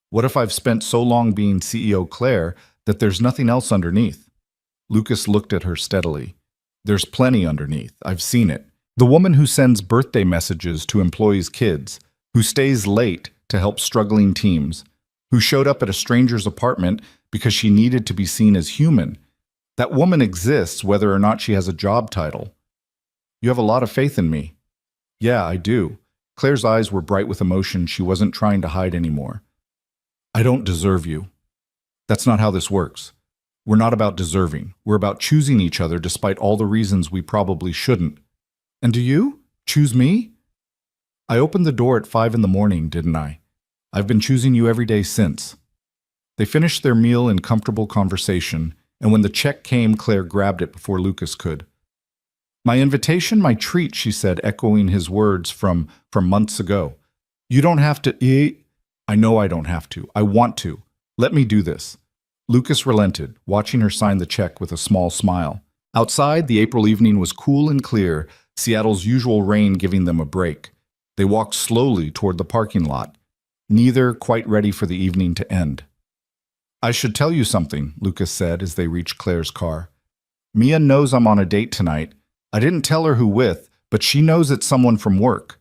What if I've spent so long being CEO Claire that there's nothing else underneath?" Lucas looked at her steadily. "There's plenty underneath. I've seen it. The woman who sends birthday messages to employees' kids, who stays late to help struggling teams, who showed up at a stranger's apartment because she needed to be seen as human. That woman exists whether or not she has a job title." "You have a lot of faith in me." "Yeah, I do." Claire's eyes were bright with emotion she wasn't trying to hide anymore. "I don't deserve you. That's not how this works. We're not about deserving. We're about choosing each other despite all the reasons we probably shouldn't." "And do you? Choose me?" "I opened the door at 5 in the morning, didn't I? I've been choosing you every day since." They finished their meal in comfortable conversation, and when the check came, Claire grabbed it before Lucas could. "My invitation, my treat," she said, echoing his words from months ago. "You don't have to eat." "I know I don't have to. I want to. Let me do this." Lucas relented, watching her sign the check with a small smile. Outside, the April evening was cool and clear, Seattle's usual rain giving them a break. They walked slowly toward the parking lot, neither quite ready for the evening to end. "I should tell you something," Lucas said as they reached Claire's car. Mia knows I'm on a date tonight. I didn't tell her who with, but she knows it's someone from work.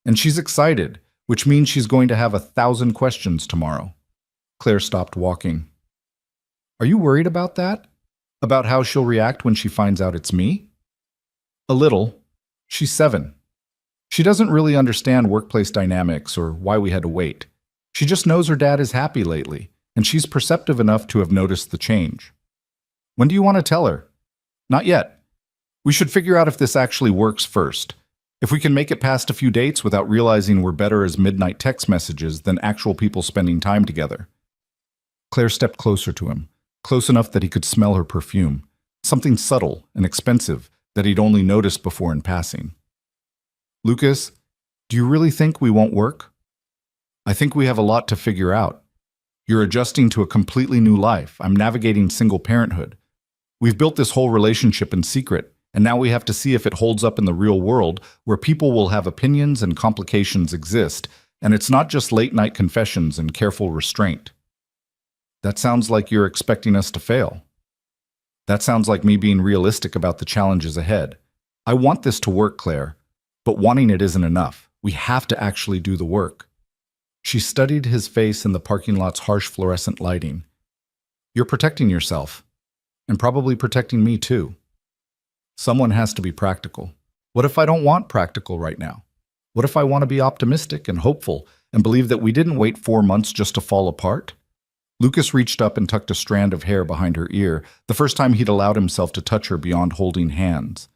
And she's excited, which means she's going to have 1,000 questions tomorrow. Claire stopped walking. Are you worried about that? About how she'll react when she finds out it's me? A little. She's 7. She doesn't really understand workplace dynamics or why we had to wait. She just knows her dad is happy lately, and she's perceptive enough to have noticed the change. When do you want to tell her? Not yet. We should figure out if this actually works first. If we can make it past a few dates without realizing we're better as midnight text messages than actual people spending time together. Claire stepped closer to him, close enough that he could smell her perfume, something subtle and expensive that he'd only noticed before in passing. Lucas, do you really think we won't work? I think we have a lot to figure out. You're adjusting to a completely new life. I'm navigating single parenthood. We've built this whole relationship in secret, and now we have to see if it holds up in the real world where people will have opinions and complications exist, and it's not just late-night confessions and careful restraint. That sounds like you're expecting us to fail. That sounds like me being realistic about the challenges ahead. I want this to work, Claire, but wanting it isn't enough. We have to actually do the work. She studied his face in the parking lot's harsh fluorescent lighting. You're protecting yourself, and probably protecting me too. Someone has to be practical. What if I don't want practical right now? What if I want to be optimistic and hopeful and believe that we didn't wait 4 months just to fall apart? Lucas reached up and tucked a strand of hair behind her ear, the first time he'd allowed himself to touch her beyond holding hands.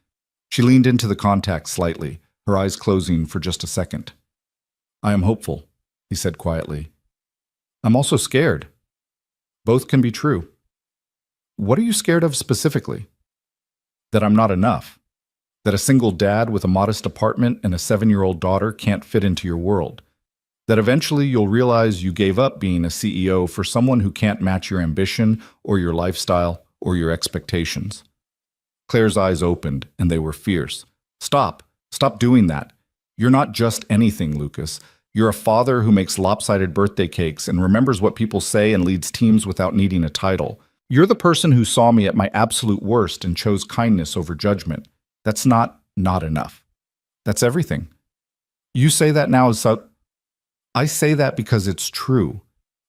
She leaned into the contact slightly, her eyes closing for just a second. I am hopeful, he said quietly. I'm also scared. Both can be true. What are you scared of specifically? That I'm not enough. That a single dad with a modest apartment and a 7-year-old daughter can't fit into your world. That eventually you'll realize you gave up being a CEO for someone who can't match your ambition or your lifestyle or your expectations. Claire's eyes opened, and they were fierce. Stop. Stop doing that. You're not just anything, Lucas. You're a father who makes lopsided birthday cakes and remembers what people say and leads teams without needing a title. You're the person who saw me at my absolute worst and chose kindness over judgment. That's not enough. That's everything. You say that now as I say that because it's true,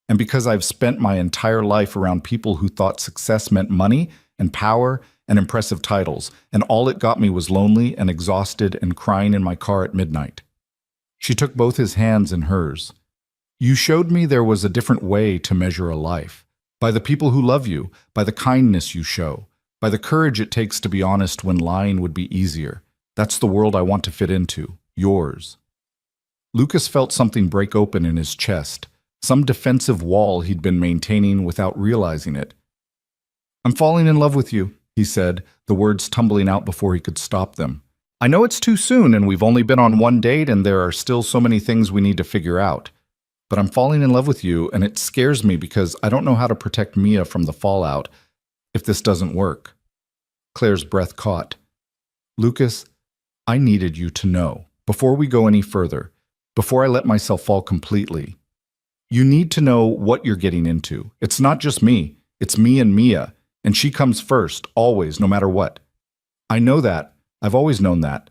and because I've spent my entire life around people who thought success meant money and power and impressive titles, and all it got me was lonely and exhausted and crying in my car at midnight. She took both his hands in hers. You showed me there was a different way to measure a life. By the people who love you, by the kindness you show, by the courage it takes to be honest when lying would be easier. That's the world I want to fit into, yours. Lucas felt something break open in his chest, some defensive wall he'd been maintaining without realizing it. I'm falling in love with you, he said, the words tumbling out before he could stop them. I know it's too soon and we've only been on one date and there are still so many things we need to figure out. But I'm falling in love with you, and it scares me because I don't know how to protect Mia from the fallout if this doesn't work. Claire's breath caught. Lucas, I needed you to know, before we go any further, before I let myself fall completely. You need to know what you're getting into. It's not just me. It's me and Mia, and she comes first, always, no matter what. I know that. I've always known that.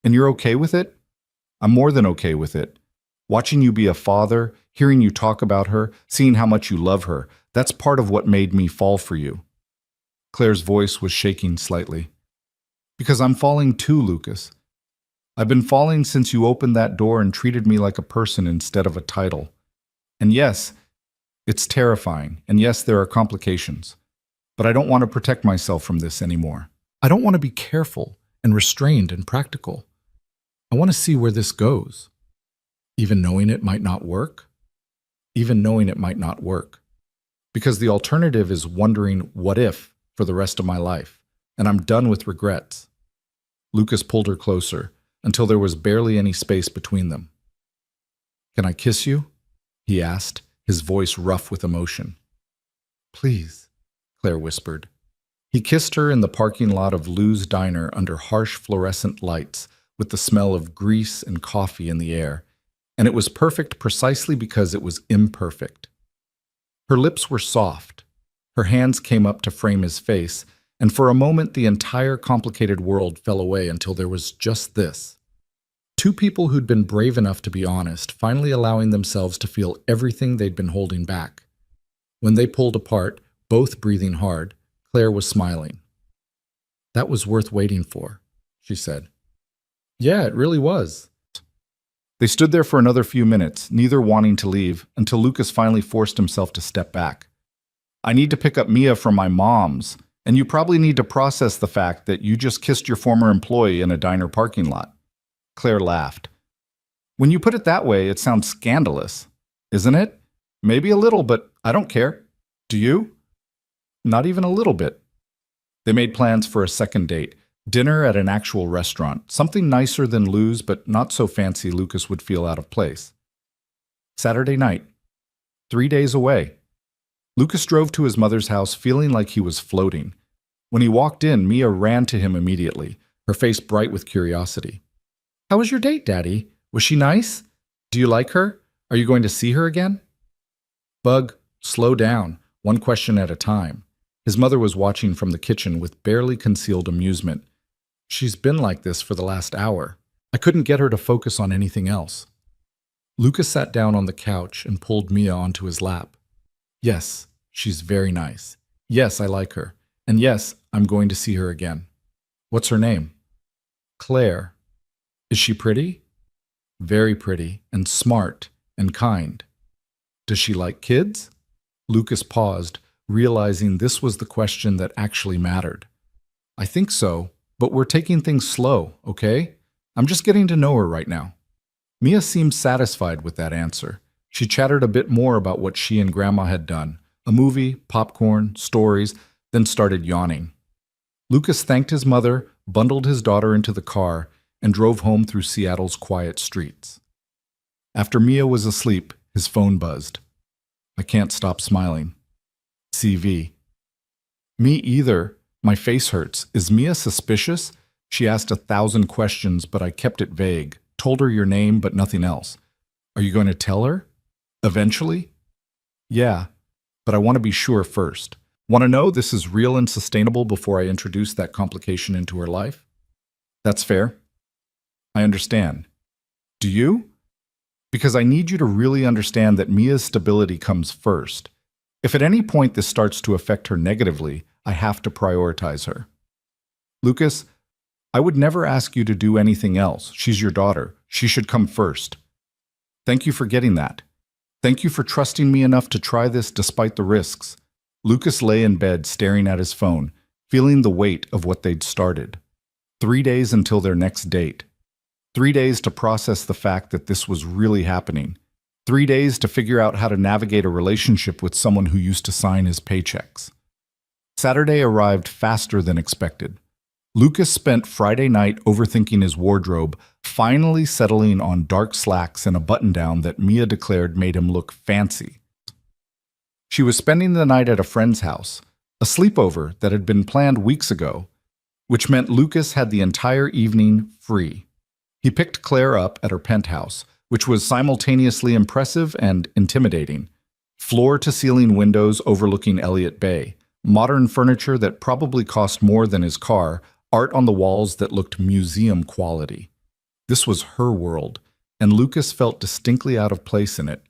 And you're okay with it? I'm more than okay with it. Watching you be a father, hearing you talk about her, seeing how much you love her, that's part of what made me fall for you. Claire's voice was shaking slightly. Because I'm falling too, Lucas. I've been falling since you opened that door and treated me like a person instead of a title. And yes, it's terrifying, and yes, there are complications. But I don't want to protect myself from this anymore. I don't want to be careful and restrained and practical. I want to see where this goes. Even knowing it might not work? Even knowing it might not work. Because the alternative is wondering what if for the rest of my life, and I'm done with regrets. Lucas pulled her closer until there was barely any space between them. Can I kiss you? He asked, his voice rough with emotion. Please, Claire whispered. He kissed her in the parking lot of Lou's Diner under harsh fluorescent lights with the smell of grease and coffee in the air. And it was perfect precisely because it was imperfect. Her lips were soft. Her hands came up to frame his face, And for a moment, the entire complicated world fell away until there was just this. Two people who'd been brave enough to be honest, finally allowing themselves to feel everything they'd been holding back. When they pulled apart, both breathing hard, Claire was smiling. "That was worth waiting for," she said. "Yeah, it really was." They stood there for another few minutes, neither wanting to leave, until Lucas finally forced himself to step back. "I need to pick up Mia from my mom's, and you probably need to process the fact that you just kissed your former employee in a diner parking lot." Claire laughed. "When you put it that way, it sounds scandalous, isn't it? Maybe a little, but I don't care. Do you?" "Not even a little bit." They made plans for a second date, dinner at an actual restaurant, something nicer than Lou's, but not so fancy Lucas would feel out of place. Saturday night, 3 days away. Lucas drove to his mother's house feeling like he was floating. When he walked in, Mia ran to him immediately, her face bright with curiosity. "How was your date, Daddy? Was she nice? Do you like her? Are you going to see her again?" "Bug, slow down, one question at a time." His mother was watching from the kitchen with barely concealed amusement. "She's been like this for the last hour. I couldn't get her to focus on anything else." Lucas sat down on the couch and pulled Mia onto his lap. "Yes, she's very nice. Yes, I like her. And yes, I'm going to see her again." "What's her name?" "Claire." "Is she pretty?" "Very pretty, and smart, and kind." "Does she like kids?" Lucas paused, realizing this was the question that actually mattered. "I think so, but we're taking things slow, okay? I'm just getting to know her right now." Mia seemed satisfied with that answer. She chattered a bit more about what she and Grandma had done, a movie, popcorn, stories, then started yawning. Lucas thanked his mother, bundled his daughter into the car, and drove home through Seattle's quiet streets. After Mia was asleep, his phone buzzed. "I can't stop smiling. CV." "Me either. My face hurts. Is Mia suspicious?" She asked 1,000 questions, but I kept it vague. Told her your name, but nothing else. "Are you going to tell her? Eventually?" "Yeah, but I want to be sure first. Want to know this is real and sustainable before I introduce that complication into her life?" "That's fair. I understand. Do you? Because I need you to really understand that Mia's stability comes first. If at any point this starts to affect her negatively, I have to prioritize her." "Lucas, I would never ask you to do anything else. She's your daughter. She should come first." "Thank you for getting that. Thank you for trusting me enough to try this despite the risks." Lucas lay in bed staring at his phone, feeling the weight of what they'd started. 3 days until their next date. 3 days to process the fact that this was really happening. 3 days to figure out how to navigate a relationship with someone who used to sign his paychecks. Saturday arrived faster than expected. Lucas spent Friday night overthinking his wardrobe, finally settling on dark slacks and a button-down that Mia declared made him look fancy. She was spending the night at a friend's house, a sleepover that had been planned weeks ago, which meant Lucas had the entire evening free. He picked Claire up at her penthouse, which was simultaneously impressive and intimidating. Floor-to-ceiling windows overlooking Elliott Bay, modern furniture that probably cost more than his car, art on the walls that looked museum quality. This was her world, and Lucas felt distinctly out of place in it.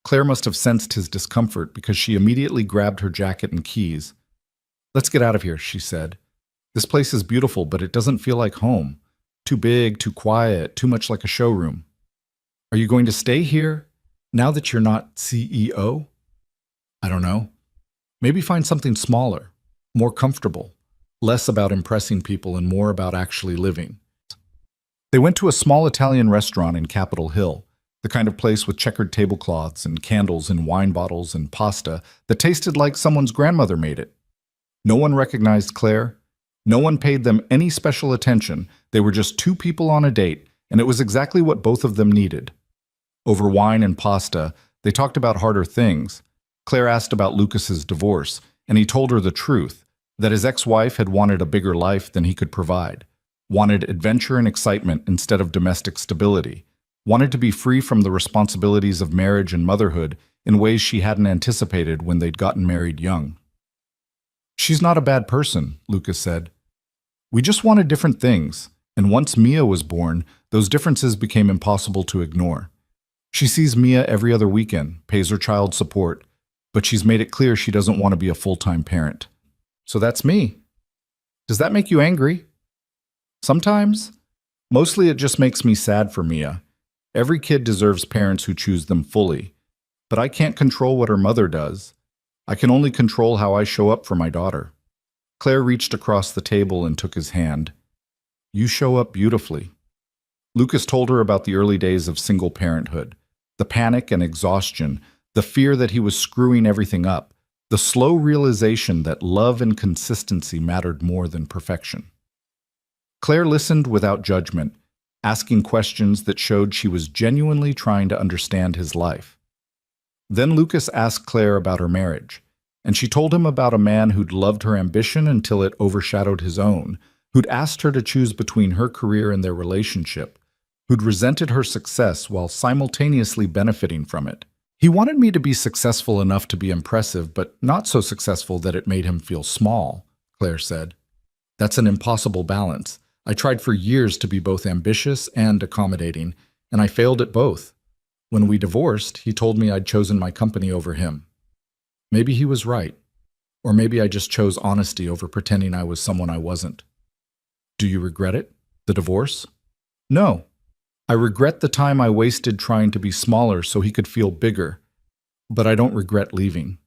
Claire must have sensed his discomfort because she immediately grabbed her jacket and keys. "Let's get out of here," she said. "This place is beautiful, but it doesn't feel like home. Too big, too quiet, too much like a showroom." "Are you going to stay here, now that you're not CEO?" "I don't know. Maybe find something smaller, more comfortable, less about impressing people and more about actually living." They went to a small Italian restaurant in Capitol Hill, the kind of place with checkered tablecloths and candles and wine bottles and pasta that tasted like someone's grandmother made it. No one recognized Claire. No one paid them any special attention. They were just two people on a date, and it was exactly what both of them needed. Over wine and pasta, they talked about harder things. Claire asked about Lucas's divorce, and he told her the truth, that his ex-wife had wanted a bigger life than he could provide, wanted adventure and excitement instead of domestic stability, wanted to be free from the responsibilities of marriage and motherhood in ways she hadn't anticipated when they'd gotten married young. She's not a bad person, Lucas said. We just wanted different things, and once Mia was born, those differences became impossible to ignore. She sees Mia every other weekend, pays her child support, but she's made it clear she doesn't want to be a full-time parent. So that's me. Does that make you angry? Sometimes. Mostly it just makes me sad for Mia. Every kid deserves parents who choose them fully, but I can't control what her mother does. I can only control how I show up for my daughter. Claire reached across the table and took his hand. You show up beautifully. Lucas told her about the early days of single parenthood, the panic and exhaustion, the fear that he was screwing everything up, the slow realization that love and consistency mattered more than perfection. Claire listened without judgment, asking questions that showed she was genuinely trying to understand his life. Then Lucas asked Claire about her marriage, and she told him about a man who'd loved her ambition until it overshadowed his own, who'd asked her to choose between her career and their relationship, who'd resented her success while simultaneously benefiting from it. He wanted me to be successful enough to be impressive, but not so successful that it made him feel small, Claire said. That's an impossible balance. I tried for years to be both ambitious and accommodating, and I failed at both. When we divorced, he told me I'd chosen my company over him. Maybe he was right, or maybe I just chose honesty over pretending I was someone I wasn't. Do you regret it? The divorce? No. I regret the time I wasted trying to be smaller so he could feel bigger, but I don't regret leaving.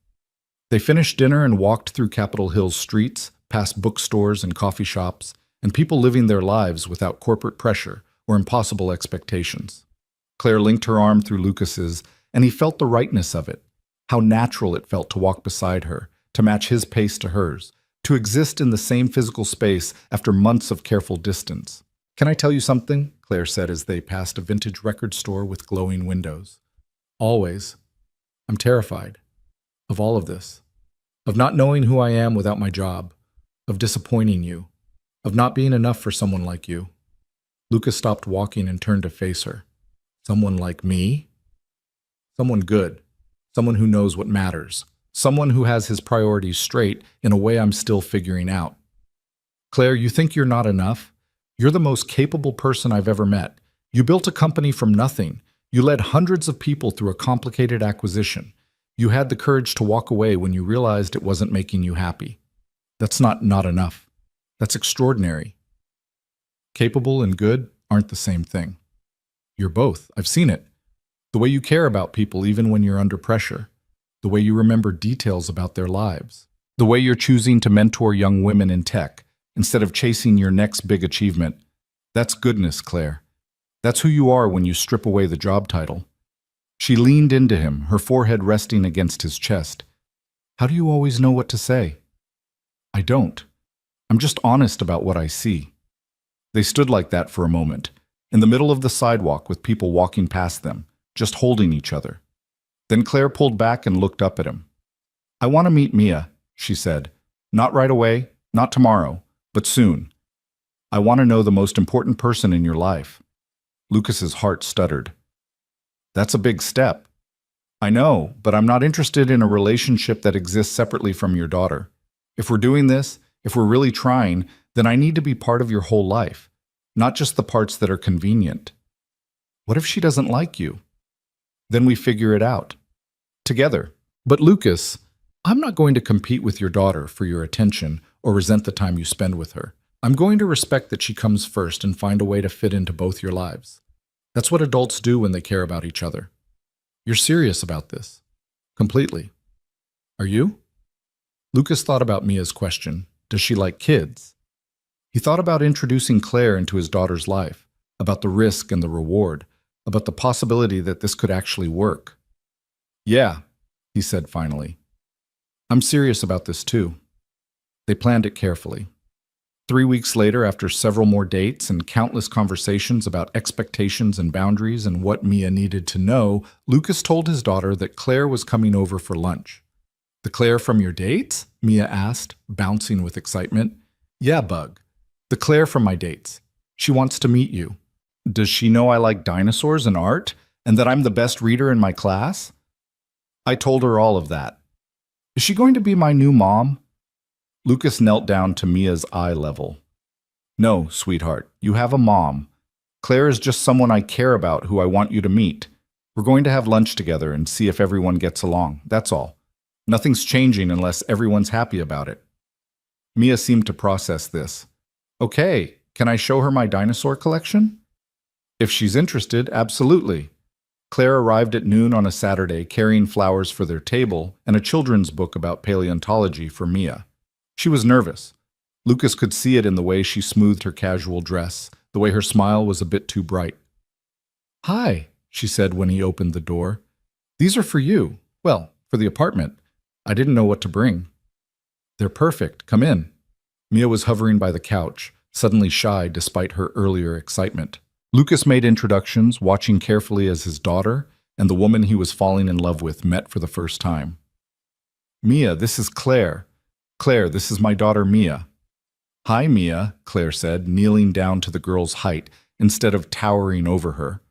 They finished dinner and walked through Capitol Hill's streets, past bookstores and coffee shops, and people living their lives without corporate pressure or impossible expectations. Claire linked her arm through Lucas's, and he felt the rightness of it, how natural it felt to walk beside her, to match his pace to hers, to exist in the same physical space after months of careful distance. Can I tell you something? Claire said as they passed a vintage record store with glowing windows. Always. I'm terrified of all of this, of not knowing who I am without my job, of disappointing you, of not being enough for someone like you. Lucas stopped walking and turned to face her. Someone like me? Someone good. Someone who knows what matters. Someone who has his priorities straight in a way I'm still figuring out. Claire, you think you're not enough? You're the most capable person I've ever met. You built a company from nothing. You led hundreds of people through a complicated acquisition. You had the courage to walk away when you realized it wasn't making you happy. That's not enough. That's extraordinary. Capable and good aren't the same thing. You're both. I've seen it. The way you care about people even when you're under pressure. The way you remember details about their lives. The way you're choosing to mentor young women in tech instead of chasing your next big achievement. That's goodness, Claire. That's who you are when you strip away the job title. She leaned into him, her forehead resting against his chest. How do you always know what to say? I don't. I'm just honest about what I see. They stood like that for a moment, in the middle of the sidewalk with people walking past them, just holding each other. Then Claire pulled back and looked up at him. I want to meet Mia, she said. Not right away, not tomorrow, but soon. I want to know the most important person in your life. Lucas's heart stuttered. That's a big step. I know, but I'm not interested in a relationship that exists separately from your daughter. If we're doing this, if we're really trying, then I need to be part of your whole life, not just the parts that are convenient. What if she doesn't like you? Then we figure it out. Together. But Lucas, I'm not going to compete with your daughter for your attention or resent the time you spend with her. I'm going to respect that she comes first and find a way to fit into both your lives. That's what adults do when they care about each other. You're serious about this. Completely. Are you? Lucas thought about Mia's question. Does she like kids? He thought about introducing Claire into his daughter's life, about the risk and the reward, about the possibility that this could actually work. Yeah, he said finally. I'm serious about this too. They planned it carefully. 3 weeks later, after several more dates and countless conversations about expectations and boundaries and what Mia needed to know, Lucas told his daughter that Claire was coming over for lunch. The Claire from your dates? Mia asked, bouncing with excitement. Yeah, Bug. The Claire from my dates. She wants to meet you. Does she know I like dinosaurs and art, and that I'm the best reader in my class? I told her all of that. Is she going to be my new mom? Lucas knelt down to Mia's eye level. No, sweetheart, you have a mom. Claire is just someone I care about who I want you to meet. We're going to have lunch together and see if everyone gets along, that's all. Nothing's changing unless everyone's happy about it. Mia seemed to process this. Okay, can I show her my dinosaur collection? If she's interested, absolutely. Claire arrived at noon on a Saturday carrying flowers for their table and a children's book about paleontology for Mia. She was nervous. Lucas could see it in the way she smoothed her casual dress, the way her smile was a bit too bright. Hi, she said when he opened the door. These are for you. Well, for the apartment. I didn't know what to bring. They're perfect. Come in. Mia was hovering by the couch, suddenly shy despite her earlier excitement. Lucas made introductions, watching carefully as his daughter and the woman he was falling in love with met for the first time. Mia, this is Claire. Claire, this is my daughter Mia. Hi, Mia, Claire said, kneeling down to the girl's height instead of towering over her.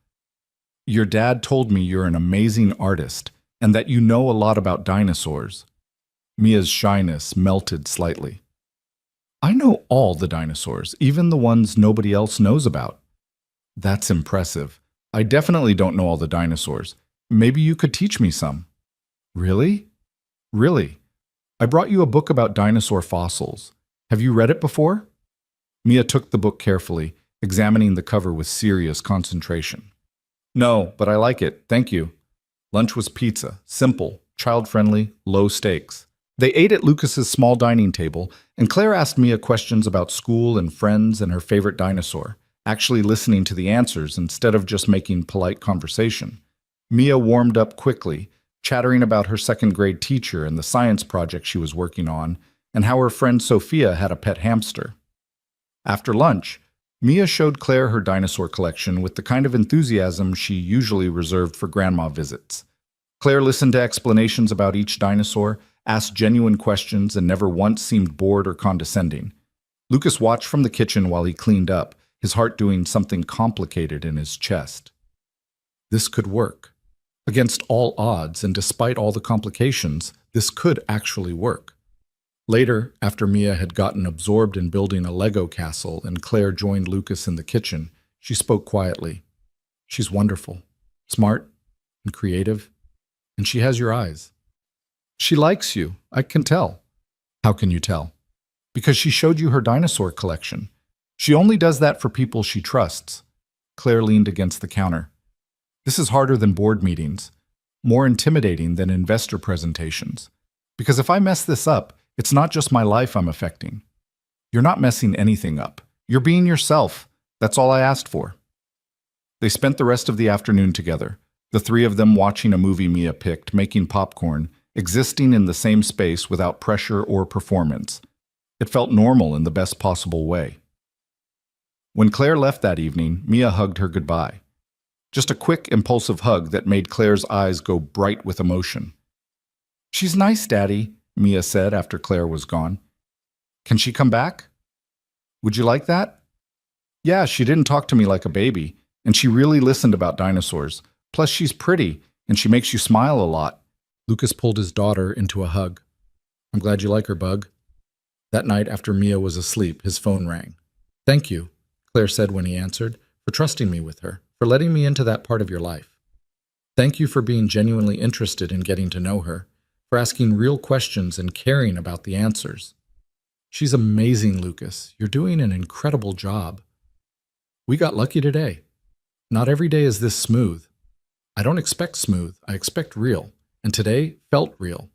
Your dad told me you're an amazing artist and that you know a lot about dinosaurs. Mia's shyness melted slightly. I know all the dinosaurs, even the ones nobody else knows about. That's impressive. I definitely don't know all the dinosaurs. Maybe you could teach me some. Really? Really. I brought you a book about dinosaur fossils. Have you read it before? Mia took the book carefully, examining the cover with serious concentration. No, but I like it, thank you. Lunch was pizza, simple, child-friendly, low stakes. They ate at Lucas's small dining table, and Claire asked Mia questions about school and friends and her favorite dinosaur, actually listening to the answers instead of just making polite conversation. Mia warmed up quickly, chattering about her second-grade teacher and the science project she was working on, and how her friend Sophia had a pet hamster. After lunch, Mia showed Claire her dinosaur collection with the kind of enthusiasm she usually reserved for grandma visits. Claire listened to explanations about each dinosaur, asked genuine questions, and never once seemed bored or condescending. Lucas watched from the kitchen while he cleaned up, his heart doing something complicated in his chest. This could work. Against all odds, and despite all the complications, this could actually work. Later, after Mia had gotten absorbed in building a Lego castle and Claire joined Lucas in the kitchen, she spoke quietly. She's wonderful, smart, and creative, and she has your eyes. She likes you, I can tell. How can you tell? Because she showed you her dinosaur collection. She only does that for people she trusts. Claire leaned against the counter. This is harder than board meetings, more intimidating than investor presentations. Because if I mess this up, it's not just my life I'm affecting. You're not messing anything up. You're being yourself. That's all I asked for. They spent the rest of the afternoon together, the three of them watching a movie Mia picked, making popcorn, existing in the same space without pressure or performance. It felt normal in the best possible way. When Claire left that evening, Mia hugged her goodbye. Just a quick, impulsive hug that made Claire's eyes go bright with emotion. She's nice, Daddy, Mia said after Claire was gone. Can she come back? Would you like that? Yeah, she didn't talk to me like a baby, and she really listened about dinosaurs. Plus, she's pretty, and she makes you smile a lot. Lucas pulled his daughter into a hug. I'm glad you like her, Bug. That night, after Mia was asleep, his phone rang. Thank you, Claire said when he answered, for trusting me with her, for letting me into that part of your life. Thank you for being genuinely interested in getting to know her, for asking real questions and caring about the answers. She's amazing, Lucas. You're doing an incredible job. We got lucky today. Not every day is this smooth. I don't expect smooth, I expect real, and today felt real.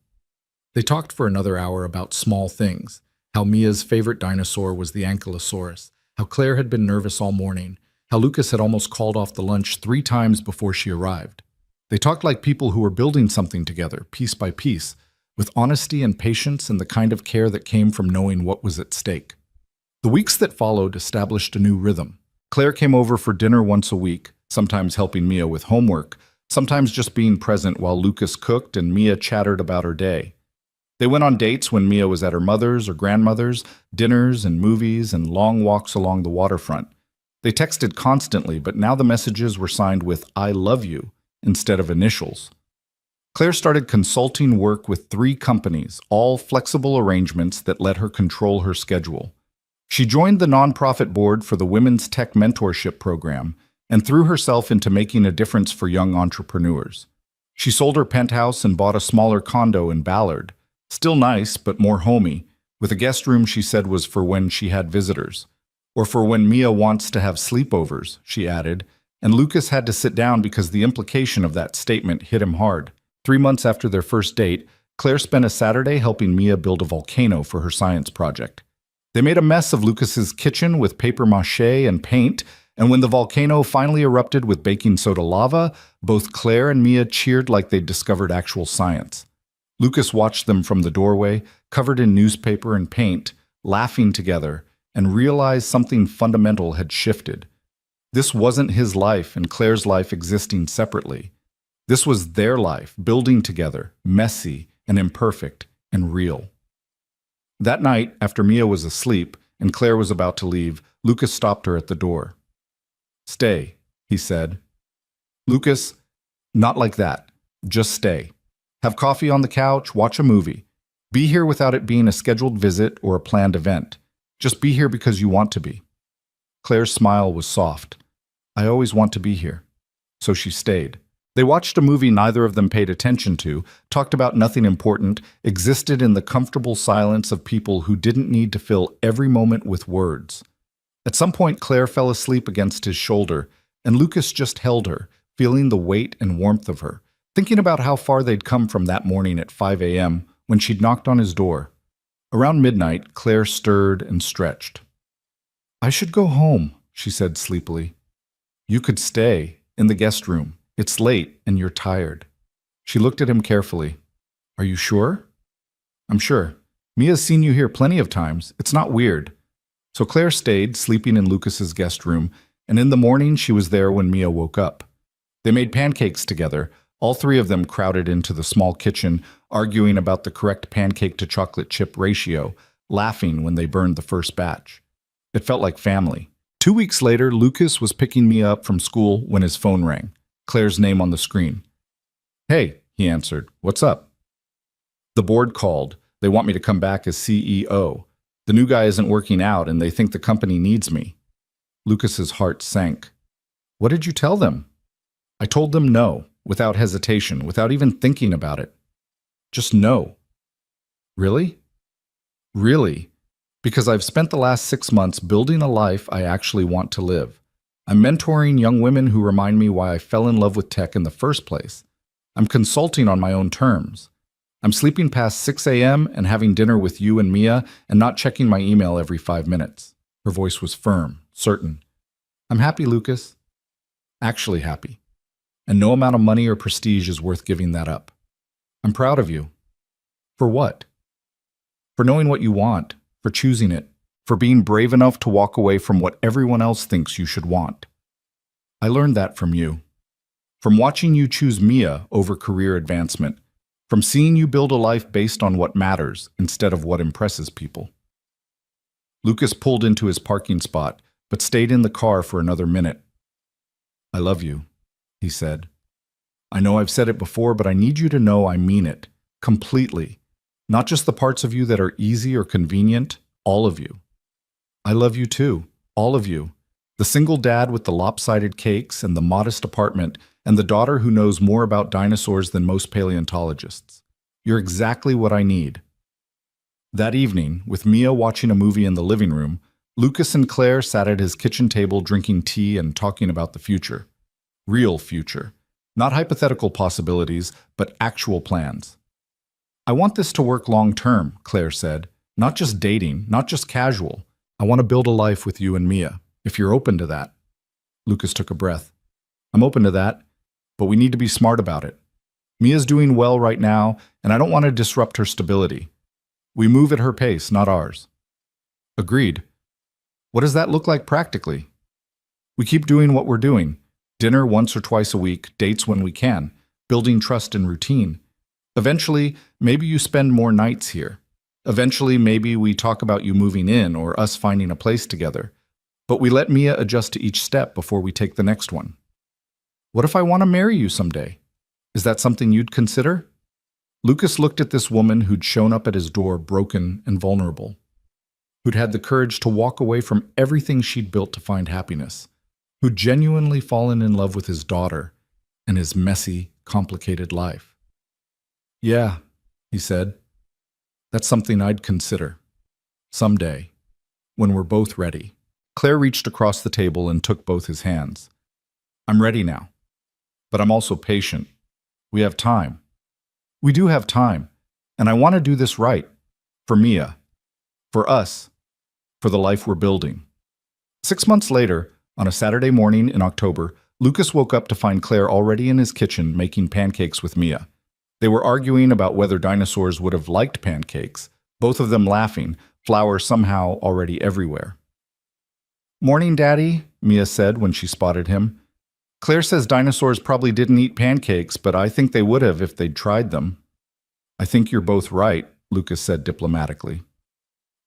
They talked for another hour about small things, how Mia's favorite dinosaur was the Ankylosaurus, how Claire had been nervous all morning, how Lucas had almost called off the lunch 3 times before she arrived. They talked like people who were building something together, piece by piece, with honesty and patience and the kind of care that came from knowing what was at stake. The weeks that followed established a new rhythm. Claire came over for dinner once a week, sometimes helping Mia with homework, sometimes just being present while Lucas cooked and Mia chattered about her day. They went on dates when Mia was at her mother's or grandmother's, dinners and movies and long walks along the waterfront. They texted constantly, but now the messages were signed with I love you instead of initials. Claire started consulting work with 3 companies, all flexible arrangements that let her control her schedule. She joined the nonprofit board for the Women's Tech Mentorship Program and threw herself into making a difference for young entrepreneurs. She sold her penthouse and bought a smaller condo in Ballard. Still nice, but more homey, with a guest room she said was for when she had visitors. Or for when Mia wants to have sleepovers, she added, and Lucas had to sit down because the implication of that statement hit him hard. 3 months after their first date, Claire spent a Saturday helping Mia build a volcano for her science project. They made a mess of Lucas's kitchen with paper mache and paint, and when the volcano finally erupted with baking soda lava, both Claire and Mia cheered like they'd discovered actual science. Lucas watched them from the doorway, covered in newspaper and paint, laughing together, and realized something fundamental had shifted. This wasn't his life and Claire's life existing separately. This was their life, building together, messy and imperfect and real. That night, after Mia was asleep and Claire was about to leave, Lucas stopped her at the door. "Stay," he said. "Lucas, not like that. Just stay. Have coffee on the couch, watch a movie. Be here without it being a scheduled visit or a planned event. Just be here because you want to be." Claire's smile was soft. "I always want to be here." So she stayed. They watched a movie neither of them paid attention to, talked about nothing important, existed in the comfortable silence of people who didn't need to fill every moment with words. At some point, Claire fell asleep against his shoulder, and Lucas just held her, feeling the weight and warmth of her, thinking about how far they'd come from that morning at 5 a.m. when she'd knocked on his door. Around midnight, Claire stirred and stretched. "I should go home," she said sleepily. "You could stay in the guest room. It's late and you're tired." She looked at him carefully. "Are you sure?" "I'm sure. Mia's seen you here plenty of times. It's not weird." So Claire stayed, sleeping in Lucas's guest room, and in the morning she was there when Mia woke up. They made pancakes together. All 3 of them crowded into the small kitchen, arguing about the correct pancake to chocolate chip ratio, laughing when they burned the first batch. It felt like family. 2 weeks later, Lucas was picking Mia up from school when his phone rang. Claire's name on the screen. "Hey," he answered. "What's up?" "The board called. They want me to come back as CEO. The new guy isn't working out and they think the company needs me." Lucas's heart sank. "What did you tell them?" "I told them no, without hesitation, without even thinking about it. Just no." "Really?" "Really. Because I've spent the last 6 months building a life I actually want to live. I'm mentoring young women who remind me why I fell in love with tech in the first place. I'm consulting on my own terms. I'm sleeping past 6 a.m. and having dinner with you and Mia and not checking my email every 5 minutes. Her voice was firm, certain. "I'm happy, Lucas. Actually happy. And no amount of money or prestige is worth giving that up. I'm proud of you." "For what?" "For knowing what you want, for choosing it, for being brave enough to walk away from what everyone else thinks you should want. I learned that from you. From watching you choose Mia over career advancement. From seeing you build a life based on what matters instead of what impresses people." Lucas pulled into his parking spot, but stayed in the car for another minute. "I love you," he said. "I know I've said it before, but I need you to know I mean it. Completely. Not just the parts of you that are easy or convenient, all of you. I love you too, all of you. The single dad with the lopsided cakes and the modest apartment, and the daughter who knows more about dinosaurs than most paleontologists. You're exactly what I need." That evening, with Mia watching a movie in the living room, Lucas and Claire sat at his kitchen table drinking tea and talking about the future. Real future. Not hypothetical possibilities, but actual plans. "I want this to work long term," Claire said. "Not just dating, not just casual. I want to build a life with you and Mia, if you're open to that." Lucas took a breath. "I'm open to that, but we need to be smart about it. Mia's doing well right now, and I don't want to disrupt her stability. We move at her pace, not ours." "Agreed. What does that look like practically?" "We keep doing what we're doing. Dinner once or twice a week, dates when we can, building trust and routine. Eventually, maybe you spend more nights here. Eventually, maybe we talk about you moving in or us finding a place together. But we let Mia adjust to each step before we take the next one." "What if I want to marry you someday?" Is that something you'd consider? Lucas looked at this woman who'd shown up at his door broken and vulnerable, who'd had the courage to walk away from everything she'd built to find happiness, who'd genuinely fallen in love with his daughter and his messy, complicated life. Yeah, he said, that's something I'd consider. Someday, when we're both ready. Claire reached across the table and took both his hands. I'm ready now, but I'm also patient. We have time. We do have time, and I want to do this right. For Mia. For us. For the life we're building. 6 months later, on a Saturday morning in October, Lucas woke up to find Claire already in his kitchen making pancakes with Mia. They were arguing about whether dinosaurs would have liked pancakes, both of them laughing, flour somehow already everywhere. Morning, Daddy, Mia said when she spotted him. Claire says dinosaurs probably didn't eat pancakes, but I think they would have if they'd tried them. I think you're both right, Lucas said diplomatically.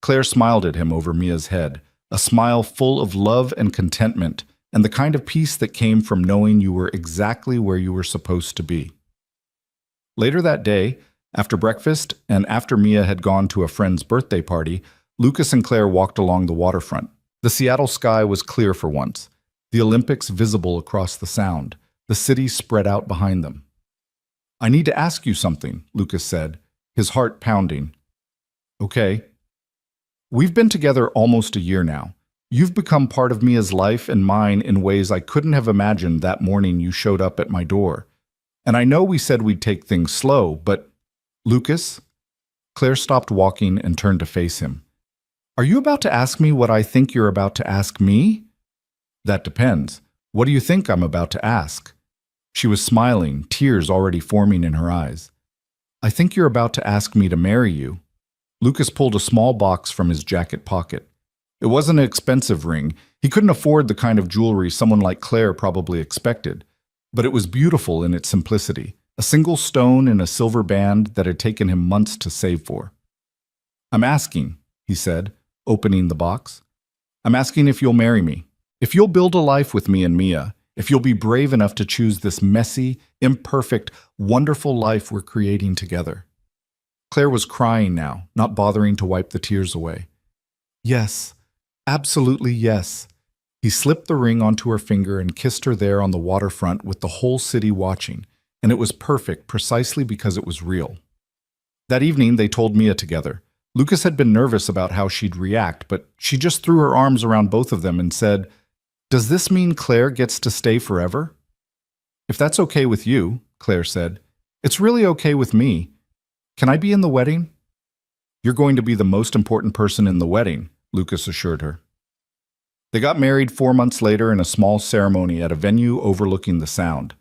Claire smiled at him over Mia's head, a smile full of love and contentment, and the kind of peace that came from knowing you were exactly where you were supposed to be. Later that day, after breakfast and after Mia had gone to a friend's birthday party, Lucas and Claire walked along the waterfront. The Seattle sky was clear for once, the Olympics visible across the Sound, the city spread out behind them. I need to ask you something, Lucas said, his heart pounding. Okay. We've been together almost a year now. You've become part of Mia's life and mine in ways I couldn't have imagined that morning you showed up at my door. And I know we said we'd take things slow, but… Lucas? Claire stopped walking and turned to face him. Are you about to ask me what I think you're about to ask me? That depends. What do you think I'm about to ask? She was smiling, tears already forming in her eyes. I think you're about to ask me to marry you. Lucas pulled a small box from his jacket pocket. It wasn't an expensive ring. He couldn't afford the kind of jewelry someone like Claire probably expected. But it was beautiful in its simplicity, a single stone in a silver band that had taken him months to save for. I'm asking, he said, opening the box. I'm asking if you'll marry me, if you'll build a life with me and Mia, if you'll be brave enough to choose this messy, imperfect, wonderful life we're creating together. Claire was crying now, not bothering to wipe the tears away. Yes, absolutely yes. He slipped the ring onto her finger and kissed her there on the waterfront with the whole city watching, and it was perfect precisely because it was real. That evening, they told Mia together. Lucas had been nervous about how she'd react, but she just threw her arms around both of them and said, Does this mean Claire gets to stay forever? If that's okay with you, Claire said, it's really okay with me. Can I be in the wedding? You're going to be the most important person in the wedding, Lucas assured her. They got married 4 months later in a small ceremony at a venue overlooking the Sound.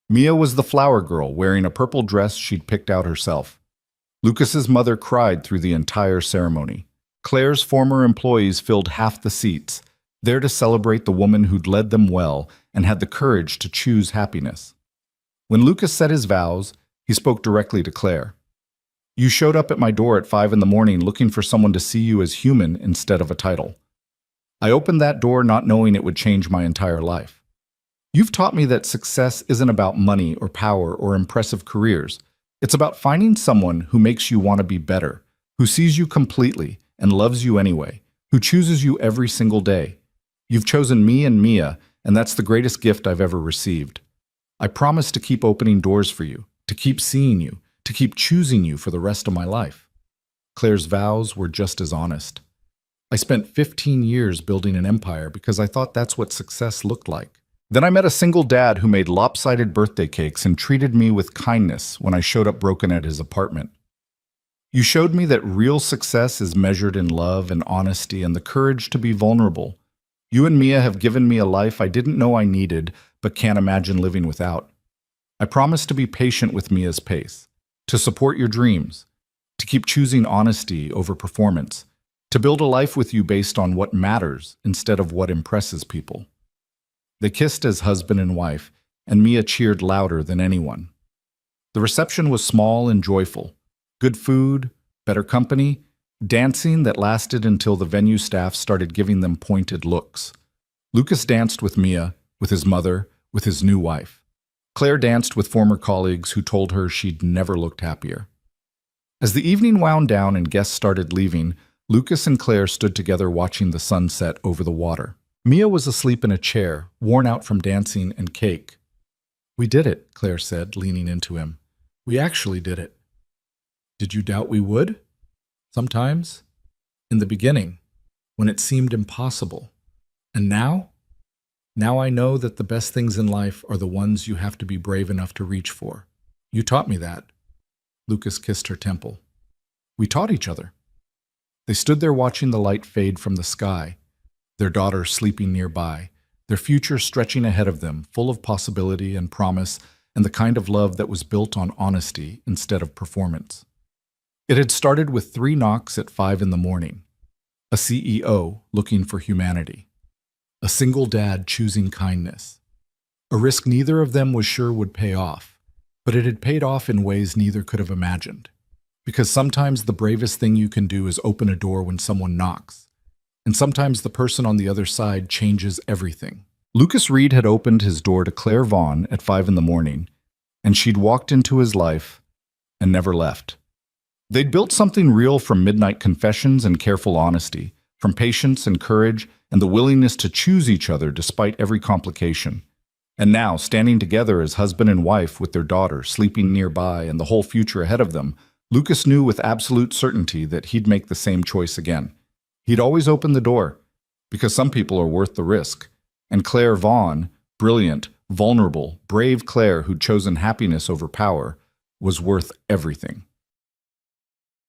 Mia was the flower girl wearing a purple dress she'd picked out herself. Lucas's mother cried through the entire ceremony. Claire's former employees filled half the seats, there to celebrate the woman who'd led them well and had the courage to choose happiness. When Lucas said his vows, he spoke directly to Claire. You showed up at my door at 5 a.m. looking for someone to see you as human instead of a title. I opened that door not knowing it would change my entire life. You've taught me that success isn't about money or power or impressive careers. It's about finding someone who makes you want to be better, who sees you completely and loves you anyway, who chooses you every single day. You've chosen me and Mia, and that's the greatest gift I've ever received. I promise to keep opening doors for you, to keep seeing you, to keep choosing you for the rest of my life. Claire's vows were just as honest. I spent 15 years building an empire because I thought that's what success looked like. Then I met a single dad who made lopsided birthday cakes and treated me with kindness when I showed up broken at his apartment. You showed me that real success is measured in love and honesty and the courage to be vulnerable. You and Mia have given me a life I didn't know I needed, but can't imagine living without. I promise to be patient with Mia's pace, to support your dreams, to keep choosing honesty over performance, to build a life with you based on what matters instead of what impresses people. They kissed as husband and wife, and Mia cheered louder than anyone. The reception was small and joyful. Good food, better company, dancing that lasted until the venue staff started giving them pointed looks. Lucas danced with Mia, with his mother, with his new wife. Claire danced with former colleagues who told her she'd never looked happier. As the evening wound down and guests started leaving, Lucas and Claire stood together watching the sun set over the water. Mia was asleep in a chair, worn out from dancing and cake. "We did it," Claire said, leaning into him. "We actually did it." "Did you doubt we would?" "Sometimes. In the beginning, when it seemed impossible. And now? Now I know that the best things in life are the ones you have to be brave enough to reach for. You taught me that." Lucas kissed her temple. "We taught each other." They stood there watching the light fade from the sky, their daughter sleeping nearby, their future stretching ahead of them, full of possibility and promise and the kind of love that was built on honesty instead of performance. It had started with 3 knocks at 5 in the morning, a CEO looking for humanity, a single dad choosing kindness, a risk neither of them was sure would pay off, but it had paid off in ways neither could have imagined. Because sometimes the bravest thing you can do is open a door when someone knocks, and sometimes the person on the other side changes everything. Lucas Reed had opened his door to Claire Vaughn at 5 in the morning, and she'd walked into his life and never left. They'd built something real from midnight confessions and careful honesty, from patience and courage and the willingness to choose each other despite every complication. And now, standing together as husband and wife with their daughter sleeping nearby and the whole future ahead of them, Lucas knew with absolute certainty that he'd make the same choice again. He'd always open the door, because some people are worth the risk. And Claire Vaughn, brilliant, vulnerable, brave Claire who'd chosen happiness over power, was worth everything.